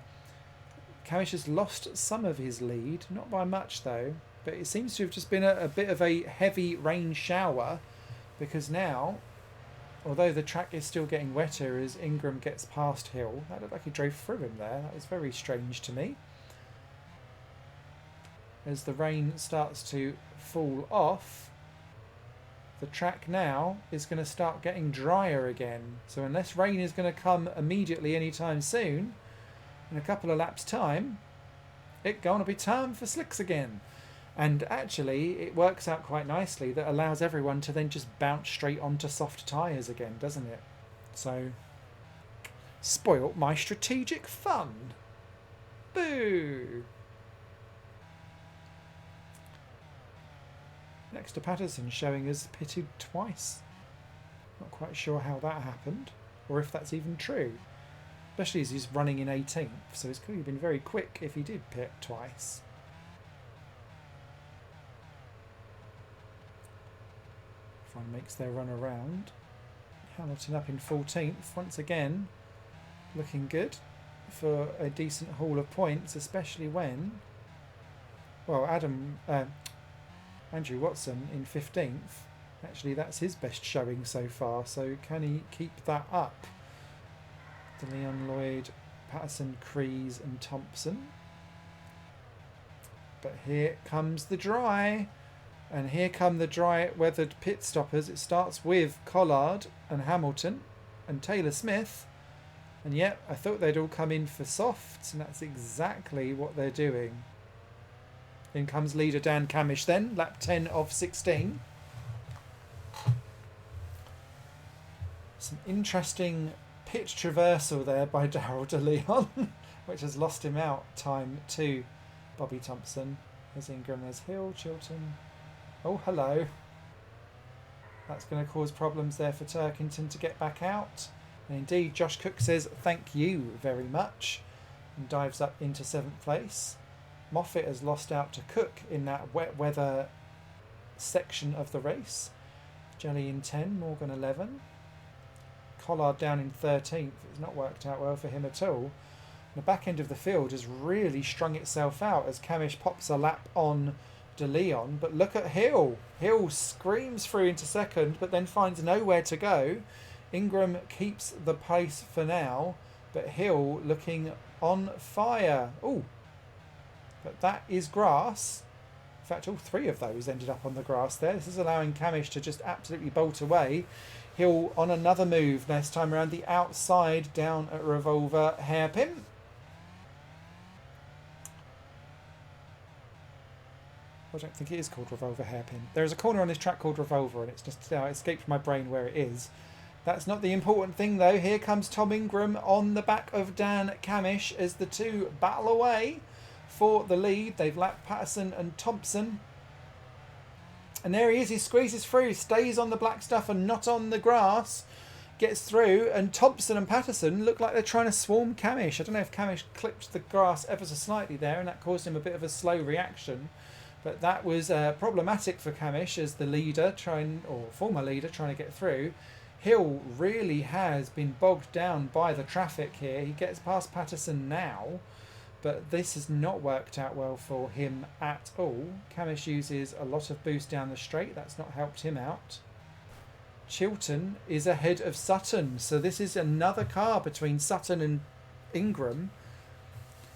Camish has lost some of his lead, not by much though, but it seems to have just been a bit of a heavy rain shower, because now, although the track is still getting wetter as Ingram gets past Hill, that looked like he drove through him there. That was very strange to me. As the rain starts to fall off, the track now is going to start getting drier again. So unless rain is going to come immediately anytime soon, in a couple of laps time, it's going to be time for slicks again. And actually it works out quite nicely. That allows everyone to then just bounce straight onto soft tyres again, doesn't it? So, spoilt my strategic fun. Boo! Next to Patterson, showing us pitted twice. Not quite sure how that happened, or if that's even true. especially as he's running in 18th, so it's clearly been very quick if he did pit twice. Everyone makes their run around. Hamilton up in 14th once again, looking good for a decent haul of points, especially when, well, Andrew Watson in 15th. Actually, that's his best showing so far, so can he keep that up? De Leon, Lloyd, Patterson, Crees and Thompson. But here comes the dry, and here come the dry weathered pit stoppers. It starts with Collard and Hamilton and Taylor Smith, and yet I thought they'd all come in for softs, and that's exactly what they're doing. In comes leader Dan Camish then, lap 10 of 16. Some interesting pit traversal there by Daryl De Leon, which has lost him out time to Bobby Thompson. There's Ingram, there's Hill, Chilton. Oh, hello. That's going to cause problems there for Turkington to get back out. And indeed, Josh Cook says thank you very much and dives up into 7th place. Moffat has lost out to Cook in that wet weather section of the race. Jelly in 10, Morgan 11. Collard down in 13th. It's not worked out well for him at all. The back end of the field has really strung itself out as Camish pops a lap on De Leon. But look at Hill. Hill screams through into second, but then finds nowhere to go. Ingram keeps the pace for now, but Hill looking on fire. Oh, but that is grass. In fact, all three of those ended up on the grass there. This is allowing Camish to just absolutely bolt away. Hill on another move, this time around the outside, down at Revolver Hairpin. I don't think it is called Revolver Hairpin. There is a corner on this track called Revolver, and it's just escaped my brain where it is. That's not the important thing, though. Here comes Tom Ingram on the back of Dan Camish as the two battle away for the lead. They've lapped Patterson and Thompson. And there he is. He squeezes through, stays on the black stuff and not on the grass. Gets through, and Thompson and Patterson look like they're trying to swarm Camish. I don't know if Camish clipped the grass ever so slightly there, and that caused him a bit of a slow reaction. But that was problematic for Camish as the leader, former leader, trying to get through. Hill really has been bogged down by the traffic here. He gets past Patterson now, but this has not worked out well for him at all. Camish uses a lot of boost down the straight. That's not helped him out. Chilton is ahead of Sutton, so this is another car between Sutton and Ingram.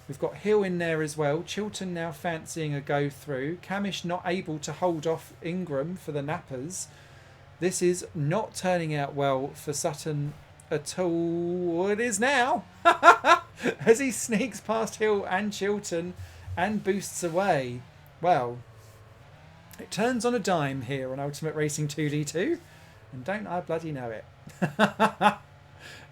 We've got Hill in there as well. Chilton now fancying a go through. Camish not able to hold off Ingram for the nappers. This is not turning out well for Sutton at all. It is now. As he sneaks past Hill and Chilton and boosts away. Well, it turns on a dime here on Ultimate Racing 2D2. And don't I bloody know it.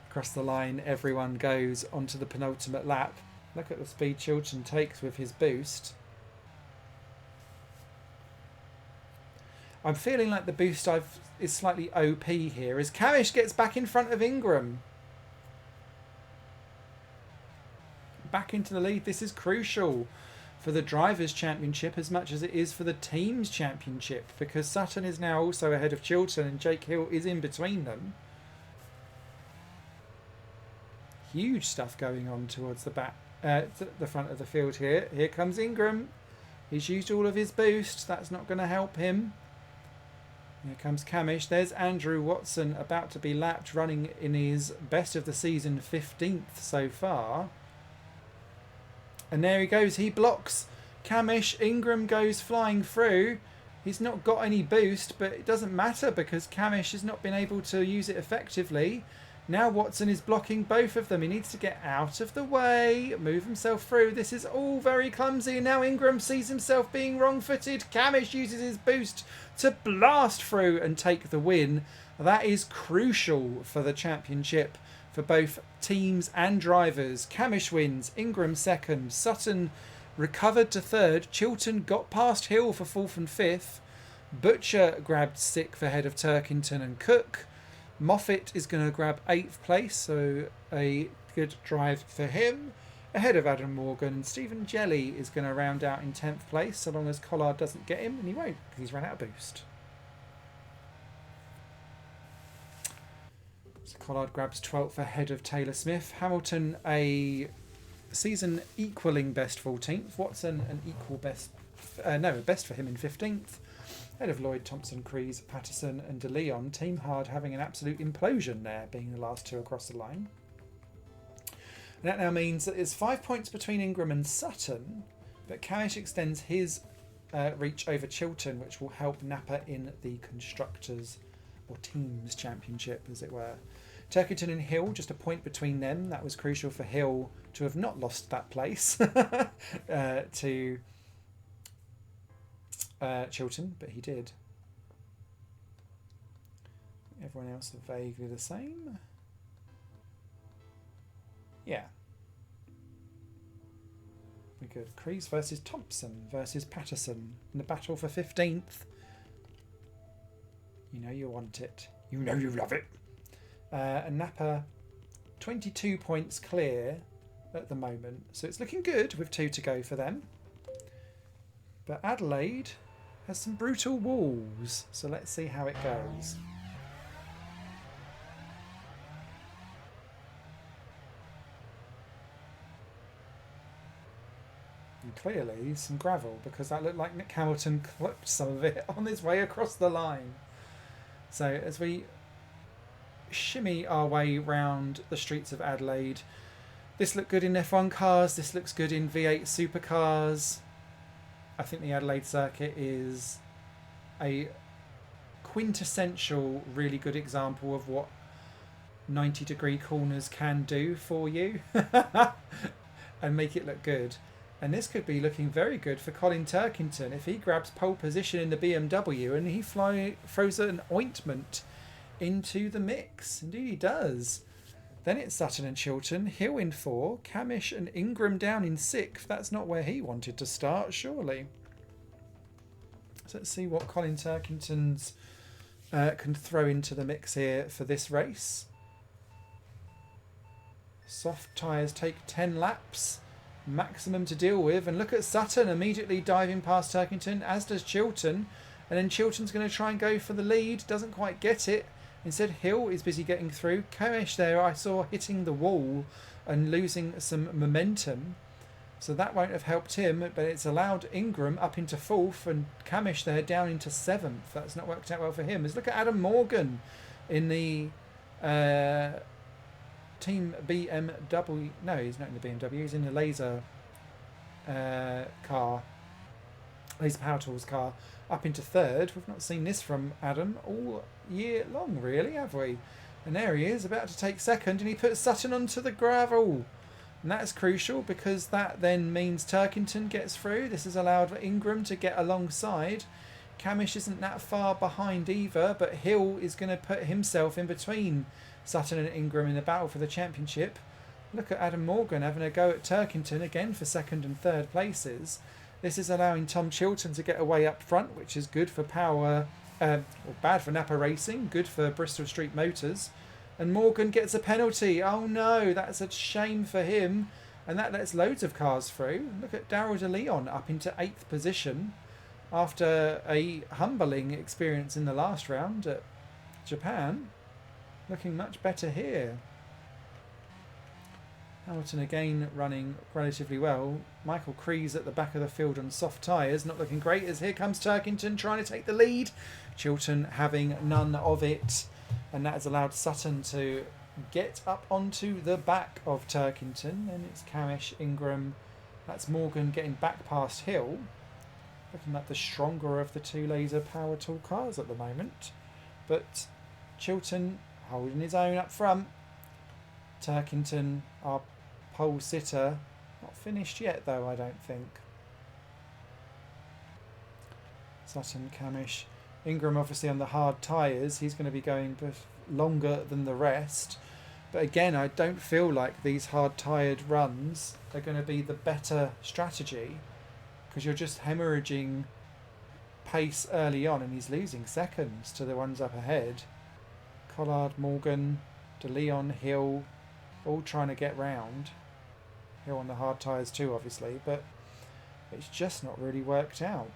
Across the line, everyone goes onto the penultimate lap. Look at the speed Chilton takes with his boost. I'm feeling like the boost is slightly OP here as Camish gets back in front of Ingram. Back into the lead. This is crucial for the Drivers' Championship as much as it is for the Teams' Championship, because Sutton is now also ahead of Chilton and Jake Hill is in between them. Huge stuff going on towards the front of the field here. Here comes Ingram. He's used all of his boost. That's not going to help him. Here comes Camish. There's Andrew Watson about to be lapped, running in his best of the season, 15th so far. And there he goes. He blocks Camish. Ingram goes flying through. He's not got any boost, but it doesn't matter because Camish has not been able to use it effectively. Now Watson is blocking both of them. He needs to get out of the way, move himself through. This is all very clumsy. And now Ingram sees himself being wrong-footed. Camish uses his boost to blast through and take the win. That is crucial for the championship for both teams and drivers. Camish wins, Ingram second, Sutton recovered to third, Chilton got past Hill for fourth and fifth, Butcher grabbed sixth ahead of Turkington and Cook. Moffat is going to grab 8th place, so a good drive for him. Ahead of Adam Morgan, and Stephen Jelly is going to round out in 10th place, so long as Collard doesn't get him, and he won't, because he's run out of boost. So Collard grabs 12th ahead of Taylor Smith. Hamilton, a season equaling best 14th. Watson, an equal best, best for him in 15th. Ahead of Lloyd, Thompson, Crees, Patterson and De Leon. Team Hard having an absolute implosion there, being the last two across the line. And that now means that it's 5 points between Ingram and Sutton, but Camish extends his reach over Chilton, which will help Napa in the Constructors or Teams Championship, as it were. Turkington and Hill, just a point between them. That was crucial for Hill to have not lost that place to Chilton, but he did. Everyone else are vaguely the same. Yeah. We're good. Crees versus Thompson versus Patterson in the battle for 15th. You know you want it. You know you love it. And Napa, 22 points clear at the moment. So it's looking good with 2 to go for them. But Adelaide has some brutal walls. So let's see how it goes. And clearly some gravel, because that looked like Nick Hamilton clipped some of it on his way across the line. So as we shimmy our way round the streets of Adelaide, this looked good in F1 cars, this looks good in V8 supercars. I think the Adelaide circuit is a quintessential really good example of what 90-degree corners can do for you and make it look good. And this could be looking very good for Colin Turkington if he grabs pole position in the BMW and he throws an ointment into the mix. Indeed he does. Then it's Sutton and Chilton, Hill in 4, Camish and Ingram down in 6th. That's not where he wanted to start, surely. So let's see what Colin Turkington's can throw into the mix here for this race. Soft tyres take 10 laps. Maximum to deal with, and look at Sutton immediately diving past Turkington, as does Chilton, and then Chilton's going to try and go for the lead, doesn't quite get it. Instead Hill is busy getting through. Camish there I saw hitting the wall and losing some momentum, so that won't have helped him, but it's allowed Ingram up into 4th and Camish there down into 7th. That's not worked out well for him. Let's look at Adam Morgan in the Team BMW. No, he's not in the BMW. He's in the Laser car. Laser Power Tools car. Up into 3rd. We've not seen this from Adam all year long, really, have we? And there he is, about to take 2nd, and he puts Sutton onto the gravel. And that's crucial, because that then means Turkington gets through. This has allowed Ingram to get alongside. Camish isn't that far behind either, but Hill is going to put himself in between Sutton and Ingram in the battle for the championship. Look at Adam Morgan having a go at Turkington again for 2nd and 3rd places. This is allowing Tom Chilton to get away up front, which is good for power, or bad for Napa Racing, good for Bristol Street Motors. And Morgan gets a penalty. Oh no, that's a shame for him. And that lets loads of cars through. Look at Daryl De Leon up into 8th position after a humbling experience in the last round at Japan. Looking much better here. Hamilton again running relatively well. Michael Crees at the back of the field on soft tyres, not looking great, as here comes Turkington trying to take the lead. Chilton having none of it, and that has allowed Sutton to get up onto the back of Turkington. Then it's Camish, Ingram, that's Morgan getting back past Hill. Looking like the stronger of the 2 Laser Power Tool cars at the moment. But Chilton holding his own up front. Turkington, our pole sitter, not finished yet though, I don't think. Sutton, Camish, Ingram obviously on the hard tyres. He's going to be going longer than the rest. But again, I don't feel like these hard tyred runs are going to be the better strategy, because you're just hemorrhaging pace early on, and he's losing seconds to the ones up ahead. Collard, Morgan, De Leon, Hill, all trying to get round. Here on the hard tyres too, obviously, but it's just not really worked out.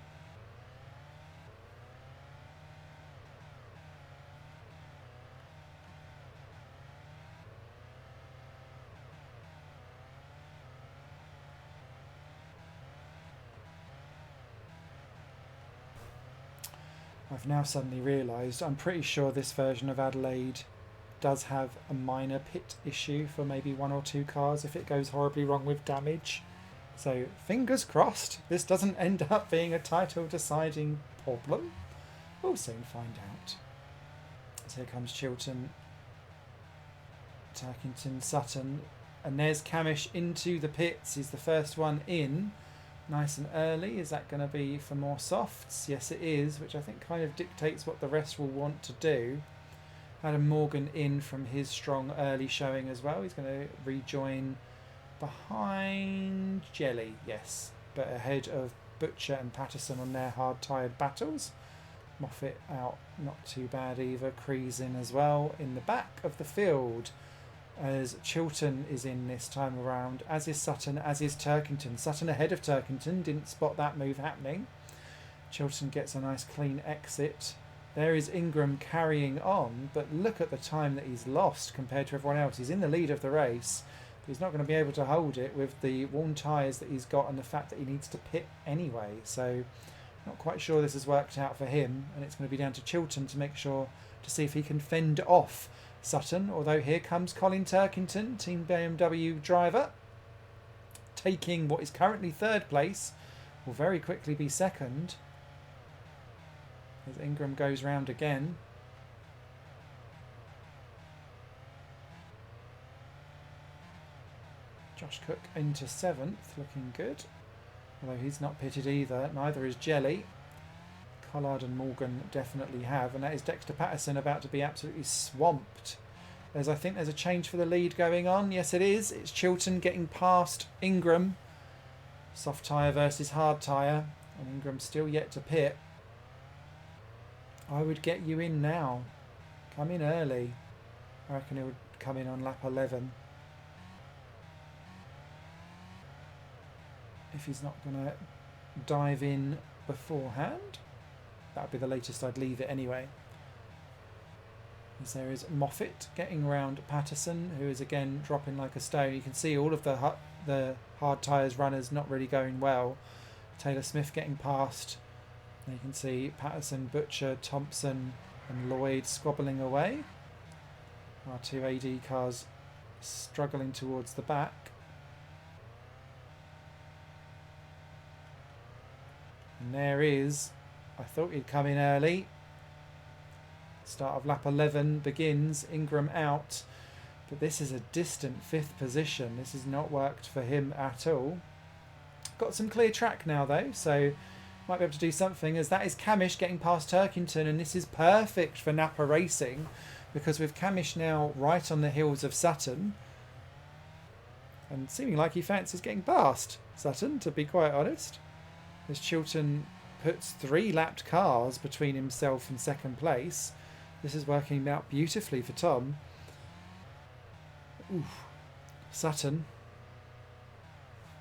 I've now suddenly realised I'm pretty sure this version of Adelaide does have a minor pit issue for maybe 1 or 2 cars if it goes horribly wrong with damage. So fingers crossed this doesn't end up being a title deciding problem. We'll soon find out. So here comes Chilton, Turkington, Sutton, and there's Camish into the pits. He's the first one in. Nice and early. Is that going to be for more softs? Yes it is, which I think kind of dictates what the rest will want to do. Adam Morgan in from his strong early showing as well. He's going to rejoin behind Jelly, yes, but ahead of Butcher and Patterson on their hard-tired battles. Moffat out, not too bad either. Crees in as well in the back of the field, as Chilton is in this time around, as is Sutton, as is Turkington. Sutton ahead of Turkington, didn't spot that move happening. Chilton gets a nice clean exit. There is Ingram carrying on, but look at the time that he's lost compared to everyone else. He's in the lead of the race, but he's not going to be able to hold it with the worn tyres that he's got and the fact that he needs to pit anyway. So not quite sure this has worked out for him, and it's going to be down to Chilton to make sure to see if he can fend off Sutton, although here comes Colin Turkington, Team BMW driver, taking what is currently 3rd place, will very quickly be 2nd. As Ingram goes round again. Josh Cook into 7th, looking good, although he's not pitted either, neither is Jelly. Collard and Morgan definitely have, and that is Dexter Patterson about to be absolutely swamped. I think there's a change for the lead going on. Yes it is. It's Chilton getting past Ingram. Soft tyre versus hard tyre, and Ingram still yet to pit. I would get you in now. Come in early. I reckon it would come in on lap 11. If he's not going to dive in beforehand. That would be the latest I'd leave it anyway. As there is Moffat getting round Patterson, who is again dropping like a stone. You can see all of the hard tyres runners not really going well. Taylor Smith getting past. And you can see Patterson, Butcher, Thompson and Lloyd squabbling away. Our 2 AD cars struggling towards the back. And there is, I thought he'd come in early. Start of lap 11 begins, Ingram out. But this is a distant 5th position. This has not worked for him at all. Got some clear track now though, so might be able to do something, as that is Camish getting past Turkington, and this is perfect for Napa Racing, because with Camish now right on the heels of Sutton, and seeming like he fancies getting past Sutton, to be quite honest, as Chilton puts 3 lapped cars between himself and 2nd place. This is working out beautifully for Tom. Oof. Sutton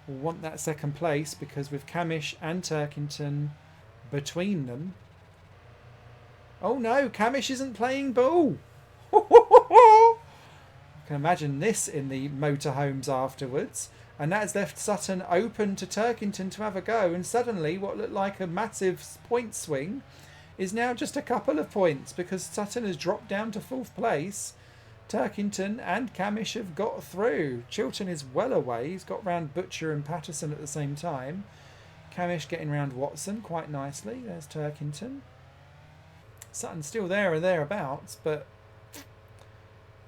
will want that 2nd place, because with Camish and Turkington between them... Oh no, Camish isn't playing ball! I can imagine this in the motorhomes afterwards. And that has left Sutton open to Turkington to have a go, and suddenly what looked like a massive point swing is now just a couple of points, because Sutton has dropped down to 4th place. Turkington and Camish have got through. Chilton is well away. He's got round Butcher and Patterson at the same time. Camish getting round Watson quite nicely. There's Turkington. Sutton's still there or thereabouts, but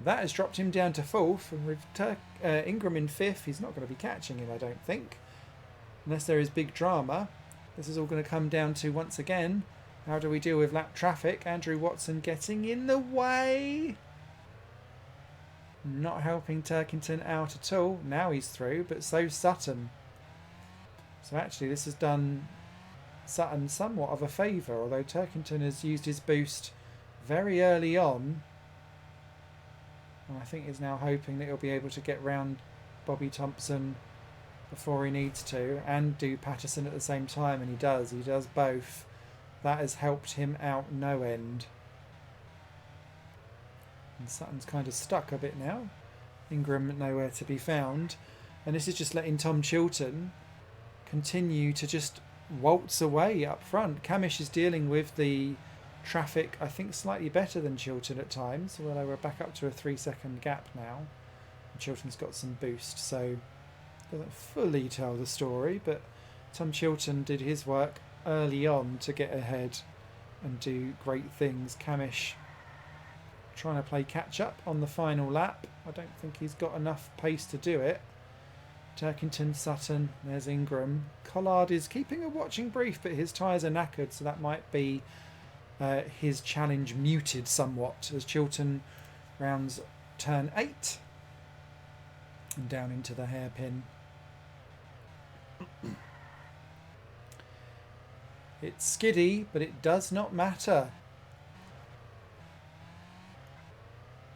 that has dropped him down to 4th. And with Ingram in 5th, he's not going to be catching him, I don't think. Unless there is big drama. This is all going to come down to, once again, how do we deal with lap traffic? Andrew Watson getting in the way. Not helping Turkington out at all. Now he's through, but so's Sutton. So actually this has done Sutton somewhat of a favour, although Turkington has used his boost very early on. And I think he's now hoping that he'll be able to get round Bobby Thompson before he needs to, and do Patterson at the same time, and he does. He does both. That has helped him out no end. And Sutton's kind of stuck a bit now. Ingram nowhere to be found. And this is just letting Tom Chilton continue to just waltz away up front. Camish is dealing with the traffic, I think, slightly better than Chilton at times, although we're back up to a 3-second gap now. And Chilton's got some boost, so doesn't fully tell the story, but Tom Chilton did his work early on to get ahead and do great things. Camish trying to play catch up on the final lap. I don't think he's got enough pace to do it. Turkington, Sutton, there's Ingram. Collard is keeping a watching brief, but his tyres are knackered, so that might be his challenge muted somewhat as Chilton rounds turn 8 and down into the hairpin. It's skiddy, but it does not matter.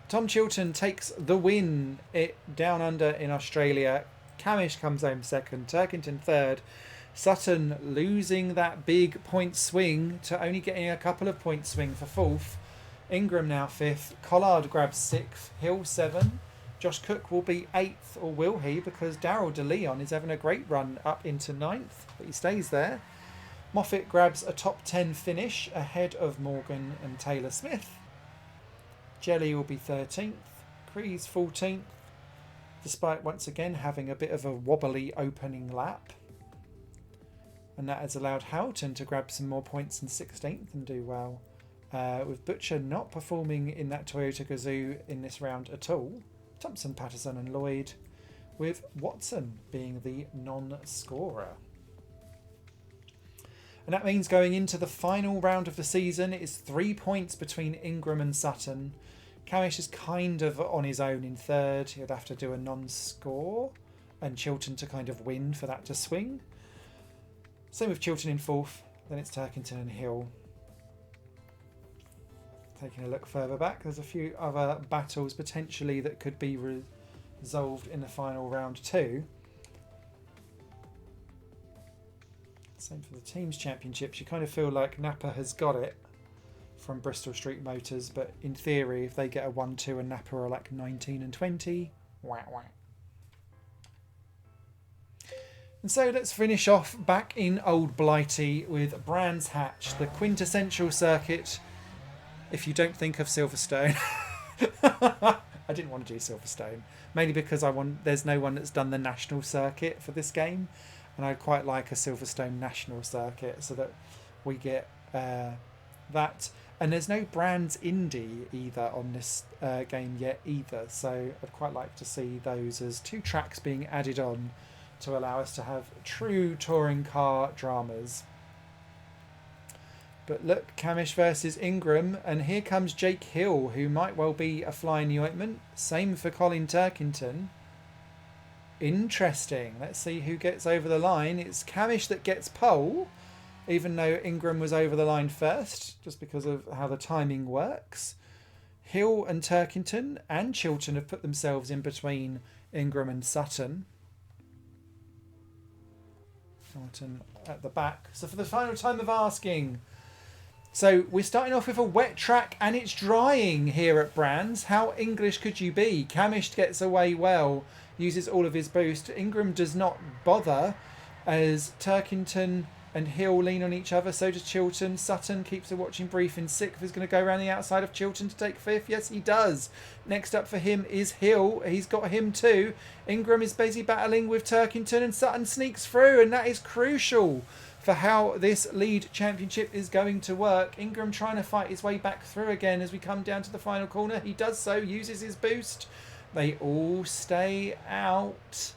Tom Chilton takes the win down under in Australia. Camish comes home second, Turkington third. Sutton losing that big point swing to only getting a couple of point swing for fourth. Ingram now fifth. Collard grabs sixth. Hill 7. Josh Cook will be 8th, or will he? Because Darryl De Leon is having a great run up into 9th, but he stays there. Moffat grabs a top 10 finish ahead of Morgan and Taylor Smith. Jelly will be 13th. Crees 14th, despite once again having a bit of a wobbly opening lap. And that has allowed Houghton to grab some more points in 16th and do well. With Butcher not performing in that Toyota Gazoo in this round at all. Thompson, Patterson and Lloyd, with Watson being the non-scorer. And that means going into the final round of the season, it is 3 points between Ingram and Sutton. Camish is kind of on his own in third. He'd have to do a non-score and Chilton to kind of win for that to swing. Same with Chilton in fourth. Then it's Turkington and Hill. Taking a look further back, there's a few other battles potentially that could be resolved in the final round too. Same for the teams championships. You kind of feel like Napa has got it from Bristol Street Motors, but in theory, if they get a 1-2 and Napa are like 19 and 20, wah wah. And so let's finish off back in Old Blighty with Brands Hatch, the quintessential circuit. If you don't think of Silverstone, I didn't want to do Silverstone, mainly because there's no one that's done the national circuit for this game, and I'd quite like a Silverstone national circuit so that we get that. And there's no Brands Indy either on this game yet either, so I'd quite like to see those as 2 tracks being added on to allow us to have true touring car dramas. But look, Camish versus Ingram, and here comes Jake Hill, who might well be a fly in the ointment. Same for Colin Turkington. Interesting. Let's see who gets over the line. It's Camish that gets pole, even though Ingram was over the line first, just because of how the timing works. Hill and Turkington and Chilton have put themselves in between Ingram and Sutton. Sutton at the back. So for the final time of asking, so we're starting off with a wet track and it's drying here at Brands. How English could you be? Camish gets away well, uses all of his boost. Ingram does not bother as Turkington and Hill lean on each other. So does Chilton. Sutton keeps a watching brief in 6th. He's going to go around the outside of Chilton to take 5th. Yes, he does. Next up for him is Hill. He's got him too. Ingram is busy battling with Turkington and Sutton sneaks through, and that is crucial for how this lead championship is going to work. Ingram trying to fight his way back through again as we come down to the final corner. He does so, uses his boost. They all stay out.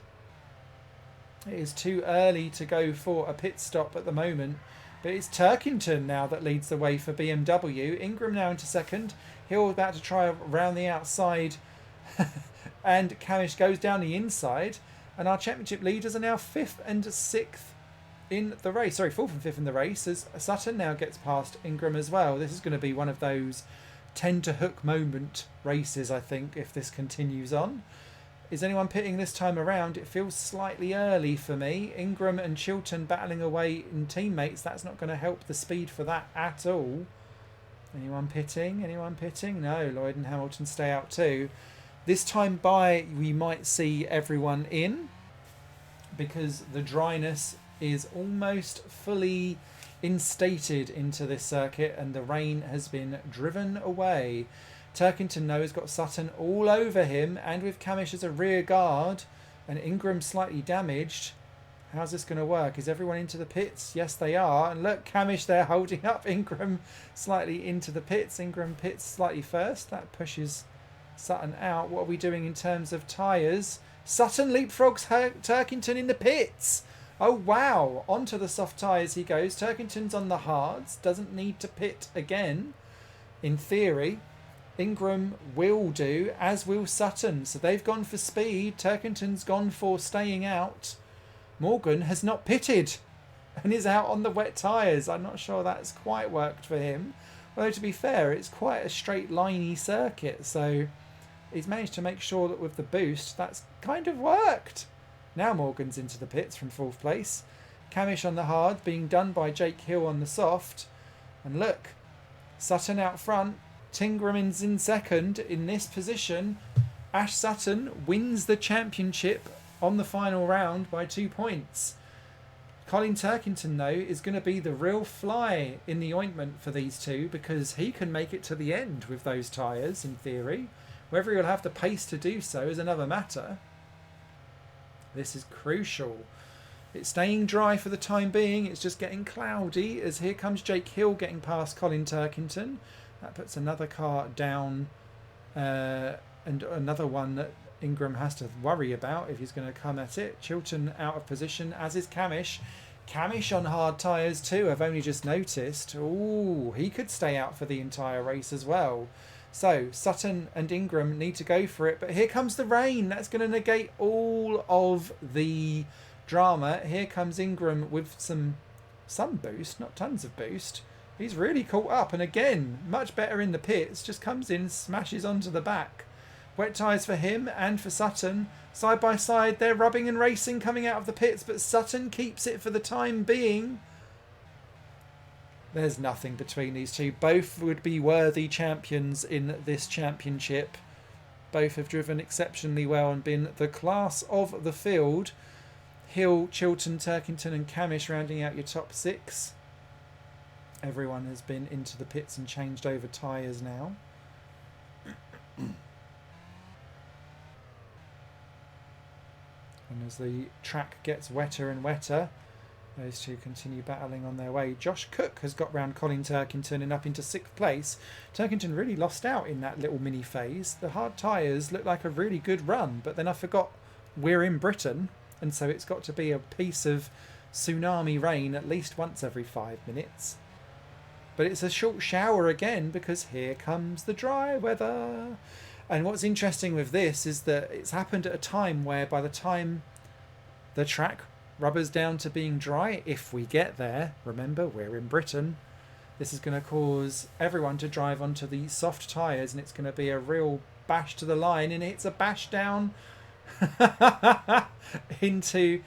It is too early to go for a pit stop at the moment. But it's Turkington now that leads the way for BMW. Ingram now into second. Hill about to try around the outside. And Camish goes down the inside. And our championship leaders are now 5th and 6th in the race. Sorry, 4th and 5th in the race. As Sutton now gets past Ingram as well. This is going to be one of those tend to hook moment races, I think, if this continues on. Is anyone pitting this time around? It feels slightly early for me. Ingram and Chilton battling away in teammates. That's not going to help the speed for that at all. Anyone pitting? Anyone pitting? No, Lloyd and Hamilton stay out too. This time by, we might see everyone in because the dryness is almost fully instated into this circuit and the rain has been driven away. Turkington now has got Sutton all over him, and with Camish as a rear guard and Ingram slightly damaged. How's this going to work? Is everyone into the pits? Yes, they are. And look, Camish there holding up Ingram slightly into the pits. Ingram pits slightly first. That pushes Sutton out. What are we doing in terms of tyres? Sutton leapfrogs Turkington in the pits. Oh, wow. Onto the soft tyres he goes. Turkington's on the hards. Doesn't need to pit again, in theory. Ingram will do, as will Sutton. So they've gone for speed. Turkington's gone for staying out. Morgan has not pitted and is out on the wet tyres. I'm not sure that's quite worked for him. Although, to be fair, it's quite a straight liney circuit. So he's managed to make sure that with the boost, that's kind of worked. Now Morgan's into the pits from 4th place. Camish on the hard, being done by Jake Hill on the soft. And look, Sutton out front. Tingraman's in second. In this position, Ash Sutton wins the championship on the final round by 2 points. Colin Turkington, though, is going to be the real fly in the ointment for these two because he can make it to the end with those tyres, in theory. Whether he'll have the pace to do so is another matter. This is crucial. It's staying dry for the time being. It's just getting cloudy as here comes Jake Hill getting past Colin Turkington. That puts another car down and another one that Ingram has to worry about if he's going to come at it. Chilton out of position, as is Camish. Camish on hard tyres too, I've only just noticed. Ooh, he could stay out for the entire race as well. So Sutton and Ingram need to go for it, but here comes the rain. That's going to negate all of the drama. Here comes Ingram with some boost, not tons of boost. He's really caught up, and again, much better in the pits. Just comes in, smashes onto the back. Wet tyres for him and for Sutton. Side by side, they're rubbing and racing coming out of the pits, but Sutton keeps it for the time being. There's nothing between these two. Both would be worthy champions in this championship. Both have driven exceptionally well and been the class of the field. Hill, Chilton, Turkington and Camish rounding out your top 6. Everyone has been into the pits and changed over tyres now. And as the track gets wetter and wetter, those two continue battling on their way. Josh Cook has got round Colin Turkington and up into 6th place. Turkington really lost out in that little mini phase. The hard tyres look like a really good run, but then I forgot we're in Britain, and so it's got to be a piece of tsunami rain at least once every 5 minutes. But it's a short shower again because here comes the dry weather. And what's interesting with this is that it's happened at a time where by the time the track rubbers down to being dry, if we get there, remember we're in Britain, this is going to cause everyone to drive onto the soft tyres and it's going to be a real bash to the line, and it's a bash down into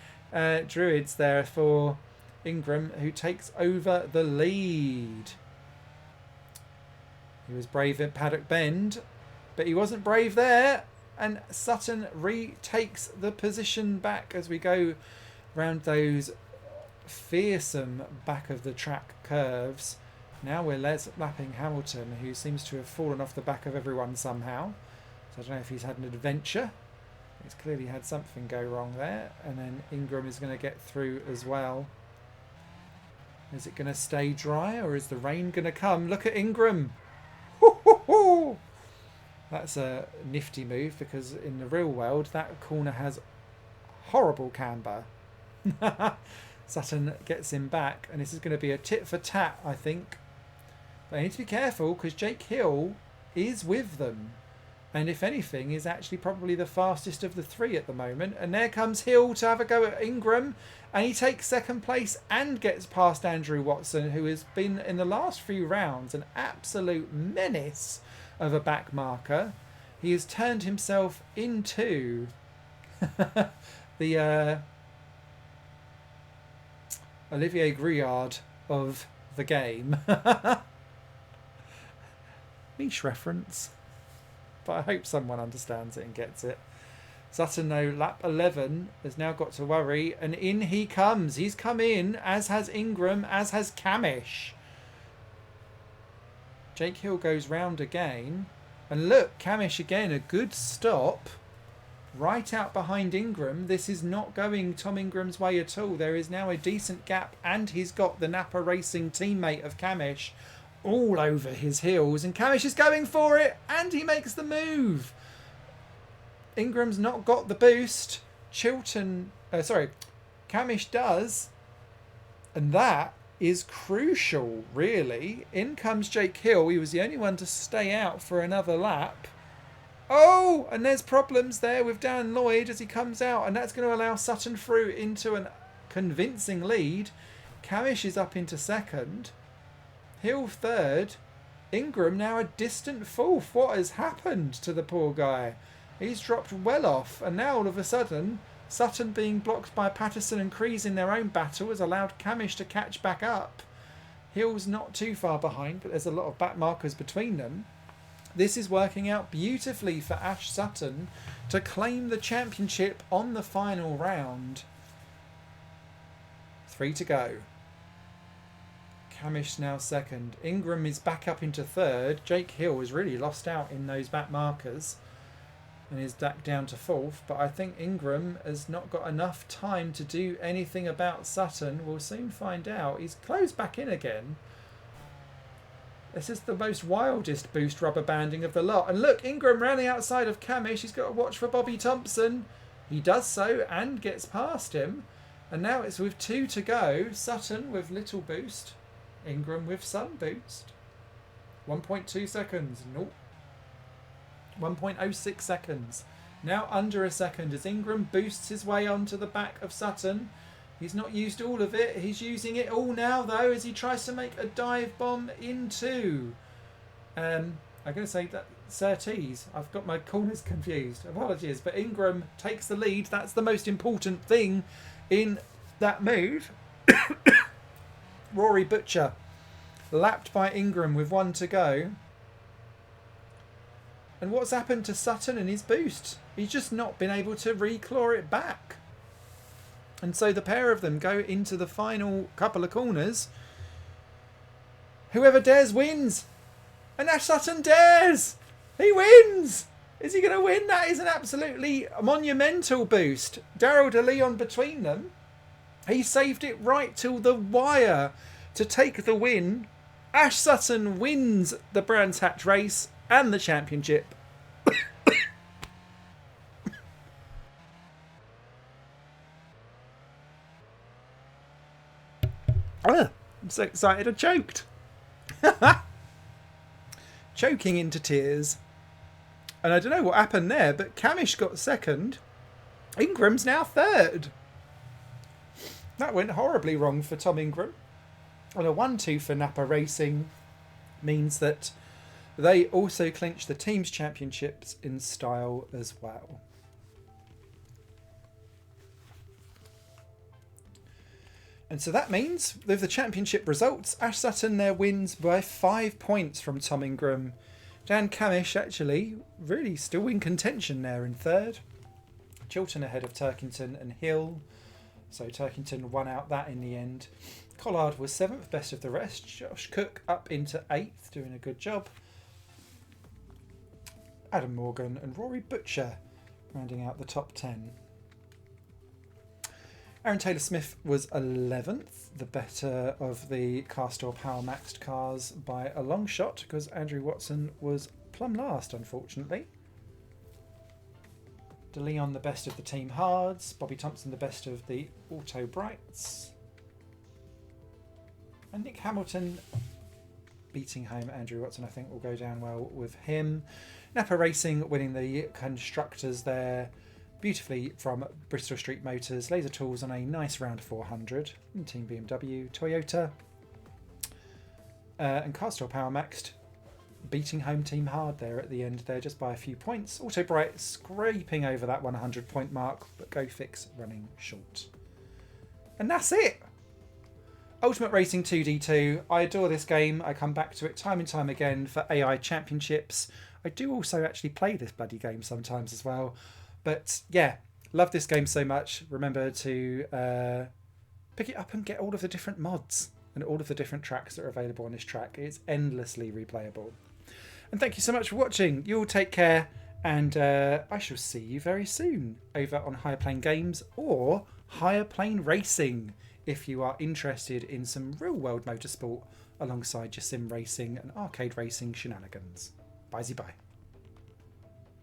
Druids there for Ingram, who takes over the lead. He was brave at Paddock Bend, but he wasn't brave there, and Sutton retakes the position back as we go round those fearsome back of the track curves. Now we're lapping Hamilton, who seems to have fallen off the back of everyone somehow. So I don't know if he's had an adventure. He's clearly had something go wrong there. And then Ingram is going to get through as well. Is it going to stay dry or is the rain going to come? Look at Ingram. That's a nifty move because in the real world that corner has horrible camber. Sutton gets him back and this is going to be a tit for tat, I think. But I need to be careful because Jake Hill is with them. And if anything, is actually probably the fastest of the three at the moment. And there comes Hill to have a go at Ingram. And he takes second place and gets past Andrew Watson, who has been, in the last few rounds, an absolute menace of a back marker. He has turned himself into the Olivier Griard of the game. Niche reference, but I hope someone understands it and gets it. Sutton, though, lap 11, has now got to worry, and in he comes. He's come in, as has Ingram, as has Camish. Jake Hill goes round again, and look, Camish again, a good stop, right out behind Ingram. This is not going Tom Ingram's way at all. There is now a decent gap, and he's got the Napa Racing teammate of Camish all over his heels, and Camish is going for it, and he makes the move. Ingram's not got the boost. Camish does, and that is crucial, really. In comes Jake Hill. He was the only one to stay out for another lap. Oh, and there's problems there with Dan Lloyd as he comes out, and that's going to allow Sutton through into a convincing lead. Camish is up into second. Hill third. Ingram now a distant fourth. What has happened to the poor guy? He's dropped well off, and now all of a sudden, Sutton being blocked by Patterson and Crees in their own battle has allowed Camish to catch back up. Hill's not too far behind, but there's a lot of back markers between them. This is working out beautifully for Ash Sutton to claim the championship on the final round. 3 to go. Camish now second. Ingram is back up into third. Jake Hill has really lost out in those back markers and is back down to fourth, but I think Ingram has not got enough time to do anything about Sutton. We'll soon find out. He's closed back in again. This is the most wildest boost rubber banding of the lot. And look, Ingram ran the outside of Camish. He's got to watch for Bobby Thompson. He does so and gets past him. And now it's with 2 to go. Sutton with little boost. Ingram with some boost. 1.2 seconds. Nope. 1.06 seconds. Now under a second as Ingram boosts his way onto the back of Sutton. He's not used all of it. He's using it all now, though, as he tries to make a dive bomb into... I'm going to say that Surtees. I've got my corners confused. Apologies. But Ingram takes the lead. That's the most important thing in that move. Rory Butcher lapped by Ingram with 1 to go. And what's happened to Sutton and his boost? He's just not been able to reclaw it back. And so the pair of them go into the final couple of corners. Whoever dares wins. And Ash Sutton dares. He wins. Is he going to win? That is an absolutely monumental boost. Daryl De Leon between them. He saved it right till the wire to take the win. Ash Sutton wins the Brands Hatch race and the championship. I'm so excited I choked. Choking into tears. And I don't know what happened there, but Camish got second. Ingram's now third. That went horribly wrong for Tom Ingram. And a 1-2 for Napa Racing means that they also clinch the team's championships in style as well. And so that means, with the championship results, Ash Sutton there wins by 5 points from Tom Ingram. Dan Camish actually really still in contention there in third. Chilton ahead of Turkington and Hill. So Turkington won out that in the end. Collard was 7th, best of the rest. Josh Cook up into 8th, doing a good job. Adam Morgan and Rory Butcher rounding out the top 10. Aaron Taylor-Smith was 11th, the better of the Castor Power Maxed cars by a long shot, because Andrew Watson was plumb last, unfortunately. De Leon the best of the Team Hards, Bobby Thompson the best of the Auto Brights, and Nick Hamilton beating home Andrew Watson, I think will go down well with him. Napa Racing winning the Constructors there beautifully from Bristol Street Motors. Laser Tools on a nice round 400. And Team BMW, Toyota. And Castor Power Maxed beating home team hard there at the end there just by a few points. Auto Bright scraping over that 100 point mark, but Go Fix running short. And that's it! Ultimate Racing 2D2. I adore this game. I come back to it time and time again for AI championships. I do also actually play this bloody game sometimes as well. But yeah, love this game so much. Remember to pick it up and get all of the different mods and all of the different tracks that are available on this track. It's endlessly replayable. And thank you so much for watching. You all take care, and I shall see you very soon over on Higher Plane Games or Higher Plane Racing if you are interested in some real-world motorsport alongside your sim racing and arcade racing shenanigans. Bye-bye.